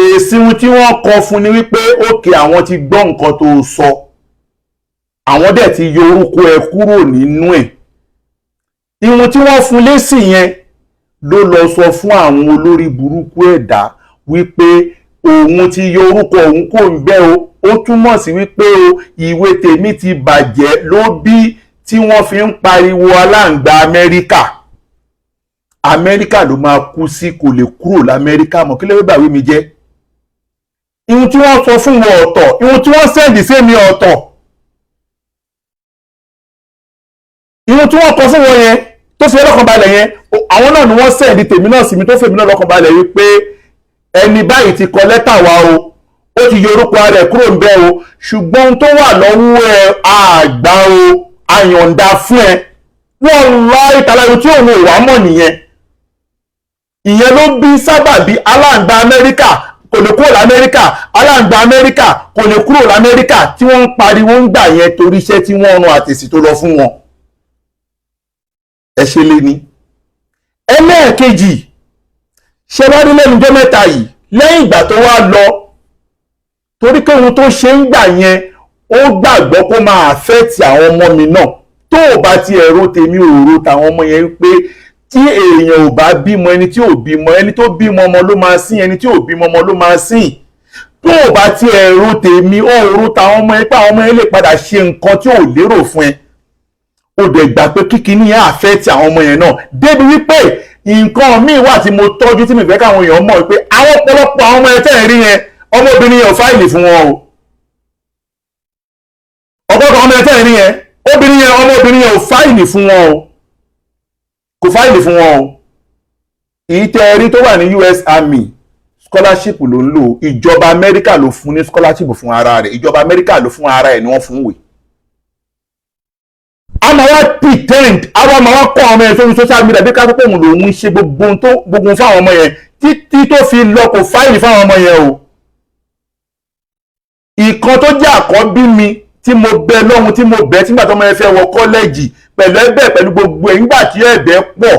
èsì tí wọ́n kọ fún ni wípé òkè àwọn ti gbọ́ nǹkan tó sọ àwọn dẹ̀ ti yọ orúkọ ẹ kúrò nínú ẹ̀ ìwọ̀n tí wọ́n fún lésì yẹn ló lọ sọ fún àwọn olórí burúkú ẹ̀dá wípé òun ti yọ orúkọ òun kò ń bẹ́ o ó túmọ̀ sí wípé o ìwé tèmi ti bàjẹ́ ló bí tí wọ́n fi ń pariwo aláǹgbá Amẹ́ríkà ló máa kú sí kò lè kúrò l'Amẹ́ríkà mọ́ kí ló bá wí mi jẹ́ ìwọ̀n tí wọ́n sọ fún wọn ọ̀tọ̀ ìwọ̀n tí wọ́n sẹ́ndì sí mi ọ̀tọ̀ ìwọ̀n tí wọ́n kọ fún wọn yẹn tó fi ọlọ́kan balẹ̀ yẹn àwọn náà ni wọ́n sẹ́ndì tèmi náà sí mi tó fèmí náà lọ́kan balẹ̀ wípé ẹni báyìí ti kọ lẹ́tà wá o ó ti yọ orúkọ rẹ̀ kúrò ń bẹ̀ o ṣùgbọ́n tó wà lọ́wọ́ ẹ àgbà o àyọ̀ǹda fún ẹ wọ́n lọ ìtàláyò tí òun ò wá mọ̀ nìyẹn ìyẹn ló bí sábàbí aláǹgbá Amẹ́ríkà kò lè kúrò l'Amẹ́ríkà, aláǹgbá Amẹ́ríkà kò lè kúrò l'Amẹ́ríkà tí wọ́n ń pariwo ń gbà yẹn torí iṣẹ́ tí wọ́n rán àtèsì tó lọ fún wọn. ẹ ṣe lé ní. ẹlẹ́ẹ̀kejì ṣe bá rí lẹ́nu ọjọ́ mẹ́ta yìí lẹ́yìn ìgbà tó wá lọ torí pé ohun tó ṣe ń gbà yẹn ó gbàgbọ́ kó máa àfẹ́ẹ̀tì àwọn ọmọ mi náà tó ò bá ti ẹ̀rọ tèmi òòrò tàwọn ọmọ yẹn pé tí èèyàn ò bá bímọ ẹni tí ò bímọ ẹni tó bímọ ọmọ ló máa sìn ẹni tí ò bímọ ọmọ ló máa sìn tó ò bá ti ẹ̀rọ tèmi òòrò tàwọn ọmọ yẹn pé àwọn ọmọ yẹn lè padà ṣe nǹkan tí ò lérò fún ẹ ó dẹ̀ gbà pé kíkiní yẹn àfẹ́ẹ̀tì àwọn ọmọ yẹn náà débi wípé nǹkan míì wà tí mo tọ́jú tí mi fẹ́ káwọn èèyàn mọ̀ pé àwọn ọ̀pọ̀lọpọ̀ àwọn ọmọ yẹn tẹ́ ẹ̀ rí yẹn ọmọbìnrin yẹn ò fáìlì fún wọn o ọ̀pọ̀lọpọ̀ ọmọ yẹn tẹ́ ẹ̀ rí yẹn ọmọbìnrin yẹn ò fáìlì fún wọn o kò fáìlì fún wọn o èyí tẹ́ ẹ rí tó wà ní US Army scholarship ló ń lò ìjọba Amẹ́ríkà ló fún ní scholarship fún ara rẹ̀ ìjọba Amẹ́ríkà ló fún ara ẹ̀ ni wọ́n fún wèé a máa wá pretend àwọn máa wá kọ́ ọmọ yẹn sórí social media bí ká tó pé òun lòun ṣe gbogbo fáwọn ọmọ yẹn títí tó fi lọ kò fáìlì fáwọn ọmọ yẹn o ìkan tó jẹ́ àkọ́bí mi tí mo bẹ lọ́hun tí mo bẹ tí gbàtọ́ ọmọ yẹn fẹ́ wọ kọ́lẹ́jì pẹ̀lú ẹ̀bẹ̀ pẹ̀lú gbogbo ẹ̀ nígbà tí ẹ̀bẹ̀ pọ̀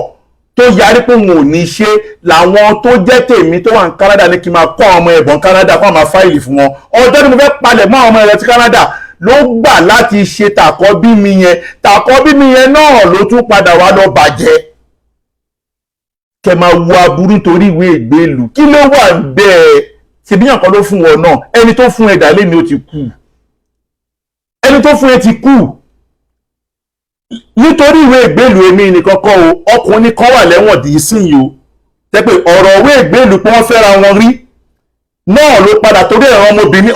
tó yarí pé òun ò ní ṣe làwọn tó jẹ́ tèmi tó wà ní Canada ní kí n máa kọ́ ọmọ ẹ̀bọ̀n Canada kó máa fáìlì fún wọn ọjọ́ tí mo fẹ́ palẹ̀ mọ́ àwọn ọmọ ẹ̀rọ ti Canada ló gbà láti ṣe tàkọ́bí mi yẹn náà ló tún padà wá lọ bàjẹ́ kẹ máa wo aburú torí ìwé ìgbélú kí ló wà bẹ́ẹ̀ ṣèbíyàn kan ló fún wọn náà ẹni tó fún ẹ̀dá lé ni ó ti kú ẹni tó fún ẹ ti kú nítorí ìwé ìgbélú èmi nìkan kọ́ o ọkùnrin kan wà lẹ́wọ̀n dì í sìn yìí o tẹ́ pé ọ̀rọ̀ ìwé ìgbélú pé wọ́n fẹ́ra wọn rí náà ló padà torí ẹ̀rọ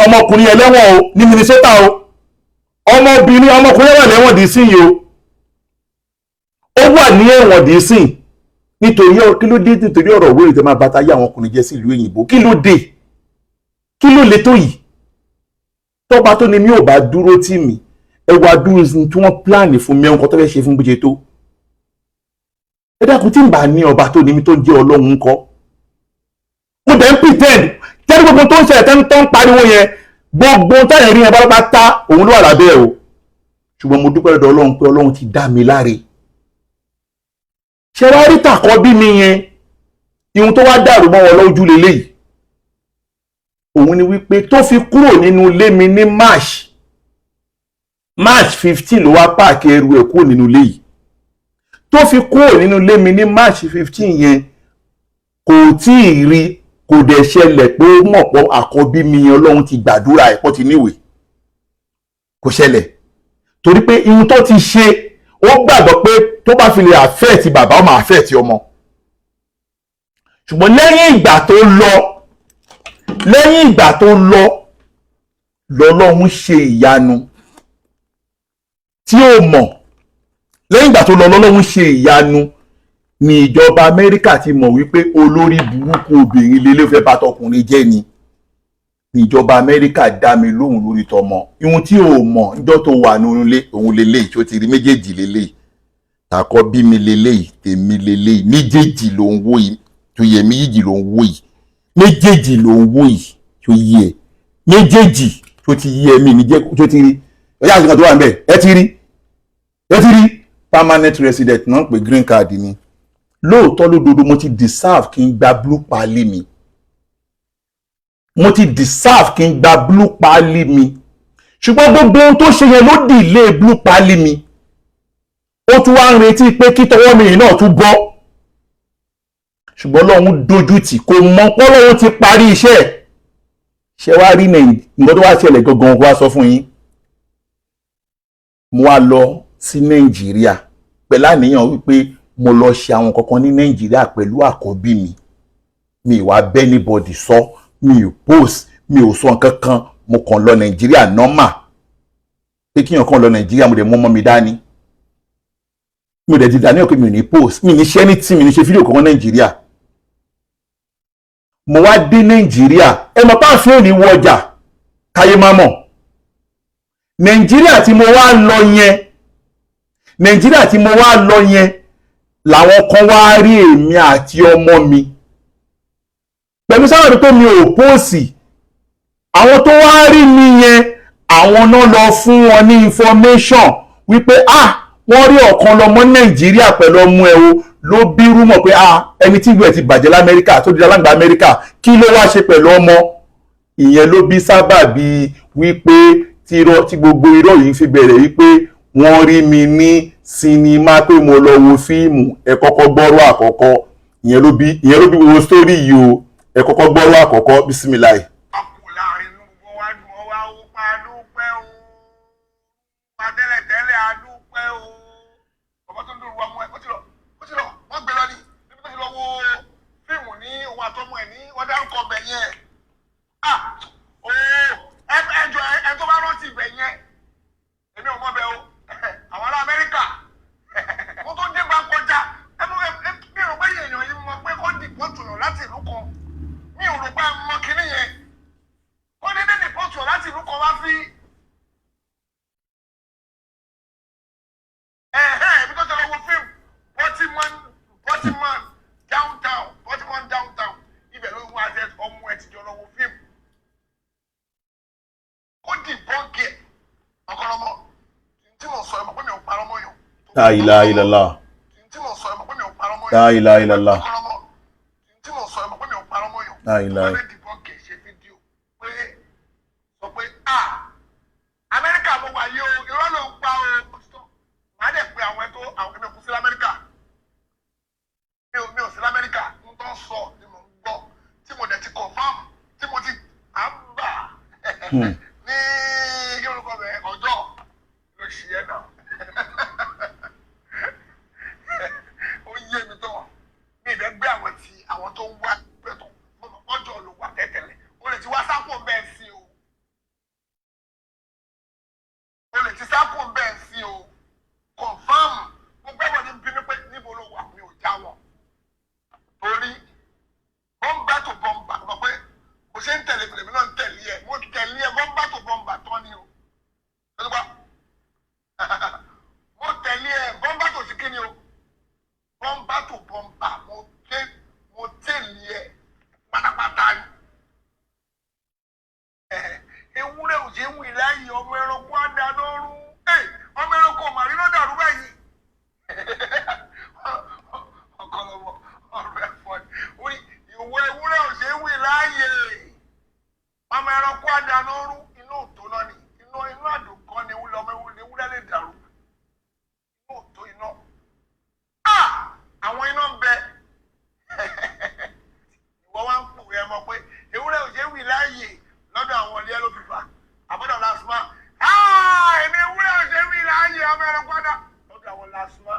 ọmọkùnrin ẹlẹ́wọ̀n o ní Minnesota o ọmọkùnrin wà lẹ́wọ̀n dì í sìn yìí o ó wà ní ẹ̀wọ̀n dì í sìn nítorí kí ló dé nítorí ọ̀rọ̀ ìwé ìtẹ́ máa bàtà yá àwọn ọkùnrin jẹ́ sí ìlú òyìnbó kí ló dé kí ló le tó yìí tọ́ba tó ní mi ò bá dúró tì mí ẹ wá dúró tí wọ́n pláàni fún mi nǹkan tó fẹ́ ṣe fún bó ṣe tó ẹ dákun tí n bá ní ọba tó ní mi tó ń jẹ́ ọlọ́run ńkọ́ mo dẹ̀ ń pretend tẹ́lẹ̀ gbogbo tó ń ṣẹlẹ̀ tẹ́lẹ̀ tó ń pariwo yẹn gbogbo táyà rí yẹn bá ta òun ló wà lábẹ́ ẹ̀ o ṣùgbọ́n mo dúpẹ́ lọ́dọ̀ ọlọ́run pé ọlọ́run ti dá mi láre ṣe wá rí tàkọ́bí mi yẹn ihun tó wá dàrú mọ́ wọn lójú leléyìí òun ni wípé tó fi kúrò nínú ilé mi ní March 15 ló wá páàkì ẹrù ẹ̀ kúrò nínú ilé yìí tó fi kúrò nínú ilé mi ní March 15 yẹn kò tí ì rí kò dẹ̀ ṣẹlẹ̀ pé ó mọ̀ pọ̀ àkọ́bí mi yẹn ọlọ́run ti gbàdúrà ẹ̀ pọ̀ ti níwèé kò ṣẹlẹ̀ torí pé ihun tó ti ṣe ó gbàgbọ́ pé tó bá fi lè àfẹ́ẹ̀tì bàbá ó máa àfẹ́ẹ̀tì ọmọ ṣùgbọ́n lẹ́yìn ìgbà tó lọ lọ́lọ́run ṣe ìyanu tí ó mọ̀ lẹ́yìn ìgbà tó lọ lọ́lọ́run ṣe ìyanu ni ìjọba Amẹ́ríkà ti mọ̀ wípé olórí burúkú obìnrin lélẹ́ fẹ́ bá tọkùnrin jẹ́ ni ìjọba Amẹ́ríkà dá mi lóhùn lórí tọmọ ihun tí ò mọ̀ níjọ́ tó wà nínú ilé òun lélẹ́yìí tí ó ti rí méjèèjì lélẹ́yìí tàkọ́ bí mi lélẹ́yìí tèmi lélẹ́yìí méjèèjì ló ń wò yìí tó yẹ méjèèjì ló ń wò yìí méjèèjì ló ń wò yìí tó yẹ méjèèjì tó ti yẹ mí ní jẹ́ tó ti rí ọjà àti kan tó wà níbẹ̀ ẹ ti rí permanent resident náà pé green card ni lóòótọ́ lódodo mo ti deserve kí n gba blue pali mi ṣùgbọ́n gbogbo ohun tó ṣe yẹn ló delay blue pali mi ó tún wá ń retí pé kí tọwọ́ mi náà tún bọ́ ṣùgbọ́n Ọlọ́run dojú tì kò mọ̀ pé Ọlọ́run ti parí iṣẹ́ ṣe wá rí nǹkan tó wá ṣẹlẹ̀ gangan wá sọ fún yín mo wá lọ sí Nàìjíríà pẹ̀lú àníyàn wípé mo lọ ṣe àwọn kankan ní Nàìjíríà pẹ̀lú àkọ́bí mi ìwà bẹ́ anybody sọ mi ò post mi ò sọ nǹkan kan mo kàn lọ Nàìjíríà normal pé kíyàn kan lọ Nàìjíríà mo dẹ̀ mú ọmọ mi dání mi ò dẹ̀ ti dání ọ̀pẹ mi ò ní post mi ní ṣe anything mi ní ṣe fídíò kankan Nàìjíríà mo wá dé Nàìjíríà ẹ mọ̀ páàfin ò ní wọ ọjà káyé má mọ̀ Nàìjíríà tí mo wá lọ yẹn làwọn kan wá rí èmi àti ọmọ mi pẹ̀lú sábàbí pé mi ò póòsì àwọn tó wá rí mi yẹn àwọn náà lọ fún wọn ní information wípé wọ́n rí ọ̀kan lọ́mọ Nàìjíríà pẹ̀lú ọmọ ẹ̀ o ló bí rúmọ̀ pé ẹni tí ìlú ẹ̀ ti bàjẹ́ l'Amẹ́ríkà tó di aláǹgbá Amẹ́ríkà kí ló wá ṣe pẹ̀lú ọmọ ìyẹn ló bí sábàbí wípé tí gbogbo irọ́ yìí fi bẹ̀rẹ̀ wípé wọ́n rí mi ní sinimá pé mo lọ wo fíìmù ẹ kọ́kọ́ gbọ́rọ̀ àkọ́kọ́ ìyẹn ló bí gbogbo sítórì yìí o ẹ kọ́kọ́ gbọ́rọ̀ àkọ́kọ́ bísímìláì. La ilaha illallah. La ilaha illallah. La ilaha. Amẹ́ríkà mo wà yìí o, irọ́ ló ń pa o. Màá dẹ̀ pé àwọn ẹ̀tọ́ àwọn ẹ̀mí kú sí l'Amẹ́ríkà. Mi ò sí l'Amẹ́ríkà, ń tọ́ sọ ni mo ń gbọ́. Tí mo dẹ̀ ti confirm, tí mo ti à ń bà ní yorùbá bẹ̀ ọjọ́ ló ṣì yẹn náà. Ó yé mi tán, mi ìfẹ́ gbé àwọn tó ń wá pẹ̀tọ̀ ọjọ́ ló wà tẹ́tẹ̀lẹ̀. O lè ti wá sápò bẹ́ẹ̀ sí o. O lè ti sápò bẹ́ẹ̀ sí o. Confirm, mo gbẹ́wọ̀ ní bí pé níbo ló wà mi ò já wọn. Torí bọ́m̀bà tó bọ́m̀bà lọ pé mo ṣe ń tẹ̀lé mi náà ń tẹ̀lé ẹ̀. Mo tẹ̀lé ẹ bọ́m̀bà tó bọ́m̀bà tán ni o. Mo tẹ̀lé ẹ bọ́m̀bà tó sí kí ni o. Bọ́m̀bà tó bọ́m̀bà mo tẹ̀lé ẹ pátápátá ni. Ewúrẹ́ ò ṣe ń wí láyé ọmọ ẹranko àdá lọ́rùn. Ọmọ ẹranko màrí ló dàrú báyìí. Ọ̀kọ̀lọ̀mọ̀ ọ̀rọ̀ ẹ̀fọ́ ni. Orí ìwọ ewúrẹ́ ò ṣe ń wí láyé. Ọmọ ẹranko àdá lọ́rùn inú òtó náà ni. Inú àdùnkọ́ ni ewúrẹ́ lè dàrú. Inú òtó iná. Àwọn iná ń bẹ. Ìwọ wá ń pòwe ẹ mọ̀ pé ewúrẹ́ ò ṣe ń wí láyé lọ́dọ̀ àwọn ilé ló fìfà àbọ̀dọ̀ lásìmá èmi ewúrẹ́ ò ṣe ń wí láyé ọmọ ẹ̀rọ gbọ́dọ̀ lọ́dọ̀ àwọn lásìmá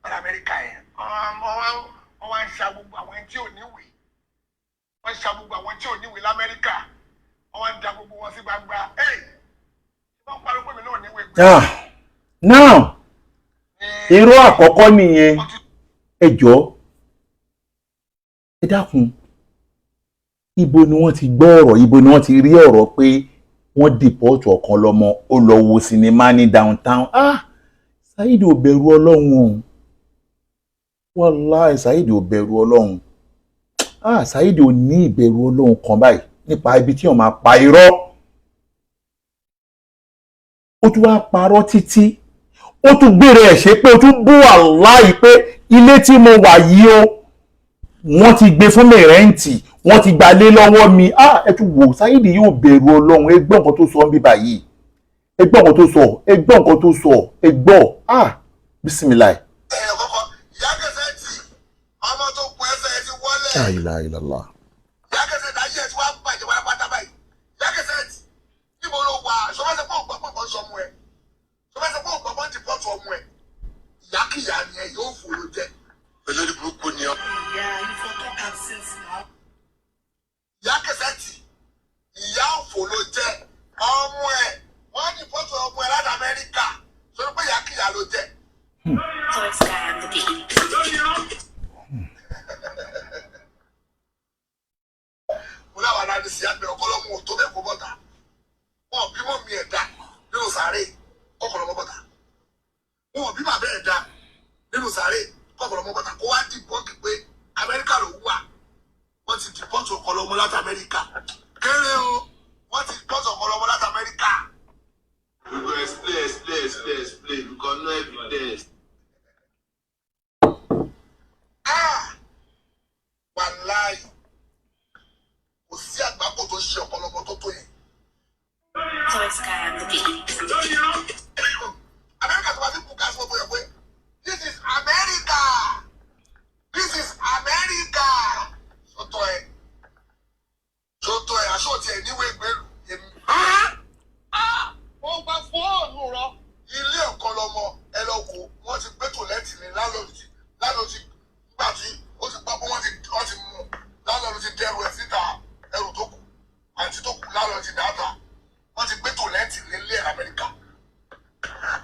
ọ̀dọ̀ Amẹ́ríkà yẹn wọ́n wá ń ṣa gbogbo àwọn tí ò níwèé wọ́n ń ṣa gbogbo àwọn tí ò níwèé l'Amẹ́ríkà wọ́n wá ń da gbogbo wọn sí gbangba wọ́n parí pé mi náà níwèé. Now irọ́ àkọ́kọ́ nìyẹn ẹ jọ̀ọ́ ẹ dákun ibo ni wọ́n ti gbọ́ ọ̀rọ̀ ibo ni wọ́n ti rí ọ̀rọ̀ pé wọ́n dìpọ́tù ọ̀kan lọ́mọ ó lọ wo sinimá ní downtown. Saheed ò bẹ̀rù Ọlọ́run o wàláhì Saheed ò bẹ̀rù Ọlọ́run Saheed ò ní ìbẹ̀rù Ọlọ́run kan báyìí nípa ibi tí wọ́n máa pa irọ́ ó tún wá parọ́ títí ó tún gbére ẹ̀ ṣe pé ó tún bú wàláhì pé ilé tí mo wà yìí o wọ́n ti gbé fún mi rẹ́ǹtì wọ́n ti gbà lé lọ́wọ́ mi ẹ tún wò Saheed yóò bẹ̀rù Ọlọ́run ẹ gbọ́ nǹkan tó sọ ń bí báyìí ẹ gbọ́ nǹkan tó sọ ẹ gbọ́ nǹkan tó sọ ẹ gbọ́ bísímìláì. Ẹ̀yọ̀ kọ́kọ́ ìyá kẹsẹ̀ tí ọmọ tó kun ẹsẹ̀ ti wọlé. La ilaha illallah. Ìyá kẹsẹ̀ tí ayé ẹ̀ tí wàá bàjẹ́ wáyé pátá báyìí. Ìyá kẹsẹ̀ tí níbo ló wà sọfẹ́sẹ̀ fún ògbọ́n pọ̀ sọmú ẹ̀ sọfẹ́sẹ̀ fún ògbọ́n ti pọ̀ sọmú ẹ̀ ìyá kìyà ni ẹ yóò fòrò jẹ. Olórí burúkú ni ọ. Ìyá kẹsẹ̀ tí ìyá òfòrò jẹ ọmọ ẹ̀ wọ́n ní pọ̀tù ọmọ ẹ̀ láti Amẹ́ríkà sọ pé ìyá kìyà ló jẹ. lọ ti dáta wọ́n ti gbé tòlẹ́ǹtì lé Amẹ́ríkà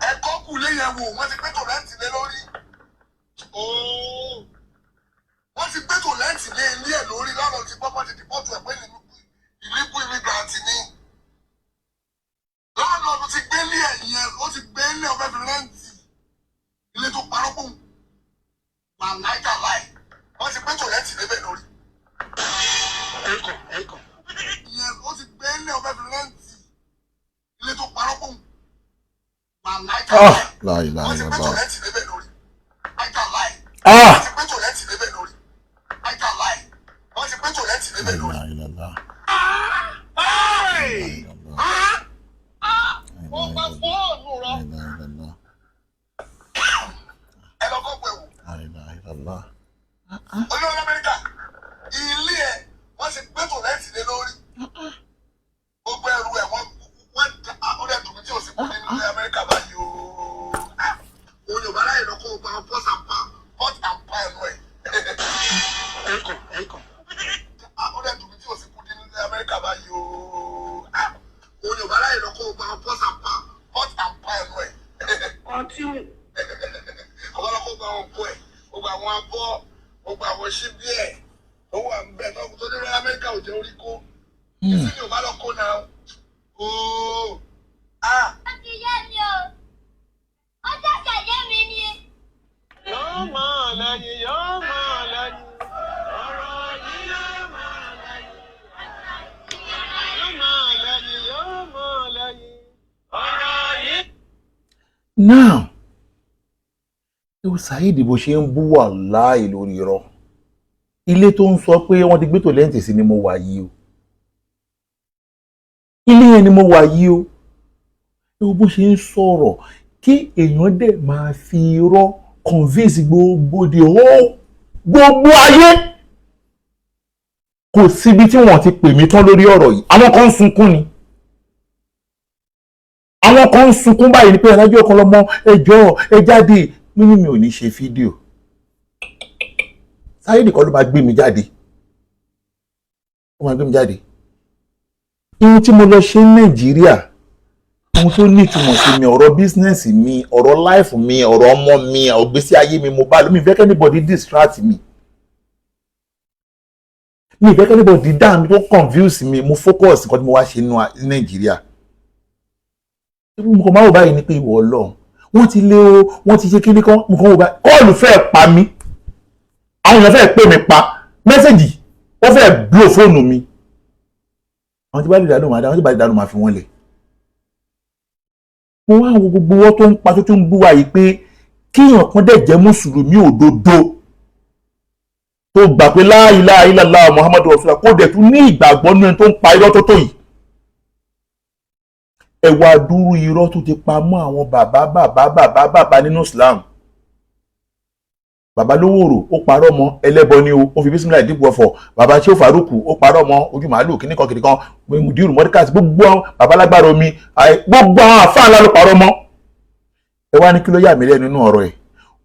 ẹ̀kọ́ kù lé yẹn wò wọ́n ti gbé tòlẹ́ǹtì lé lórí wọ́n ti gbé tòlẹ́ǹtì lé ilé ẹ̀ lórí lọ́rọ̀ ti gbọ́pọ̀ ti dìbọ́tù ẹ̀ pé ìlíkù immigrant ni lọ́nà ti gbé ilé ẹ̀ yẹn ó ti gbé ilé ọ̀fẹ́ fi rẹ́ǹtì ilé tó parọ́ pọ̀ wà láìka láì wọ́n ti gbé tòlẹ́ǹtì lébẹ̀ lórí ẹ̀kọ́ ìyẹn ó ti gbé ilé ọ̀fẹ́ fi rẹ́ǹtì ilé tó parọ́ pọ̀ wà láìka láì wọ́n ti gbé tòlẹ́ǹtì lébẹ̀ lórí láìka láì wọ́n ti gbé tòlẹ́ǹtì lébẹ̀ lórí láìka láì wọ́n ti gbé tòlẹ́ǹtì lébẹ̀ lórí. Wọ́n gba fóònù rọ. Ẹ lọ kọ́ pẹ̀wò. Olórí Amẹ́ríkà, ilé ẹ̀ wọ́n ti gbé tòlẹ́ǹtì lé lórí. Gbogbo ẹrù ẹ̀ wọ́n ọ̀rẹ́ ẹ̀dùnmí tí ò sí kú nínú ilé Amẹ́ríkà báyìí o. Òun yóò bá láyé lọ kó o gba pọ́t àǹpá ẹnu ẹ̀. Ẹ̀kọ́. Ọ̀rẹ́ ẹ̀dùnmí tí ò sí kú nínú ilé Amẹ́ríkà báyìí o. Òun yóò bá láyé lọ kó o gba pọ́t àǹpá ẹnu ẹ̀. Ọtí. Ọba lọ kó o gba àwọn ọkọ ẹ̀, o gba àwọn abọ́, o gba àwọn ṣíbí ẹ̀. Owó àmbẹ̀ tó ní ilé Amẹ́ríkà ò jẹ́ orí kó. Ìsìn yóò bá lọ kó náà. Ó ti yé mi o. Ó ṣẹ̀ṣẹ̀ yé mi ni. Yóò máa lẹ́yìn, yóò máa lẹ́yìn. Ọ̀rọ̀ yìí yóò máa lẹ́yìn. Yóò máa lẹ́yìn, yóò máa lẹ́yìn. Ọ̀rọ̀ yìí. Now, ewu Saheed bó ṣe ń bú wàláhì lórí irọ́. Ilé tó ń sọ pé wọ́n ti gbé tòlẹ́ǹtì sí ni mo wà yìí o. Ilé yẹn ni mo wà yìí o. Ewu bó ṣe ń sọ̀rọ̀ kí èèyàn dẹ̀ máa fi irọ́ convince gbogbo ayé. Kò síbi tí wọ́n ti pè mí tán lórí ọ̀rọ̀ yìí. Àwọn kan ń sunkún ni. Àwọn kan ń sunkún báyìí ni pé ẹ̀rájú ọkàn lọ́mọ ẹjọ́ ẹ jáde. Mi ò ní ṣe fídíò. Saheed kọ́ ló máa gbé mi jáde. Ó máa gbé mi jáde. Ihun tí mo lọ ṣe ní Nàìjíríà, ohun tó ní ìtumọ̀ sí mi, ọ̀rọ̀ bísínẹ́sì mi, ọ̀rọ̀ láìfù mi, ọ̀rọ̀ ọmọ mi, ọ̀gbésí ayé mi, mo bá lómi ìfẹ́ kẹ́nìbọ̀dì distract mi. Mi ìfẹ́ kẹ́nìbọ̀dì dá mi tó confuse mi, mo focus nǹkan tí mo wá ṣe ní Nàìjíríà. Mo kàn máa wò báyìí ní pé ìwọ Ọlọ́run, wọ́n ti lé o, wọ́n ti ṣe kíní kan, mo kàn wò báyìí, kọ́ọ̀lù fẹ́ pa mí. Àwọn èèyàn fẹ́ pè mí pa, mẹ́sẹ̀gì, ó fẹ́ blow fóònù mi. Àwọn tí bá lè dánù máa dá, àwọn tí bá lè dánù máa fi wọ́n lẹ̀. Mo wá wo gbogbo wọn tó ń pa tó ń bú wa yìí pé kíyàn kan dẹ̀ jẹ́ mùsùlùmí òdodo tó gbà pé la ilaha illallah Muhammadu Rasulullah kó dẹ̀ tún ní ìgbàgbọ́ nínú ẹni tó ń pa irọ́ tó tó yìí. Ẹ wá dúró irọ́ tó ti pa mọ́ àwọn bàbá nínú Islam. Bàbá Lówóró ó parọ́ mọ́ ẹlẹ́bọ ni ó fi bísímìlà ìdìbò ọ̀fọ̀. Bàbá Ṣéhù Fárúkù ó parọ́ mọ́ ojú màálù kìnnìkan Mùdírù Mọ́díkàsì gbogbo bàbá Lágbára Omi gbogbo àwọn àfáà ńlá ló parọ́ mọ́. Ẹ wá ní kí ló yà mí lẹ́nu nínú ọ̀rọ̀ ẹ̀.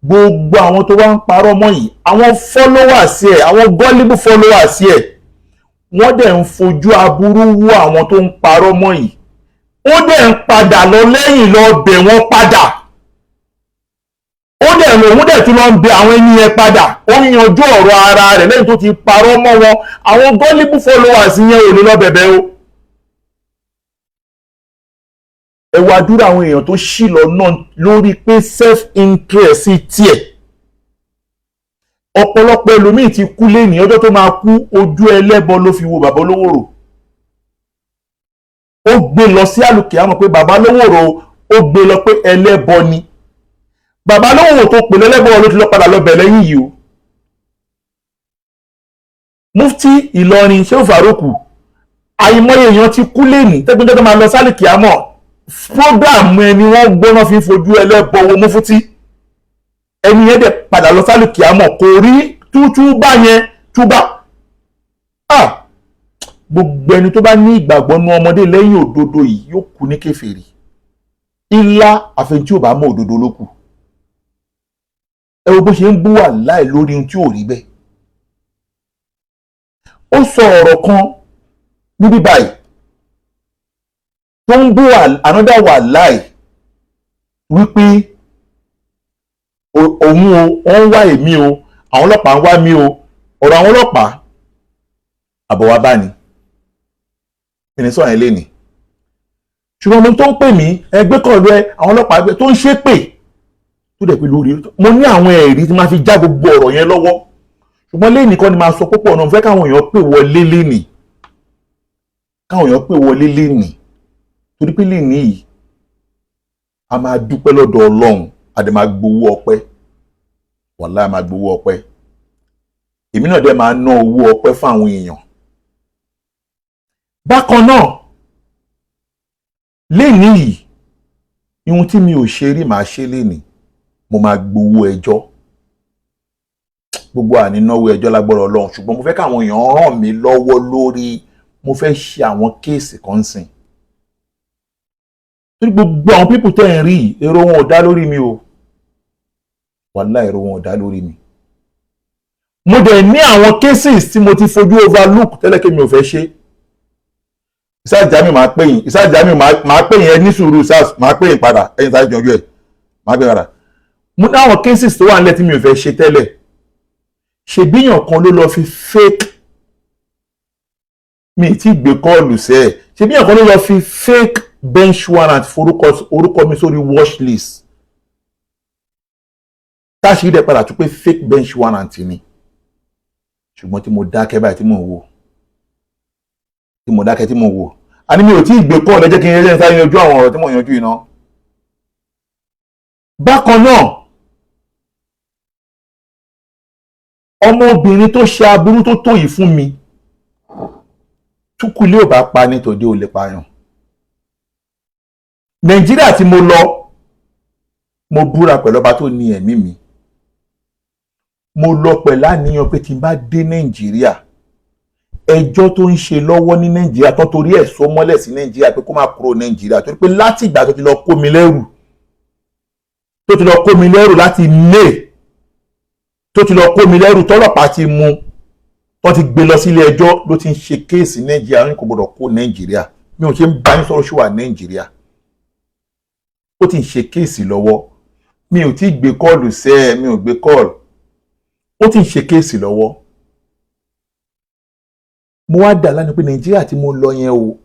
Gbogbo àwọn tó wá ń parọ́ mọ́ yìí àwọn followers ẹ̀ àwọn gullible followers ẹ̀ wọ́n dẹ̀ ń fojú aburú wú àwọn tó ń parọ́ mọ́ yìí. Ó dẹ̀ ń padà lọ lẹ́yìn lọ bẹ̀ wọ́n padà. Ó dẹ̀ lòun dẹ̀ tún lọ ń bẹ àwọn ẹni yẹn padà. Ó ń yanjú ọ̀rọ̀ ara rẹ̀ lẹ́yìn tó ti parọ́ mọ́ wọn. Àwọn gullible followers yẹn ò ní lọ bẹ̀bẹ̀ o. Ẹ wá dúró àwọn èèyàn tó ṣì lọ náà lórí pé self interest tiẹ̀. Ọ̀pọ̀lọpọ̀ ẹlòmíì ti kú lẹ́yìn ọjọ́ tó máa kú ojú ẹlẹ́bọ ló fi wo bàbá Lówóró. Ó gbé lọ sí àlùkìyámọ̀ pé bàbá Lówóró ó gbé lọ pé ẹlẹ́bọ ni. Bàbá Lówóró tó pè lẹ́lẹ́bọ ló ti lọ padà lọ bẹ̀ lẹ́yìn yìí o. Mufti Ìlọrin Ṣéhù Fárúkù àìmọye èèyàn ti kú lẹ́yìn tẹ́gbẹ́jọ́ tó máa lọ sí àlùkìyámọ̀. Prógámù ẹni wọ́n gbóná fi fojú ẹlẹ́bọ wo Mufti. Ẹni yẹn dẹ̀ padà lọ sí àlùkìyámọ̀ kò rí túbá yẹn túbá. Gbogbo ẹni tó bá ní ìgbàgbọ́ nú ọmọdé lẹ́yìn òdodo yìí yóò kú ní kèfèrí. Ilá àfẹn tí ò bá mọ̀ òdodo ló kù. Ẹ wo bó ṣe ń bú wà láì lórí ohun tí ò rí bẹ́ẹ̀. Ó sọ ọ̀rọ̀ kan níbí báyìí tó ń bú another wàláì wípé òun o wọ́n ń wá èmi o àwọn ọlọ́pàá ń wá mi o ọ̀rọ̀ àwọn ọlọ́pàá àbọ̀ wá bá ní ìnísọ̀ yẹn lé ní ṣùgbọ́n mo tó ń pè mí ẹgbẹ́ kan rẹ àwọn ọlọ́pàá ẹgbẹ́ tó ń ṣépè tó dẹ̀ pé lórí mo ní àwọn ẹ̀rí tí máa fi já gbogbo ọ̀rọ̀ yẹn lọ́wọ́ ṣùgbọ́n lé nìkan ni máa sọ púpọ̀ náà fẹ́ káwọn èèyàn pè wọlé lénìí torí pé lénìí yìí a máa dúpẹ́ lọ́dọ̀ Ọlọ́run a dẹ̀ máa gbowó ọpẹ́ wàláhì a máa gbowó ọpẹ́ èmi náà dẹ̀ máa ná owó ọpẹ́ fáwọn èèyàn bákan náà lénìí yìí ihun tí mi ò ṣe rí màá ṣe lénìí mo máa gbowó ẹjọ́ gbogbo ànínáwó ẹjọ́ lágbára Ọlọ́run ṣùgbọ́n mo fẹ́ káwọn èèyàn ràn mí lọ́wọ́ lórí mo fẹ́ ṣe àwọn kéèsì kan sìn torí gbogbo àwọn pípù tẹ́ ń rí èrò wọn ò dá lórí mi o wàláhì èrò wọn ò dá lórí mi mo dẹ̀ ní àwọn cases tí mo ti fojú overlook tẹ́lẹ̀ kí mi ò fẹ́ ṣe ìsáàjámi máa pè yín ìsáàjámi máa pè yín ẹ ní sùúrù máa pè yín padà ẹ̀yin sáré jọjú ẹ̀ máa pè yín padà mo ní àwọn cases tó wà nílẹ̀ tí mi ò fẹ́ ṣe tẹ́lẹ̀ ṣèbíyàn kan ló lọ fi fake mi ti gbé kọ́ọ̀lù sẹ́ẹ̀ ṣèbíyàn kan ló lọ fi fake bench warrant forúkọ mi sórí watch list táṣì dẹ̀ padà tún pé fake bench warrant ni ṣùgbọ́n tí mo dákẹ́ báyìí tí mo wò a ní mi ò tí ì gbé kọ́ọ̀lù ẹ jẹ́ kí n yẹn sáré yanjú àwọn ọ̀rọ̀ tí mo yanjú iná. bákan náà ọmọbìnrin tó ṣe aburú tó tó yìí fún mi túkúlé ò bá pa ní tòde ò lè pààyàn. Nàìjíríà tí mo lọ mo búra pẹ̀lú ọba tó ní ẹ̀mí mi mo lọ pẹ̀lú àníyàn pé tí n bá dé Nàìjíríà ẹjọ́ tó ń ṣe lọ́wọ́ ní Nàìjíríà tó torí ẹ̀ sọ mọ́lẹ̀ sí Nàìjíríà pé kó má kúrò Nàìjíríà torí pé láti ìgbà tó ti lọ kó mi lẹ́rù láti May tó ti lọ kó mi lẹ́rù tọ́lọ́pàá ti mú tó ti gbé lọ sílé ẹjọ́ ló ti ń ṣe kéèsì Nàìjíríà ní kò gbọdọ̀ kó Nàìjíríà mi ò ṣe ń bá yín sọ̀rọ̀ ṣùwà Nàìjíríà ó ti ń ṣe kéèsì lọ́wọ́ mi ò tí gbé kọ́ọ̀lù sẹ́ mi ò gbé kọ́ọ̀lù ó ti ń ṣe kéèsì lọ́wọ́ mo wá dà lánàá pé Nàìjíríà tí mo lọ yẹn o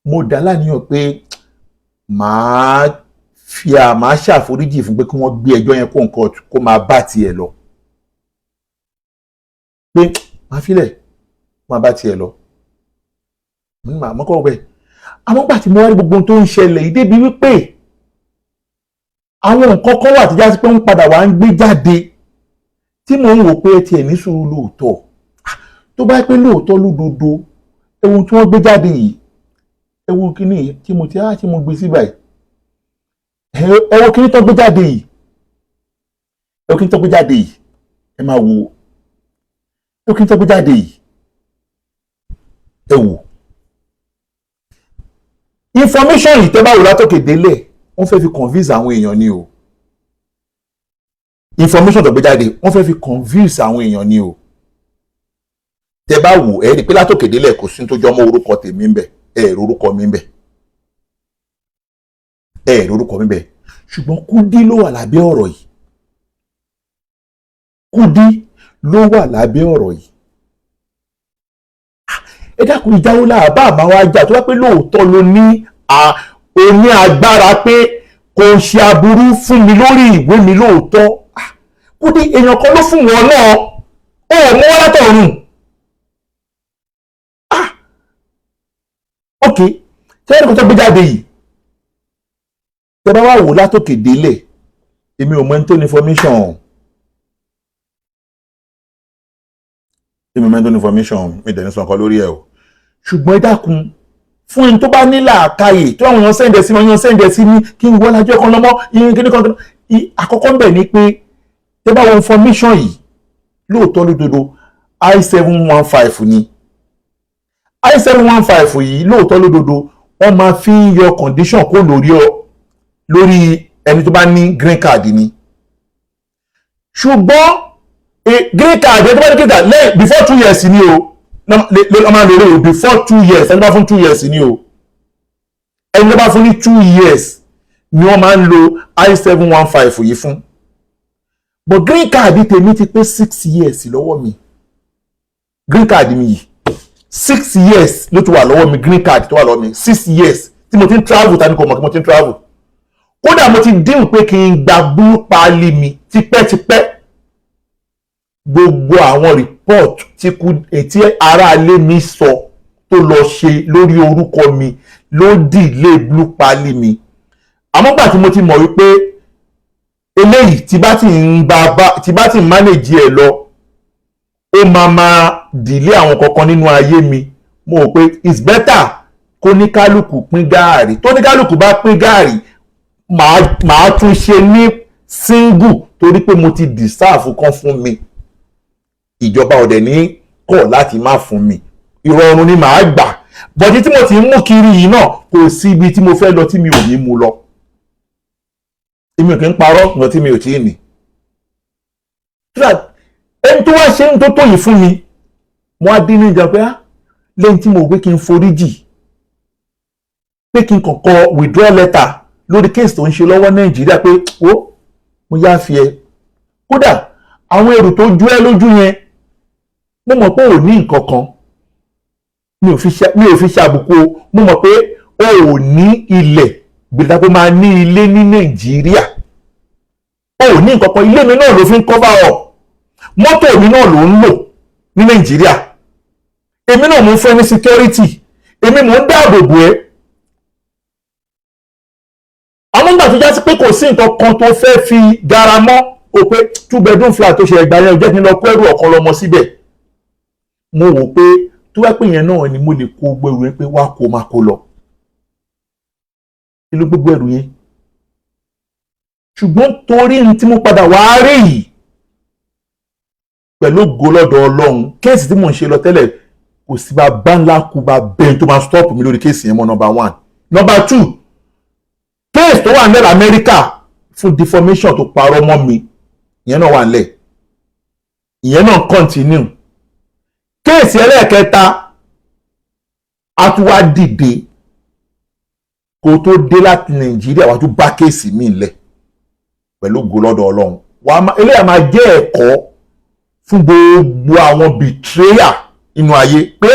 mo dà lánàá pé màá ṣàforíjì fún pé kí wọ́n gbé ẹjọ́ yẹn kó nǹkan kó máa bá tiẹ̀ lọ pé màá filẹ̀ máa bá tiẹ̀ lọ màá kọ́ bẹ́ẹ̀ àwọn gbà tí mo wá rí gbogbo ohun tó ń ṣẹlẹ̀ yìí débi wípé àwọn nǹkan kan wà tí já sí pé ń padà wá ń gbé jáde tí mò ń wò pé tiẹ̀ ní sùúrù lóòótọ́ tó bá pé lóòótọ́ lódodo ẹ̀wọ̀n tí wọ́n gbé jáde yìí ẹ̀wọ̀n kìíní tí mo gbé sí báyìí ẹ̀wọ̀n kìíní tó gbé jáde yìí ẹ máa wo ẹ̀wọ̀n kìíní tó gbé jáde yìí ẹ wò information yìí tẹ́ bá wò látòkè délẹ̀ wọ́n fẹ́ fi convince àwọn èèyàn ni o information tó gbé jáde wọ́n fẹ́ fi convince àwọn èèyàn ni o tẹ́ bá wò ẹ rí pé látòkè délẹ̀ kò sí tó jọ mọ́ orúkọ tèmi ń bẹ ẹ rí orúkọ mi ń bẹ ṣùgbọ́n Kúdí ló wà lábẹ́ ọ̀rọ̀ yìí ẹ dákun ìjáwó láàbá àmà wa jà tó wá pé lóòótọ́ ló ní agbára pé kò ṣe aburú fún mi lórí ìwé mi lóòótọ́ Kúdí èèyàn kan ló fún wọn náà ó mú wọn látọ̀run ok tẹ́lẹ̀ kó tó gbé jáde yìí tẹ́ bá wà wò látòkè délẹ̀ èmi ò mọ ẹni tó ní information mi dẹ̀ ní sọ nǹkan lórí ẹ̀ o ṣùgbọ́n ẹ dákun fún ẹni tó bá ní làákàyè tó àwọn èèyàn sẹ́ǹdẹ̀ sí wọn èèyàn sẹ́ǹdẹ̀ sí ní kí n wọ́n lájọ́ kan lọ́mọ́ ìyẹn kíní kan àkọ́kọ́ ń bẹ̀ ni pé tẹ́ bá wọ information yìí lóòótọ́ lódodo I715 ni I715 yìí lóòótọ́ lódodo wọ́n máa fi yọ condition kó lórí ẹni tó bá ní green card ni ṣùgbọ́n green card ẹni tó bá ní green card lẹ́yìn before 2 years ni o ọmọ lórí o before 2 years ẹni bá fún 2 years ni o ẹni tó bá fún ní 2 years ni wọ́n máa ń lo I-715 yìí fún. But green card tèmi ti pé 6 years lọ́wọ́ mi. Green card mi yìí 6 years ló ti wà lọ́wọ́ mi. Green card tó wà lọ́wọ́ mi 6 years tí mo ti ń travel tani kò mọ̀ kí mo ti ń travel. Kódà mo ti dín pé kí n gba blue pali mi tipẹ́tipẹ́. Gbogbo àwọn report tí aráalé mi sọ tó lọ ṣe lórí orúkọ mi ló delay blue pali mi. Àmọ́ gbà tí mo ti mọ̀ wípé eléyìí tí bá ti ń manage ẹ̀ lọ ó máa delay àwọn kankan nínú ayé mi. Mo rò pé it's better kó ní kálukú pín gààrí. Tó ní kálukú bá pín gààrí màá tún ṣe ní single torí pé mo ti deserve kan fún mi. Ìjọba ọ̀dẹ̀ ní kọ̀ láti má fún mi. Ìrọ̀rùn ni màá gbà. Bọ̀dí tí mo ti ń mú kiri yìí náà kò sí ibi tí mo fẹ́ lọ tí mi ò ní mú lọ. Èmi ò kí ń parọ́ lọ tí mi ò tí ì ní. Ẹni tó wá ṣe ń tó yìí fún mi, mo á dín ní ìjà pé lẹ́yìn tí mo gbé kí n foríjì, pé kí n kàn kọ withdraw letter lórí case tó ń ṣe lọ́wọ́ Nàìjíríà pé mo yá fi ẹ. Kódà àwọn èrò tó jú ẹ lójú yẹn, mo mọ̀ pé ò ní nǹkan kan. Mi ò fi ṣàbùkù. Mo mọ̀ pé o ò ní ilẹ̀ gbèdá pé máa ní ilé ní Nàìjíríà. O ò ní nǹkan kan. Ilé mi náà ló fi ń cover up. Mọ́tò mi náà ló ń lò ní Nàìjíríà. Èmi náà mo ń fẹ́ ní security. Èmi mo ń dáàbò bò ẹ́. Àwọn ìgbà tó já sí pé kò sí nǹkan kan tó fẹ́ fi gara mọ́ o pé 2 bedroom flat tó ṣe ẹgbàá yẹn jẹ́ kí n lọ kó ẹrù ọ̀kan lọ́mọ síbẹ̀. Mo wò pé tó wá pé yẹn náà ni mo lè kó gbogbo ẹrù yẹn pé wá kó máa kó lọ. Kí ló gbogbo ẹrù yẹn? Ṣùgbọ́n torí ní tí mo padà wá rí yìí pẹ̀lú ògo lọ́dọ̀ Ọlọ́run, kéèsì tí mò ń ṣe lọ tẹ́lẹ̀ kò sí bá ńlá kú bá bẹ́ẹ̀ tó máa stop mi lórí kéèsì yẹn mọ́ number 1. Number 2, kéèsì tó wà nílẹ̀ Amẹ́ríkà fún deformation tó parọ́ mọ́ mi, ìyẹn náà wà nílẹ̀. Ìyẹn náà continue. Kéèsì ẹlẹ́ẹ̀kẹta a tún wá dìde kó tó dé láti Nàìjíríà wá tún bá kéèsì mi lẹ̀ pẹ̀lú ògo lọ́dọ̀ Ọlọ́run. Eléyà máa jẹ́ ẹ̀kọ́ fún gbogbo àwọn betrayer inú ayé pé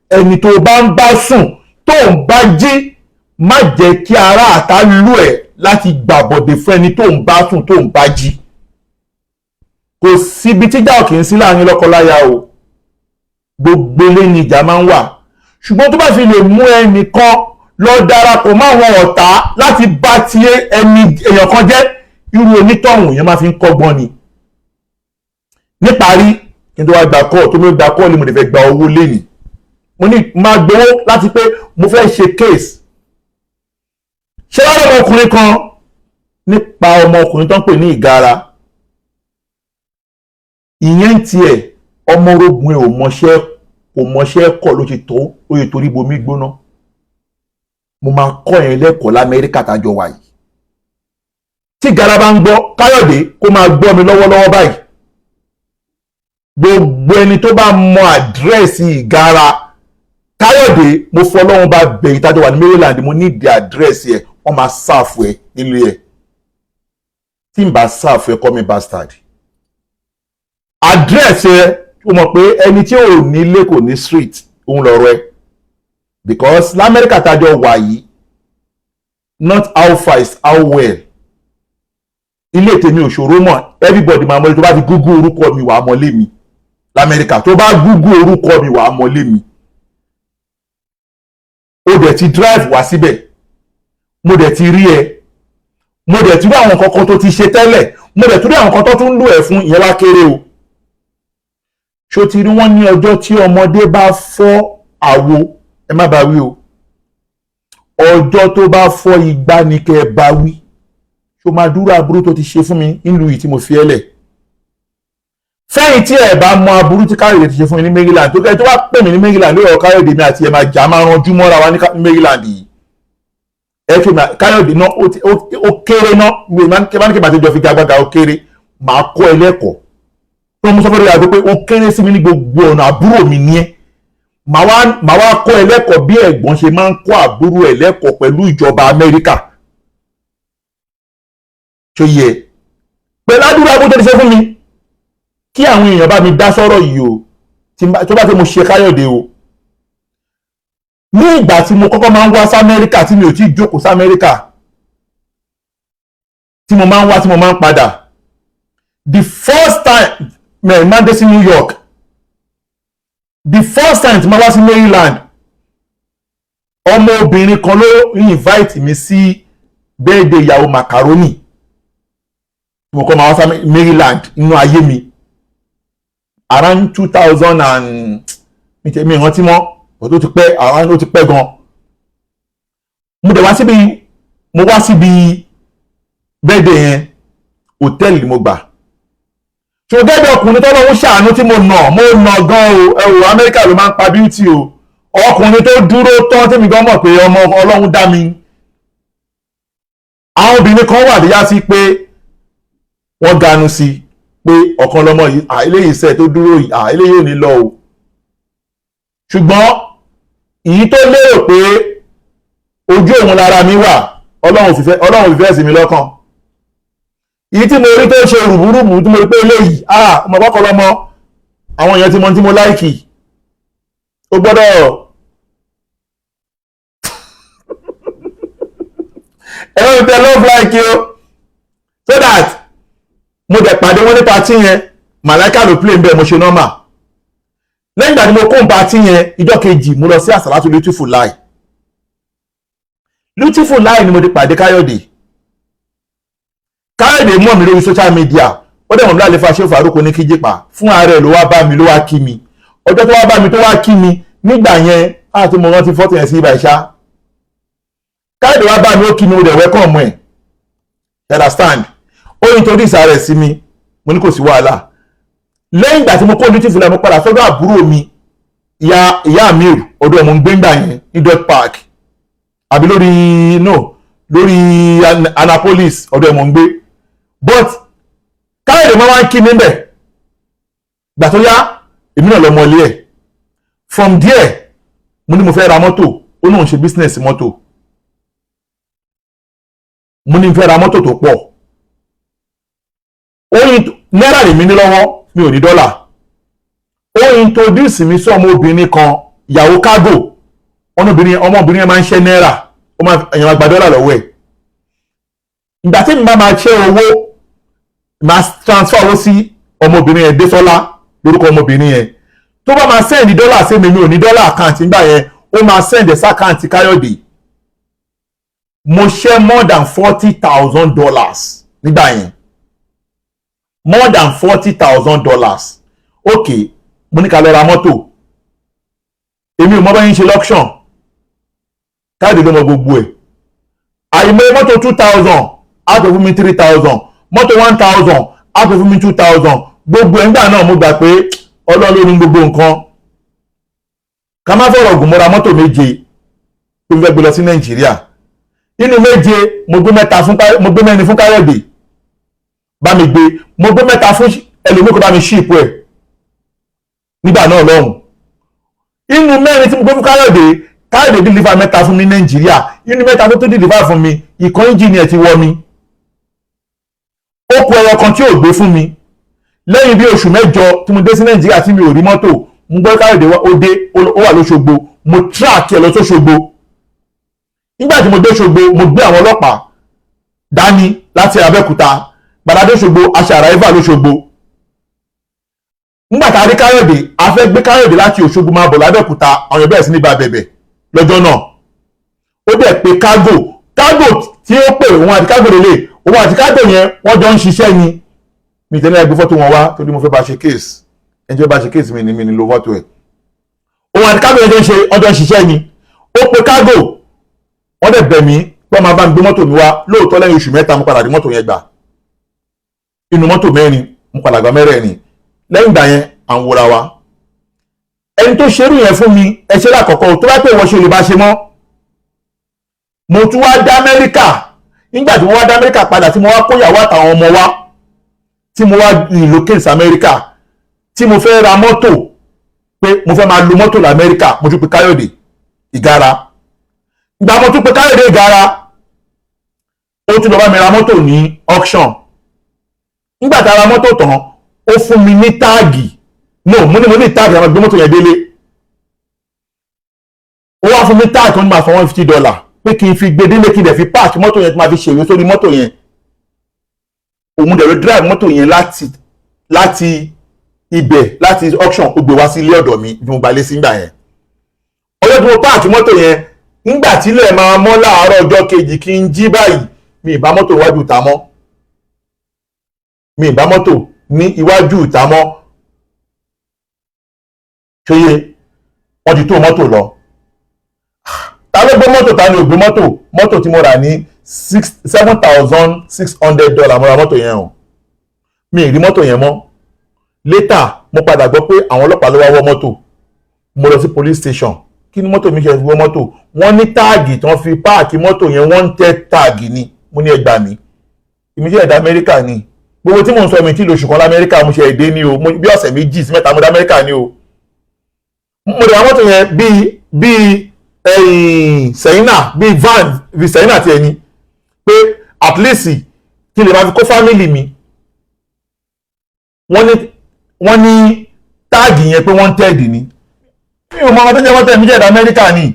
ẹni tó bá ń bá sùn tó ń bá jí má jẹ́ kí ara àta lù ẹ́ láti gbàbọ̀dé fún ẹni tó ń bá sùn tó ń bá jí. Kò síbi tíjà ò kì í sí láàrin lọ́kọláya o. Gbogbo ilé ni ìjà máa ń wà. Ṣùgbọ́n tó bá fi lè mú ẹnìkan lọ darapọ̀ mọ́ àwọn ọ̀tá láti bá ti èèyàn kan jẹ́, irú onítọ̀hún yẹn máa fi ń kọ́gbọ́n ni. Níparí kí n tó wá gba kọ́ tó mú gba kọ́ ni mo lè fẹ́ gba owó lénìí. Mo ní máa gbowó láti pé mo fẹ́ ṣe case. Ṣé wá ọmọkùnrin kan nípa ọmọkùnrin tó ń pè ní Ìgara. Ìyẹn tiẹ̀ ọmọ orogun ẹ̀ kò mọṣẹ́ kọ̀ ló ti tó oyè torí bomi gbóná. Mo máa kọ́ yẹn lẹ́kọ̀ọ́ l'Amẹ́ríkà tájọ wà yìí. Tí Ìgara bá ń gbọ́, Káyọ̀dé kó máa gbọ́ mi lọ́wọ́lọ́wọ́ báyìí. Gbogbo ẹni tó bá mọ àdírẹ́sì Ìgara, Káyọ̀dé mo fọlọ́run bá bẹ̀ ìtajọ wà ní Maryland, mo ní ìdí àdírẹ́sì ẹ̀, wọ́n máa sáàfù ẹ̀ nílé ẹ̀. Tí n bá sáàfù ẹ̀ kọ́ mi bastard. Àdírẹ́sì ẹ̀ o mọ̀ pé ẹni tí ò nílé kò ní street òun lọ́rọ̀ ẹ̀. Because l'Amẹ́ríkà tájọ wà yìí, not how far is how well. Ilé tèmi ò ṣòro mọ̀, everybody máa mọ̀ tó bá ti Google orúkọ mi wà á mọ̀lé mi. L'Amẹ́ríkà tó bá Google orúkọ mi wà á mọ̀lé mi. O dẹ̀ ti drive wá síbẹ̀, mo dẹ̀ ti rí ẹ, mo dẹ̀ ti rí àwọn kankan tó ti ṣe tẹ́lẹ̀, mo dẹ̀ ti rí àwọn kan tó tún lò ẹ̀ fún, ìyẹn wá kéré o. Ṣó ti rí wọ́n ní ọjọ́ tí ọmọdé bá fọ́ àwo, ẹ má bá wí o. Ọjọ́ tó bá fọ́ igbá ni kẹ́ ẹ bá wí. Ṣó máa dúró aburú tó ti ṣe fún mi nílùú yìí tí mo fi ẹ́lẹ̀. Fẹ́yìn tí ẹ bá mọ aburú tí Káyọ̀dé ti ṣe fún mi ní Maryland, tó kẹ́ tó bá pè mí ní Maryland lórí ọ̀rọ̀ Káyọ̀dé mi àti ẹ̀ máa jà máa ranjú mọ́ra wa ní Maryland yìí. Ẹ fi Káyọ̀dé náà ó kéré náà, kí bá ti jọ fi gagbága ó kéré, màá kọ́ ẹ lẹ́kọ̀ọ́. Tó mú sọ́fẹ́ lórí àgbẹ̀ pé ó kéré sí mi ní gbogbo ọ̀nà àbúrò mi ní ẹ́. màá wá kọ́ ẹlẹ́kọ̀ọ́ bí ẹ̀gbọ́n ṣe máa ń kọ́ àbúrò ẹlẹ́kọ̀ọ́ pẹ̀lú ìjọba Amẹ́ríkà tó yẹ pẹ̀lú àdúrà bó tó ti ṣe fún mi kí àwọn èèyàn bá mi dá sọ́rọ̀ yìí o tó bá ti mo ṣe Káyọ̀dé o ní ìgbà tí mo kọ́kọ́ máa ń wá sí Amẹ́ríkà tí mi ò tí ì jókòó sí Amẹ́ríkà tí mo máa ń wá tí mo máa ń padà the first time máa dé sí New York the first time tí mo wá sí Maryland ọmọ obìnrin kan ló invite mi sí birthday ìyàwó macaroni mo kọ́ máa wá sí Maryland nínú ayé mi around 2000 and mi rántí mọ́ ó ti pẹ́ around ó ti pẹ́ gan mo wá síbi birthday yẹn hòtẹ́ẹ̀lì mo gbà tí o gẹ́gẹ́ ọkùnrin tọ́lọ́wọ́ ṣàánú tí mo nà gan o ẹ̀wọ̀ Amẹ́ríkà ló máa ń pa beauty o ọkùnrin tó dúró tán tí mi gan mọ̀ pé ọmọ Ọlọ́run dá mi àwọn obìnrin kan wà díyá sí pé wọ́n ganu sí pé ọ̀kan lọ́mọ yìí eléyìí sẹ́ẹ̀ tó dúró yìí eléyìí ò ní lọ o ṣùgbọ́n èyí tó lérò pé ojú òun lára mi wà Ọlọ́run fìfẹ́ sí mi lọ́kàn èyí tí mo rí tó ṣe rùbúrùbù tí mo rí pé eléyìí ọmọ kọ́kọ́ lọ́mọ àwọn èèyàn tí mo láìkì ó gbọ́dọ̀ ẹ̀rọ ìtẹ́ love like you so that mo dẹ̀ pàdé wọn ní patí yẹn màláìka ló play ń bẹ́ẹ̀ mo ṣe nọ́mà lẹ́yìn ìgbà tí mo kóhùn patí yẹn ìjọ́ kejì mo lọ sí àsàlátù Beautiful Lie Beautiful Lie ni mo ti pàdé Káyọ̀dé mọ̀ mi lórí social media ó dẹ̀ mọ̀ mi lálefa ṣé Fàrúkù ní kíjìpá fún ààrẹ ló wá bá mi ló wá kí mi ọjọ́ tó wá bá mi tó wá kí mi nígbà yẹn àti mo rántí fọ́tò yẹn sí ibà ìṣá Káyọ̀dé wá bá mi ó kí mi ó dẹ̀ welcome ẹ̀ understand ó introduce ààrẹ sí mi mo ní kò sí wàhálà lẹ́yìn ìgbà tí mo kó Beautiful Lie mo padà sọ́dọ̀ àbúrò mi ìyá Amir ọdún ọmọ ń gbé ńgbà yẹn ní dot park àbí lórí Annapolis ọdún ọmọ ń gbé but Káyọ̀dé máa wá ń kí mi bẹ̀ gbà tó yá èmi náà lọ mọ ilé ẹ̀ from there mo ní mo fẹ́ ra mọ́tò ó náà ń ṣe business mọ́tò mo ní fẹ́ ra mọ́tò tó pọ̀ náírà lèmi ní lọ́wọ́ mi ò ní dọ́là ó introduce mi sí ọmọbìnrin kan ìyàwó kágò ọmọbìnrin yẹn máa ń ṣe náírà ó máa èèyàn gba dọ́là lọ́wọ́ ẹ̀ ìgbà tí mi bá máa ṣe owó máa transfer owó sí ọmọbìnrin yẹn Désọ́lá lórúkọ ọmọbìnrin yẹn tó bá máa send dọ́là sí mi ò ní dọ́là àkáǹtì nígbà yẹn ó máa send ẹ̀ sákáǹtì Káyọ̀dé mo ṣe more than $40,000 nígbà yẹn more than $40,000 ok mo ní ká lọ ra mọ́tò èmi ò mọ bá yín ṣe lọ́kṣọ̀n Káyọ̀dé ló mọ gbogbo ẹ̀ àìmọ̀ mọ́tò 2,000 á pè fún mi 3,000 mọ́tò 1,000 á pè fún mi 2,000 gbogbo ẹ̀ ńgbà náà mo gbà pé Ọlọ́run ló ní gbogbo nǹkan ká má fọ̀rọ̀ gùn mo ra mọ́tò 7 tó fẹ́ gbé lọ sí Nàìjíríà nínú 7 mo gbé mẹ́rin fún Káyọ̀dé bá mi gbé mo gbé 3 fún ẹlòmíì kó bá mi ṣíìpù ẹ̀ nígbà náà lọ́hùn inú 4 tí mo gbé fún Káyọ̀dé deliver 3 fún mi Nàìjíríà inú 4 tó deliver fún mi ìkan engineer ti wọ mi ó kù ẹyọ kan tí ò gbé fún mi lẹ́yìn bí oṣù 8 tí mo dé sí Nàìjíríà tí mi ò rí mọ́tò mo gbọ́ Káyọ̀dé ó wà lóṣogbo mo track ẹ̀ lọ sóṣogbo nígbà tí mo dé Òṣogbo mo gbé àwọn ọlọ́pàá dání láti Abẹ́òkúta gbàdádé Òṣogbo aṣàràífà lóṣogbo nígbà tá a rí Káyọ̀dé a fẹ́ gbé Káyọ̀dé láti Òṣogbo máa bọ̀ lábẹ́òkúta àwọn bẹ̀rẹ̀ sí ní bá bẹ̀bẹ̀ lọ́jọ́ náà ó dẹ̀ pé kágò tí ó pè òun àti kágò lélẹ̀ òun àti kágò yẹn wọ́n jọ ń ṣiṣẹ́ ni mi tẹ́lẹ̀ ẹgbẹ́ fọ́tò wọn wá torí mo fẹ́ bá ṣe kéèsì ẹjọ́ bá ṣe kéèsì mi ni lo fọ́tò ẹ̀ òun àti kágò yẹn ọjọ́ ń ṣiṣẹ́ ni ó pé kágò wọ́n dẹ̀ bẹ̀ mí pé wọ́n máa bá mi gbé mọ́tò mi wá lóòótọ́ lẹ́yìn oṣù 3 mo padà rí mọ́tò yẹn gbà inú mọ́tò 4 mo padà gba 4 lẹ́yìn ìgbà yẹn à ń wòra wa ẹni tó ṣerú yẹn fún mi ẹṣẹ́ lákọ̀ọ́kọ́ tó bá pè wọ́n ṣe lè bá ṣe mọ́ mo tún wá dá Amẹ́ríkà nígbà tí mo wá dá Amẹ́ríkà padà tí mo wá kóyàwó àtàwọn ọmọ wa tí mo wá relocate sí Amẹ́ríkà tí mo fẹ́ ra mọ́tò pé mo fẹ́ máa lo mọ́tò l'Amẹ́ríkà, mo tún pe Káyọ̀dé Ìgara. Ìgbà mo tún pe Káyọ̀dé Ìgara, ó tún lọ bá mi ra mọ́tò ní auction. Nígbà tá a ra mọ́tò tán, ó fún mi ní táàgì. No, mo ní táàgì àwọn gbé mọ́tò yẹn délé. Ó wá fún mi táàgì tó ní máa fọ $150 pé kí n fi gbé délé kí n dẹ̀ fi páàkì mọ́tò yẹn tí máa fi ṣèwé sórí mọ́tò yẹn. Òun dẹ̀ ló drive mọ́tò yẹn láti ibẹ̀ láti auction ó gbé wá sí ilé ọ̀dọ̀ mi bí mo gbalé sí ìgbà yẹn. Ọjọ́ tí mo páàkì mọ́tò yẹn, nígbà tí ilẹ̀ máa mọ́ láàárọ̀ ọjọ́ kejì kí n jí báyìí, mi ì bá mọ́tò iwájú ìta mọ́. Mi ì bá mọ́tò ní iwájú ìta mọ́. Ṣóyè wọ́n ti tó mọ́tò lọ. Ta ló gbé mọ́tò, ta ni ò gbé mọ́tò? Mọ́tò tí mo rà ní $7,600 mo ra mọ́tò yẹn o. Mi ì rí mọ́tò yẹn mọ́. Later mo padà gbọ́ pé àwọn ọlọ́pàá ló wá wọ́ mọ́tò. Mo lọ sí police station. Kí ni mọ́tò mi ṣe fi wọ́ mọ́tò? Wọ́n ní táàgì tí wọ́n fi páàkì mọ́tò yẹn, wanted táàgì ni. Mo ní ẹ gbà mí. Èmi jẹ́ ẹ̀dá Amẹ́ríkà ni. Gbogbo tí mò ń sọ mi tí lóṣù kan l'Amẹ́ríkà mo ṣe èdè ni o. Bí ọ̀sẹ̀ méjì sí mẹ́ta mo dá Amẹ́ríkà ni o. Mo dẹ̀ wá mọ́tò yẹn bíi Sẹ́yìnà, bíi van bíi Sẹ́yìnà ti ẹni. Pé at least kí lè máa fi kó family mi. Wọ́n ní táàgì yẹn pé wanted ni. Mi ò mọ ọmọ tó jẹ́ wanted mi jẹ́ ẹ̀dá Amẹ́ríkà ni.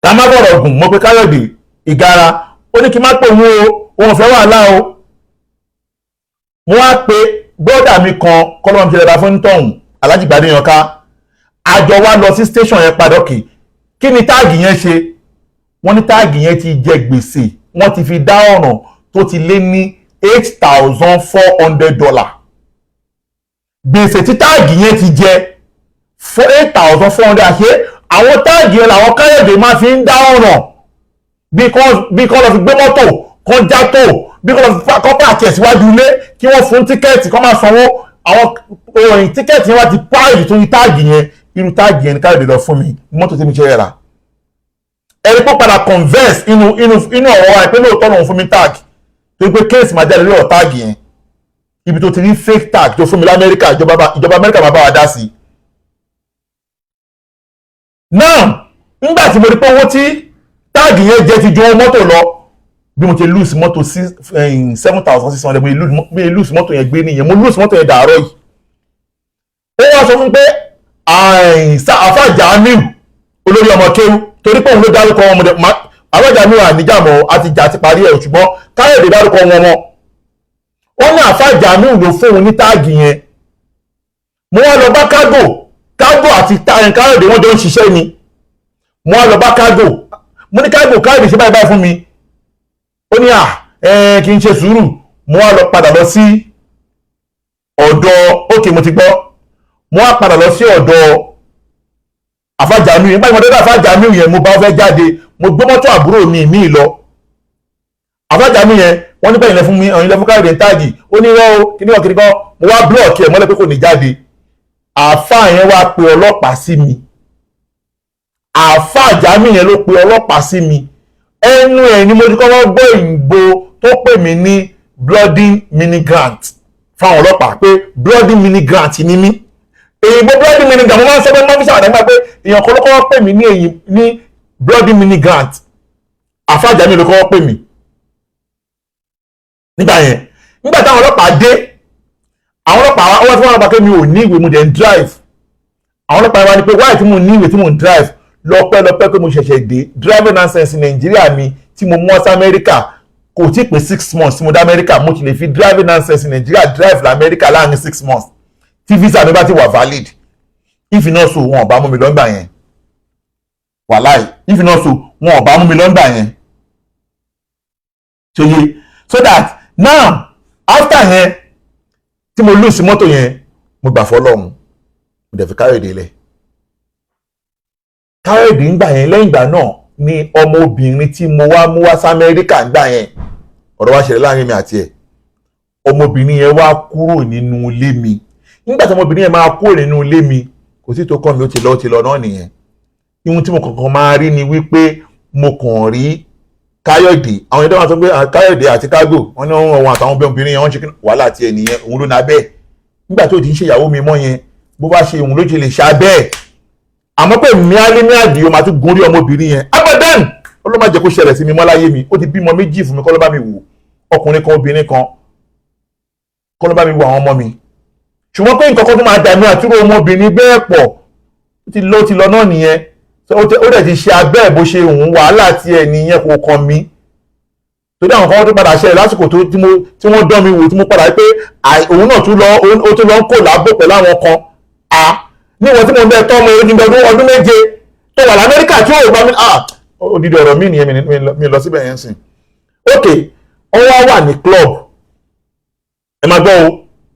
Ká má bọ̀rọ̀ gùn, mo pe Káyọ̀dé Ìgara, ó ní kí n má pè òun fẹ́ wàhálà o. Mo wá pe bọ́dà mi kan kọ́lọ́mù ti rẹ̀dá fún tọ̀hún Aláàjì Gbádéyànká. Àjọ wa lọ sí station yẹn padà kì. Kí ni táàgì yẹn ṣe? Wọ́n ní táàgì yẹn ti jẹ gbèsè, wọ́n ti fi dá ọ̀ràn tó ti lé ní $8,400. Gbèsè tí táàgì yẹn ti jẹ $8,400. Àṣé àwọn táàgì yẹn làwọn Káyọ̀dé máa fi ń dá ọ̀ràn bí kọ́ lọ fi gbé mọ́tò kan já tó, bí kọ́ lọ fi kọ́pà àti ẹ̀síwájú ilé kí wọ́n fún tíkẹ́ẹ̀tì kan máa sanwó. Àwọn òyìn tíkẹ́ẹ̀tì yẹn wá ti páàlì tó ní táàgì yẹn. Irú táàgì yẹn ni Káyọ̀dé lọ fún mi mọ́tò tí mi ṣe rà. Ẹni pọ́ padà converse inú ọ̀rọ̀ wa pé lóòótọ́ lòun fún mi táàgì tó gbé kéèsì máa jáde lórí ọ̀ táàgì yẹn. Ibi tó ti rí fake tag tó fún mi l'Amẹ́ríkà, ìjọba Amẹ́ríkà máa bá wa dá sí. Now nígbà tí mo rí pé owó tí táàgì yẹn jẹ́ ti ju owó mọ́tò lọ, bí mo ti lose mọ́tò $7,600 mo lose mọ́tò yẹn gbé nìyẹn. Mo lose mọ́tò yẹn dàárọ̀ yìí. Ó wá sọ fún pé Àfà Jamiu olórí ọmọ kéwú, torí pé òun ló dárúkọ wọn. Àfà Jamiu àníjàmọ́ àti jà ti parí ẹ̀, ṣùgbọ́n Káyọ̀dé dárúkọ wọn. Ó ní Àfà Jamiu ló fún òun ní táàgì yẹn. Mo wá lọ bá Kágò àti Káyọ̀dé wọ́n jọ ń ṣiṣẹ́ ni. Mo wá lọ bá Kágò, mo ní Káyọ̀dé ṣe báyìí fún mi. Ó ní kí n ṣe sùúrù. Mo wá lọ padà lọ sí ọ̀dọ̀, ókè mo ti gbọ́. Mo wá padà lọ sí ọ̀dọ̀ Àfà Jamiu yẹn. Báyìí mo dọ́dọ̀ Àfà Jamiu yẹn, mo bá fẹ́ jáde, mo gbé mọ́tò àbúrò mi lọ. Àfà Jamiu yẹn wọ́n ní bẹ́ẹ̀ ilẹ̀ fún mi, ọ̀yin ilẹ̀ fún Káyọ̀dé táàgì. Ó ní rọ́ o, kí ni ọ̀kiri kan, mo wá blọ́ọ̀kì ẹ̀ mọ́lẹ̀ pé kò ní jáde. Àfà yẹn wá pe ọlọ́pàá sí mi. Àfà Jamiu yẹn ló pe ọlọ́pàá sí mi. Ẹnu ẹ̀ ni mo ti kọ́kọ́ gbọ́ ìgbò tó pè mí ní bloody minigrant fáwọn ọlọ́pàá pé bloody minigrant ni mí. Èyìnbó bloody minigrant mo máa ń sọ pé mọ́fíṣà àdágbà pé èèyàn kan ló kọ́kọ́ pè mí ní bloody minigrant. Àfà Jamiu ló kọ́kọ́ pè mí. Nígbà yẹn, nígbà táwọn ọlọ́pàá dé, àwọn ọlọ́pàá wá tí wọ́n bá pé mi ò ní ìwé mo dẹ̀ ń drive. Àwọn ọlọ́pàá wá ní pé wáyé tí mo ní ìwé tí mo ń drive lọ́pẹ́ pé mo ṣẹ̀ṣẹ̀ dé driving license Nàìjíríà mi tí mo mú sí Amẹ́ríkà kò tí pé 6 months tí mo dá Amẹ́ríkà, mo ti lè fi driving license Nàìjíríà drive l'Amẹ́ríkà láàrin 6 months tí visa mi bá ti wà valid. If not so wọn ò bá mú mi lọ́gbà yẹn. Wàláì, if not so wọn ò bá mú mi lọ́gbà yẹn. So that now after yẹn tí mo lose mọ́tò yẹn, mo gbà fọ́lọ́run, mo dẹ̀ fi Káyọ̀dé lẹ̀. Káyọ̀dé ń gbà yẹn, lẹ́yìn ìgbà náà ni ọmọbìnrin tí mo wá mú wá sí Amẹ́ríkà ń gbà yẹn, ọ̀rọ̀ wá ṣẹlẹ̀ láàrin mi àti ẹ̀. Ọmọbìnrin yẹn wá kúrò nínú ilé mi. Nígbà tí ọmọbìnrin yẹn máa kúrò nínú ilé mi, kò sí tó kàn mí, ó ti lọ náà nìyẹn. Ihun tí mo kàn máa rí ni wípé mo kàn rí Káyọ̀dé, àwọn ẹ̀dọ́ wọn sọ pé Káyọ̀dé àti Kágò wọn ní wọn àtàwọn obìnrin yẹn wọ́n ṣe wàhálà àti ẹnìyẹn, òun ló na bẹ́ẹ̀. Nígbà tó ti ń ṣe ìyàwó mi mọ́ yẹn, bó bá ṣe òun ló ṣe lè ṣàbẹ́ àmọ́ pé mi àdìo máa tún gun orí ọmọbìnrin yẹn abadan ó ló má jẹ́ kó ṣẹlẹ̀ sí mi mọ́ láyé mi ó ti bímọ méjì fún mi kọ́ ló bá mi wò ọkùnrin kan obìnrin kan kọ́ ló bá mi wò àwọn ọmọ mi ṣùgbọ́n pé nǹkan kan tó máa dàmí àtúrò ọmọbìnrin bẹ́ẹ̀ pọ̀ ó ti lọ náà nìyẹn ó dẹ̀ ti ṣe abẹ́ bó ṣe òun wàhálà tiẹ̀ nìyẹn kò kàn mí torí àwọn kan tó padà ṣẹlẹ̀ lásìkò tí wọ́n dán mi wò tí mo padà pé òun náà tún lọ ń kó làábò pẹ̀lú àwọn kan níwọ̀n tí mo bẹ́ẹ̀ tọ́ ọmọ ọdún méje tó wà lamẹ́ríkà tí ó bá mi odidi ọ̀rọ̀ mi nìyẹn mi lọ síbẹ̀ yẹn sìn ok wọ́n wà ní club ẹ máa gbọ́ o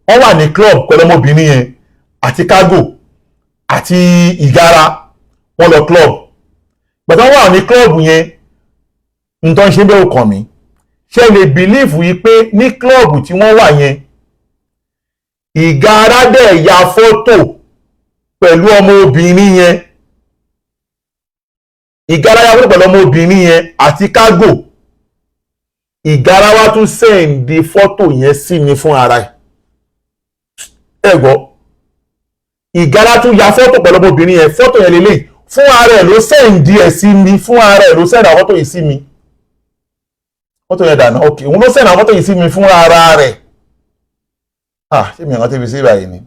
wọ́n wà ní club pẹ̀lú ọmọbìnrin yẹn àti cargo àti ìgara wọ́n lọ club gbàtà wọ́n wà ní club yẹn nǹkan ṣe bẹ́ẹ̀ kàn mí ṣe lè bìlífù yìí pé ní club tí wọ́n wà yẹn ìgara dẹ̀ ya fọ́tò pẹ̀lú ọmọ obìnrin yẹn ìgara ya fọ́tò pẹ̀lú ọmọ obìnrin yẹn àti cargo ìgara wa tún sẹ́ǹdì fọ́tò yẹn sí mi fún ara ẹ̀ gbọ́ ìgara tún ya fọ́tò pẹ̀lú ọmọ obìnrin yẹn fọ́tò yẹn lélẹ̀ fún ara ẹ̀ ló sẹ́ǹdì ẹ̀ sí mi fún ara ẹ̀ ló sẹ́ǹdì àwọn fọ́tò yìí sí mi fọ́tò yẹn dànù ok òun ló sẹ́ǹdì àwọn fọ́tò yìí sí mi fún ara rẹ̀ ṣé mi àwọn tẹ́bi sí ìbàyìí ni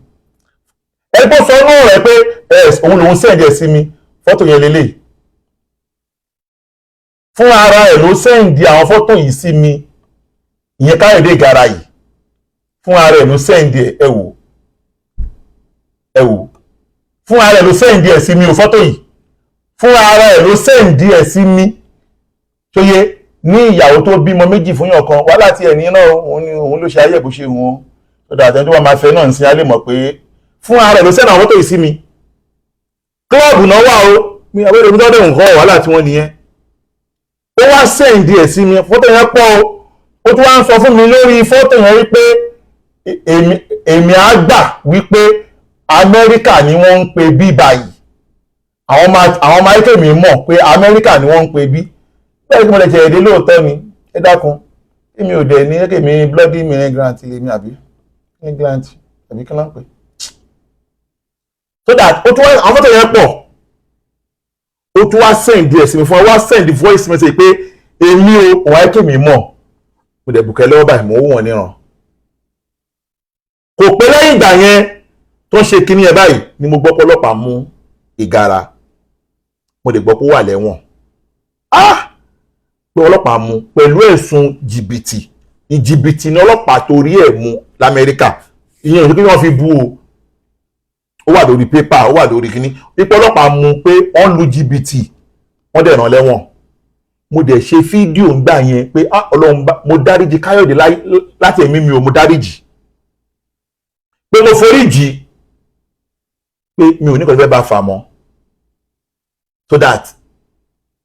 ẹgbẹ́ sọ náà rẹ̀ pé òun lòun sẹ́ǹdì ẹ̀ sí mi fọ́tò yẹn lélẹ̀ fún ara ẹ̀ ló sẹ́ǹdì àwọn fọ́tò yìí sí mi ìyẹn Káyọ̀dé Ìgárá yìí fún ara ẹ̀ ló sẹ́ǹdì ẹ̀ wò fún ara ẹ̀ ló sẹ́ǹdì ẹ̀ sí mi ò fọ́tò yìí fún ara ẹ̀ ló sẹ́ǹdì ẹ̀ sí mi ṣóyé ní ìyàwó tó bímọ méjì fún yàn kan wàhálà tí ẹ̀ ní náà òun ló ṣe ayé bó ṣe wọn lọ́dọ̀ àtẹ́ni tó wà máa fẹ́ náà ń sin alẹ́ mọ̀ pé fún ara ẹ̀ ló sẹ́ǹdì àwọn fọ́tò yìí sí mi kílọ̀bù náà wà ó mi àwọn èdè mi tọ́jú nǹkan wàhálà tí wọ́n nìyẹn ó wá sẹ́ǹdì ẹ̀ sí mi fọ́tò yẹn pọ̀ ó tún wá ń sọ fún mi lórí fọ́tò yẹn wípé èmi á gbà wípé Amẹ́ríkà ni wọ́n ń pe bí báyìí àwọn ọmọ ayé mi mọ̀ pé Amẹ́ríkà ni wọ́n ń pe bí bẹ́ẹ̀ kí mo lè jẹ èdè lóòótọ́ ni ẹ dákun èmi ò dẹ̀ ní èmi bloody migrant lèmi àbí migrant àbí kí ló ń pè so that ó tún wá àwọn fọ́tò yẹn pọ̀ ó tún wá send ẹ̀ sí mi fún wa wá send voice message pé èmi ò òun ayé mi mọ̀ mo dẹ̀ bùkẹ́ lọ́wọ́ báyìí mo wò wọ́n níran kò pé lẹ́yìn ìgbà yẹn tó ń ṣe kíní ẹ báyìí ni mo gbọ́ pé ọlọ́pàá mú Ìgárá mo lè gbọ́ pé ó wà lẹ́wọ̀n pé ọlọ́pàá mú pẹ̀lú ẹ̀sùn jìbìtì ní ọlọ́pàá torí ẹ̀ mú l'Amẹ́ríkà ìyẹn òṣèlú kí wọ́n fi bú ó wà lórí pépà ó wà lórí kíní pípẹ́ ọlọ́pàá mú pé wọ́n lu jìbìtì wọ́n dẹ̀ rán lẹ́wọ̀n mo dẹ̀ ṣe fídíò ńgbà yẹn pé Ọlọ́run mo dáríjì Káyọ̀dé láti ẹ̀mí mi ò mo dáríjì pé mo foríjì pé mi ò ní kọ́sẹ́ bá fà mọ́ so that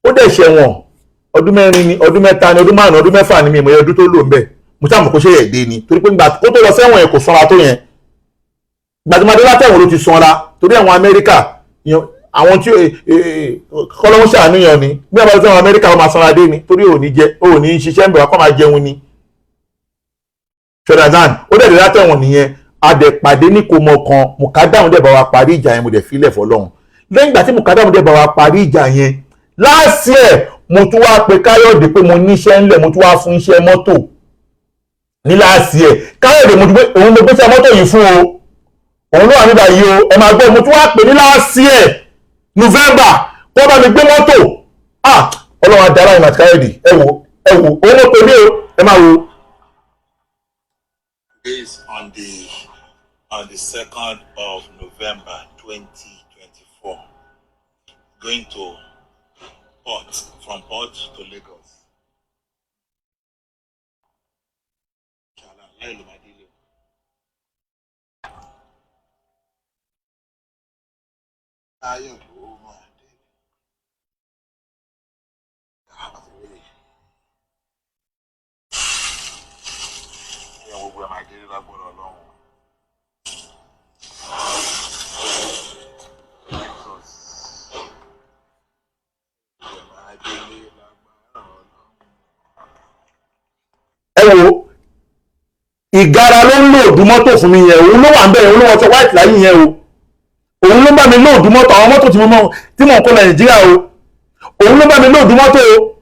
ó dẹ̀ ṣẹ̀wọ̀n ọdún mẹ́rin ni ọdún mẹ́ta ni ọdún márùn-ún ọdún mẹ́fà ni mi ìmọ̀ ọdún tó lò ń bẹ̀ mo sáà mọ̀ kó ṣe yẹ̀ dé ni torí pé nígbà tó lọ sẹ́wọ̀n yẹn kò sanra tó yẹn gbàdúmọdé látẹ̀wọ̀n ló ti sanra torí àwọn Amẹ́ríkà àwọn tí kọ́lọ́wọ́ ṣàníyàn ni bí wọ́n bá sẹ́wọ̀n Amẹ́ríkà wọ́n máa sanra dé ni torí ò ní ṣiṣẹ́ ń bẹ̀rẹ̀ kọ́ máa jẹun ni ṣọdazan ó dẹ̀ látẹ̀wọ̀n nìyẹn adẹ̀pàdé ní kò mọ̀ kan mùkádàmù dẹ̀ bá wa parí ìjà yẹn mo dẹ̀ filẹ̀ fọlọ́run lẹ́yìn ìgbà tí mùkádàmù dẹ̀ bá wa parí ìjà yẹn láàsì ẹ̀ mo tún wá pe Káyọ̀dé pé mo níṣẹ́ ńlẹ̀ mo tún wá fún iṣẹ́ mọ́tò ní láàsì ẹ̀ Káyọ̀dé mo tún pé òun mo gbéṣẹ́ mọ́tò yìí fún o òun ló wà nígbà yìí o ẹ máa gbọ́ mo tún wá pè ní láàsì ẹ̀ November wọ́n bá mi gbé mọ́tò Ọlọ́run adára ìmọ̀ àti Káyọ̀dé ẹ wò òun ló pè mí o ẹ máa wò. Based on the 2nd of November 2024, going to from Port to Lagos. wo Ìgárá ló ń lò òdú mọ́tò fún mi yẹn òun ló wà ń bẹ̀rẹ̀ òun ló wọ́n sọ white láyé yẹn o òun ló bá mi lóòdù mọ́tò àwọn mọ́tò tí mo ń kó lọ Nàìjíríà o òun ló bá mi lóòdù mọ́tò o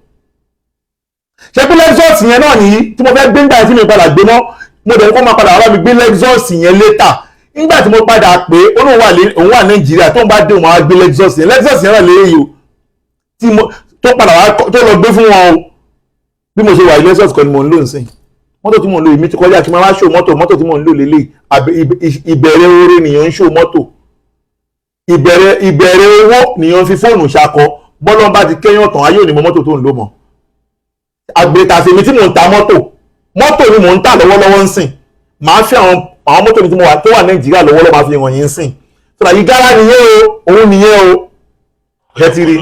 ṣe pé Lexus yẹn náà nìyí tí mo fẹ́ gbé ńgbà tí mi padà gbé mọ́ mo dẹ̀ kọ́ máa padà wá mi gbé Lexus yẹn later nígbà tí mo padà pé òun wà Nàìjíríà tó ń bá dé òun á gbé Lexus yẹn náà léyìí o tí mo tó padà wá tó lọ gbé fún wọn o bí mo ṣe wà Lexus kan ni mo ń lò nísìnyí mọ́tò tí mo ń lò èmi ti kọjá kí n máa wá ṣó mọ́tò tí mo ń lò lélẹ̀ ìbẹ̀rẹ̀ oore nìyẹn ń ṣó mọ́tò ìbẹ̀rẹ̀ owó nìyẹn fi fóònù ṣakọ bọ́lọ́ bá ti kẹ́yàn tán ayé òní mọ mọ́tò tó ń lò mọ́ àgbètàsèmi tí mò ń ta mọ́tò ni mò ń tà lọ́wọ́lọ́wọ́ ń sìn máa fi àwọn mọ́tò mi tí mo wà tó wà Nàìjíríà lọ́wọ́lọ́wọ́ máa fi hàn yín sìn tó dà yí gára nìyẹn o òun nìyẹn o ẹ ti rí.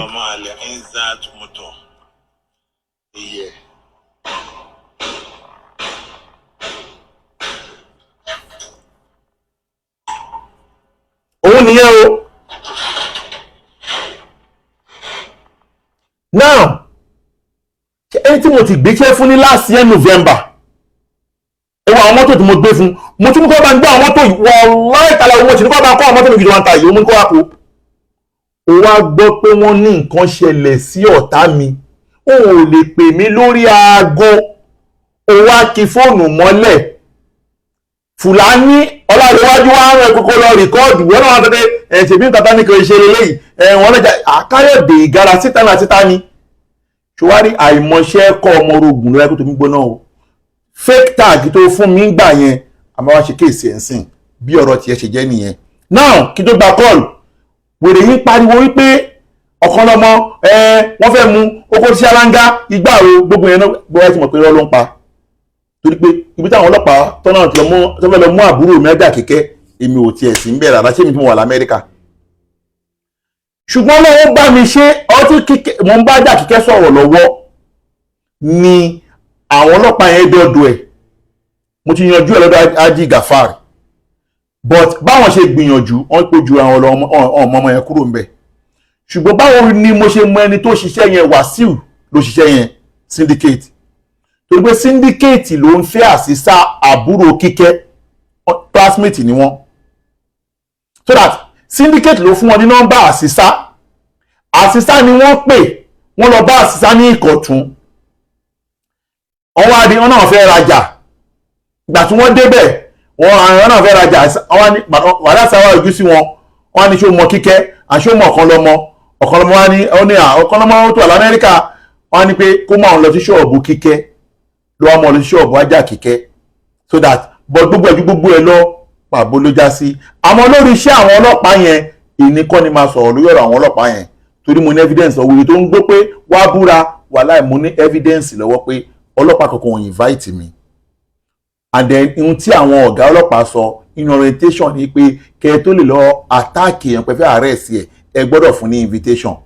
òun nìyẹn o now ẹni tí mo ti gbéṣẹ́ fún ní last year November ẹwà àwọn mọ́tò tí mo gbé fún mo tún kọ́ bá ń gbé àwọn mọ́tò wọ́n láìtàlà owó tí ní kọ́ bá ń kọ́ àwọn mọ́tò mi gidi wọn ta yìí ó mú kọ́ wá kó ó wá gbọ́ pé wọ́n ní nǹkan ṣẹlẹ̀ sí ọ̀tá mi ó ò lè pè mí lórí aago ó wá kí fóònù mọ́lẹ̀ Fùlàní Ọlárẹ̀wájú wá rẹ̀ kókó lọ rìkọ́ọ̀dù wọ́n náà wá tẹ́tẹ́ ṣèbí nǹkan tá ní kò ṣe lélẹ́yìí wọ́n lẹ́jà Káyọ̀dé Ìgárá síta ni ṣùwárí àìmọ̀ṣẹ́ kọ́ ọmọ orogun lọ́yẹ́ kó tó mí gbóná o fake tag tó fún mi gbà yẹn àmọ́ wá ṣe kéèsì ẹ̀ ń sìn bí ọ̀rọ̀ tiẹ̀ ṣe jẹ́ nìyẹn now kí tó gba call wèrè yín pariwo wípé ọ̀kan lọ́mọ wọ́n fẹ́ mú oko sí aláǹgá igbá o gbogbo yẹn náà gbọ́ ti mọ̀ pé irọ́ ló ń pa torí pé ibi táwọn ọlọ́pàá tọ́nà tó fẹ́ lọ mú àbúrò mi Ajá Kíkẹ́ èmi ò tiẹ̀ sí ń bẹ̀rẹ̀ àdáṣe mi tí mo wà l'Amẹ́ríkà ṣùgbọ́n lọ́wọ́ bá mi ṣe ọtí kíkẹ́ mo ń bá Ajá Kíkẹ́ sọ̀rọ̀ lọ́wọ́ ni àwọn ọlọ́pàá yẹn dọ́dọ̀ ẹ̀ mo ti yanjú ẹ̀ lọ́dọ̀ Ají Gàfárì but báwọn ṣe gbìyànjú wọ́n pé ju àwọn ọmọ yẹn kúrò ń bẹ̀ ṣùgbọ́n báwo ni mo ṣe mọ ẹni tó ṣiṣẹ́ yẹn Wàsíù ló ṣiṣẹ́ yẹn syndicate torí pé syndicate ló ń fẹ́ àṣìṣà àbúrò Kíkẹ́ classmate ni wọ́n so that syndicate ló fún wọn ní nọ́mbà àṣìṣà ni wọ́n pè wọ́n lọ bá àṣìṣà ní Ìkọ̀tún wọ́n wá di wọ́n náà fẹ́ rajà ìgbà tí wọ́n débẹ̀ wọ́n náà fẹ́ rajà wàdà sáwà ojú sí wọn wọ́n ní ṣó mọ Kíkẹ́ àṣó mọ ọ̀kan lọ́mọ wá ní ọ̀kan lọ́mọ tó wà l'Amẹ́ríkà wọ́n ní pé kó máa lọ sí ṣọ́ọ̀bù Kíkẹ́ ló wá mọ̀ lọ sí ṣọ́ọ̀bù Ajá Kíkẹ́ so that but gbogbo ẹ̀ lọ pàbó ló já sí àmọ́ lórí iṣẹ́ àwọn ọlọ́pàá yẹn èmi kọ́ ni máa sọ̀rọ̀ lórí ọ̀rọ̀ àwọn ọlọ́pàá yẹn torí mo ní evidence òwúrọ̀ tó ń gbé pé wá búra wàláì mo ní evidence lọ́wọ́ pé ọlọ́pàá kankan ò invite mi and then ohun tí àwọn ọ̀gá ọlọ́pàá sọ in orientation ni pé kẹ́ ẹ tó lè lọ attack èèyàn pẹ́fẹ́ arrest ẹ gbọ́dọ̀ fún ní invitation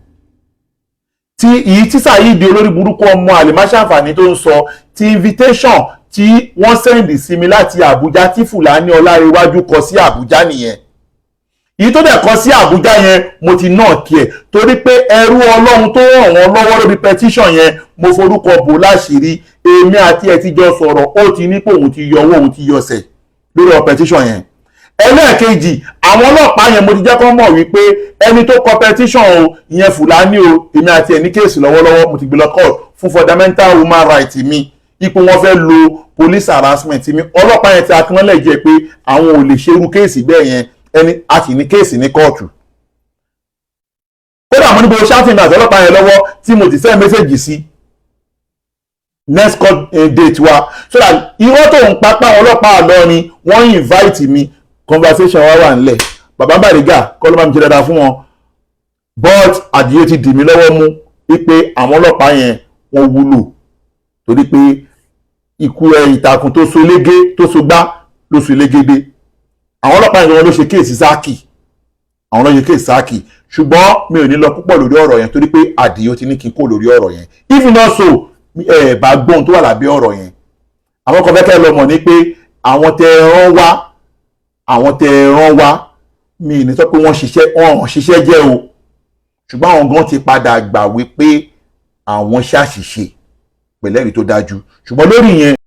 tí èyí tí Saheed olórí burúkú ọmọ àlèmáṣàǹfààní tó ń sọ ti invitation tí wọ́n sẹ́ndì sí mi láti Àbújá tí Fùlàní Ọlárẹ̀wájú kọ sí Àbújá nìyẹn èyí tó dẹ̀ kọ sí Àbújá yẹn mo ti náà kí ẹ̀ torí pé ẹrú Ọlọ́run tó ràn wọ́n lọ́wọ́ lórí petition yẹn mo forúkọ bò láṣìírí èmi àti ẹ̀ ti jọ sọ̀rọ̀ ó ti ní pé òun ti yọ owó òun ti yọsẹ̀ lórí petition yẹn ẹlẹ́ẹ̀kejì àwọn ọlọ́pàá yẹn mo ti jẹ́ kó mọ̀ wípé ẹni tó kọ petition o ìyẹn Fùlàní o èmi àti ẹ̀ ní kéèsì lọ́wọ́lọ́wọ́ mo ti gbé lọ court fún fundamental human right mi ipò wọn fẹ́ lo police harassment mi ọlọ́pàá yẹn ti acknowledge jẹ́ pé àwọn ò lè ṣerú kéèsì bẹ́ẹ̀ yẹn ẹni a sì ní kéèsì ní kóòtù kódà mo ní bó ṣáàtìmí àti ọlọ́pàá yẹn lọ́wọ́ tí mo ti send message sí next court date wa so that irọ́ tó ń pápá ọlọ́pàá Ìlọrin wọ́n invite mi conversation wà nílẹ̀ bàbá Bariga kọ́ ló máa ń jẹ́ dáadáa fún wọn but Àdìó ti dì mí lọ́wọ́ mú wípé àwọn ọlọ́pàá yẹn wọ́n wúlò torí pé ikú ìtàkùn tó so légé tó so gbá ló so légédé àwọn ọlọ́pàá yẹn ló ṣe kéèsì Zaki àwọn ló ṣe kéèsì Zaki ṣùgbọ́n mi ò ní lọ púpọ̀ lórí ọ̀rọ̀ yẹn torí pé Àdìó ti ní kí n kó lórí ọ̀rọ̀ yẹn if not so bá gbóhun tó wà lábẹ́ ọ̀rọ̀ yẹn àwọn kan fẹ́kẹ́ lọ mọ̀ ní pé àwọn tẹ ẹran wá mi ní sọ pé wọ́n ṣiṣẹ́ jẹ́ o ṣùgbọ́n àwọn gan ti padà gbà wípé àwọn ṣàṣìṣe pẹ̀lẹ́rìí tó dájú ṣùgbọ́n lórí yẹn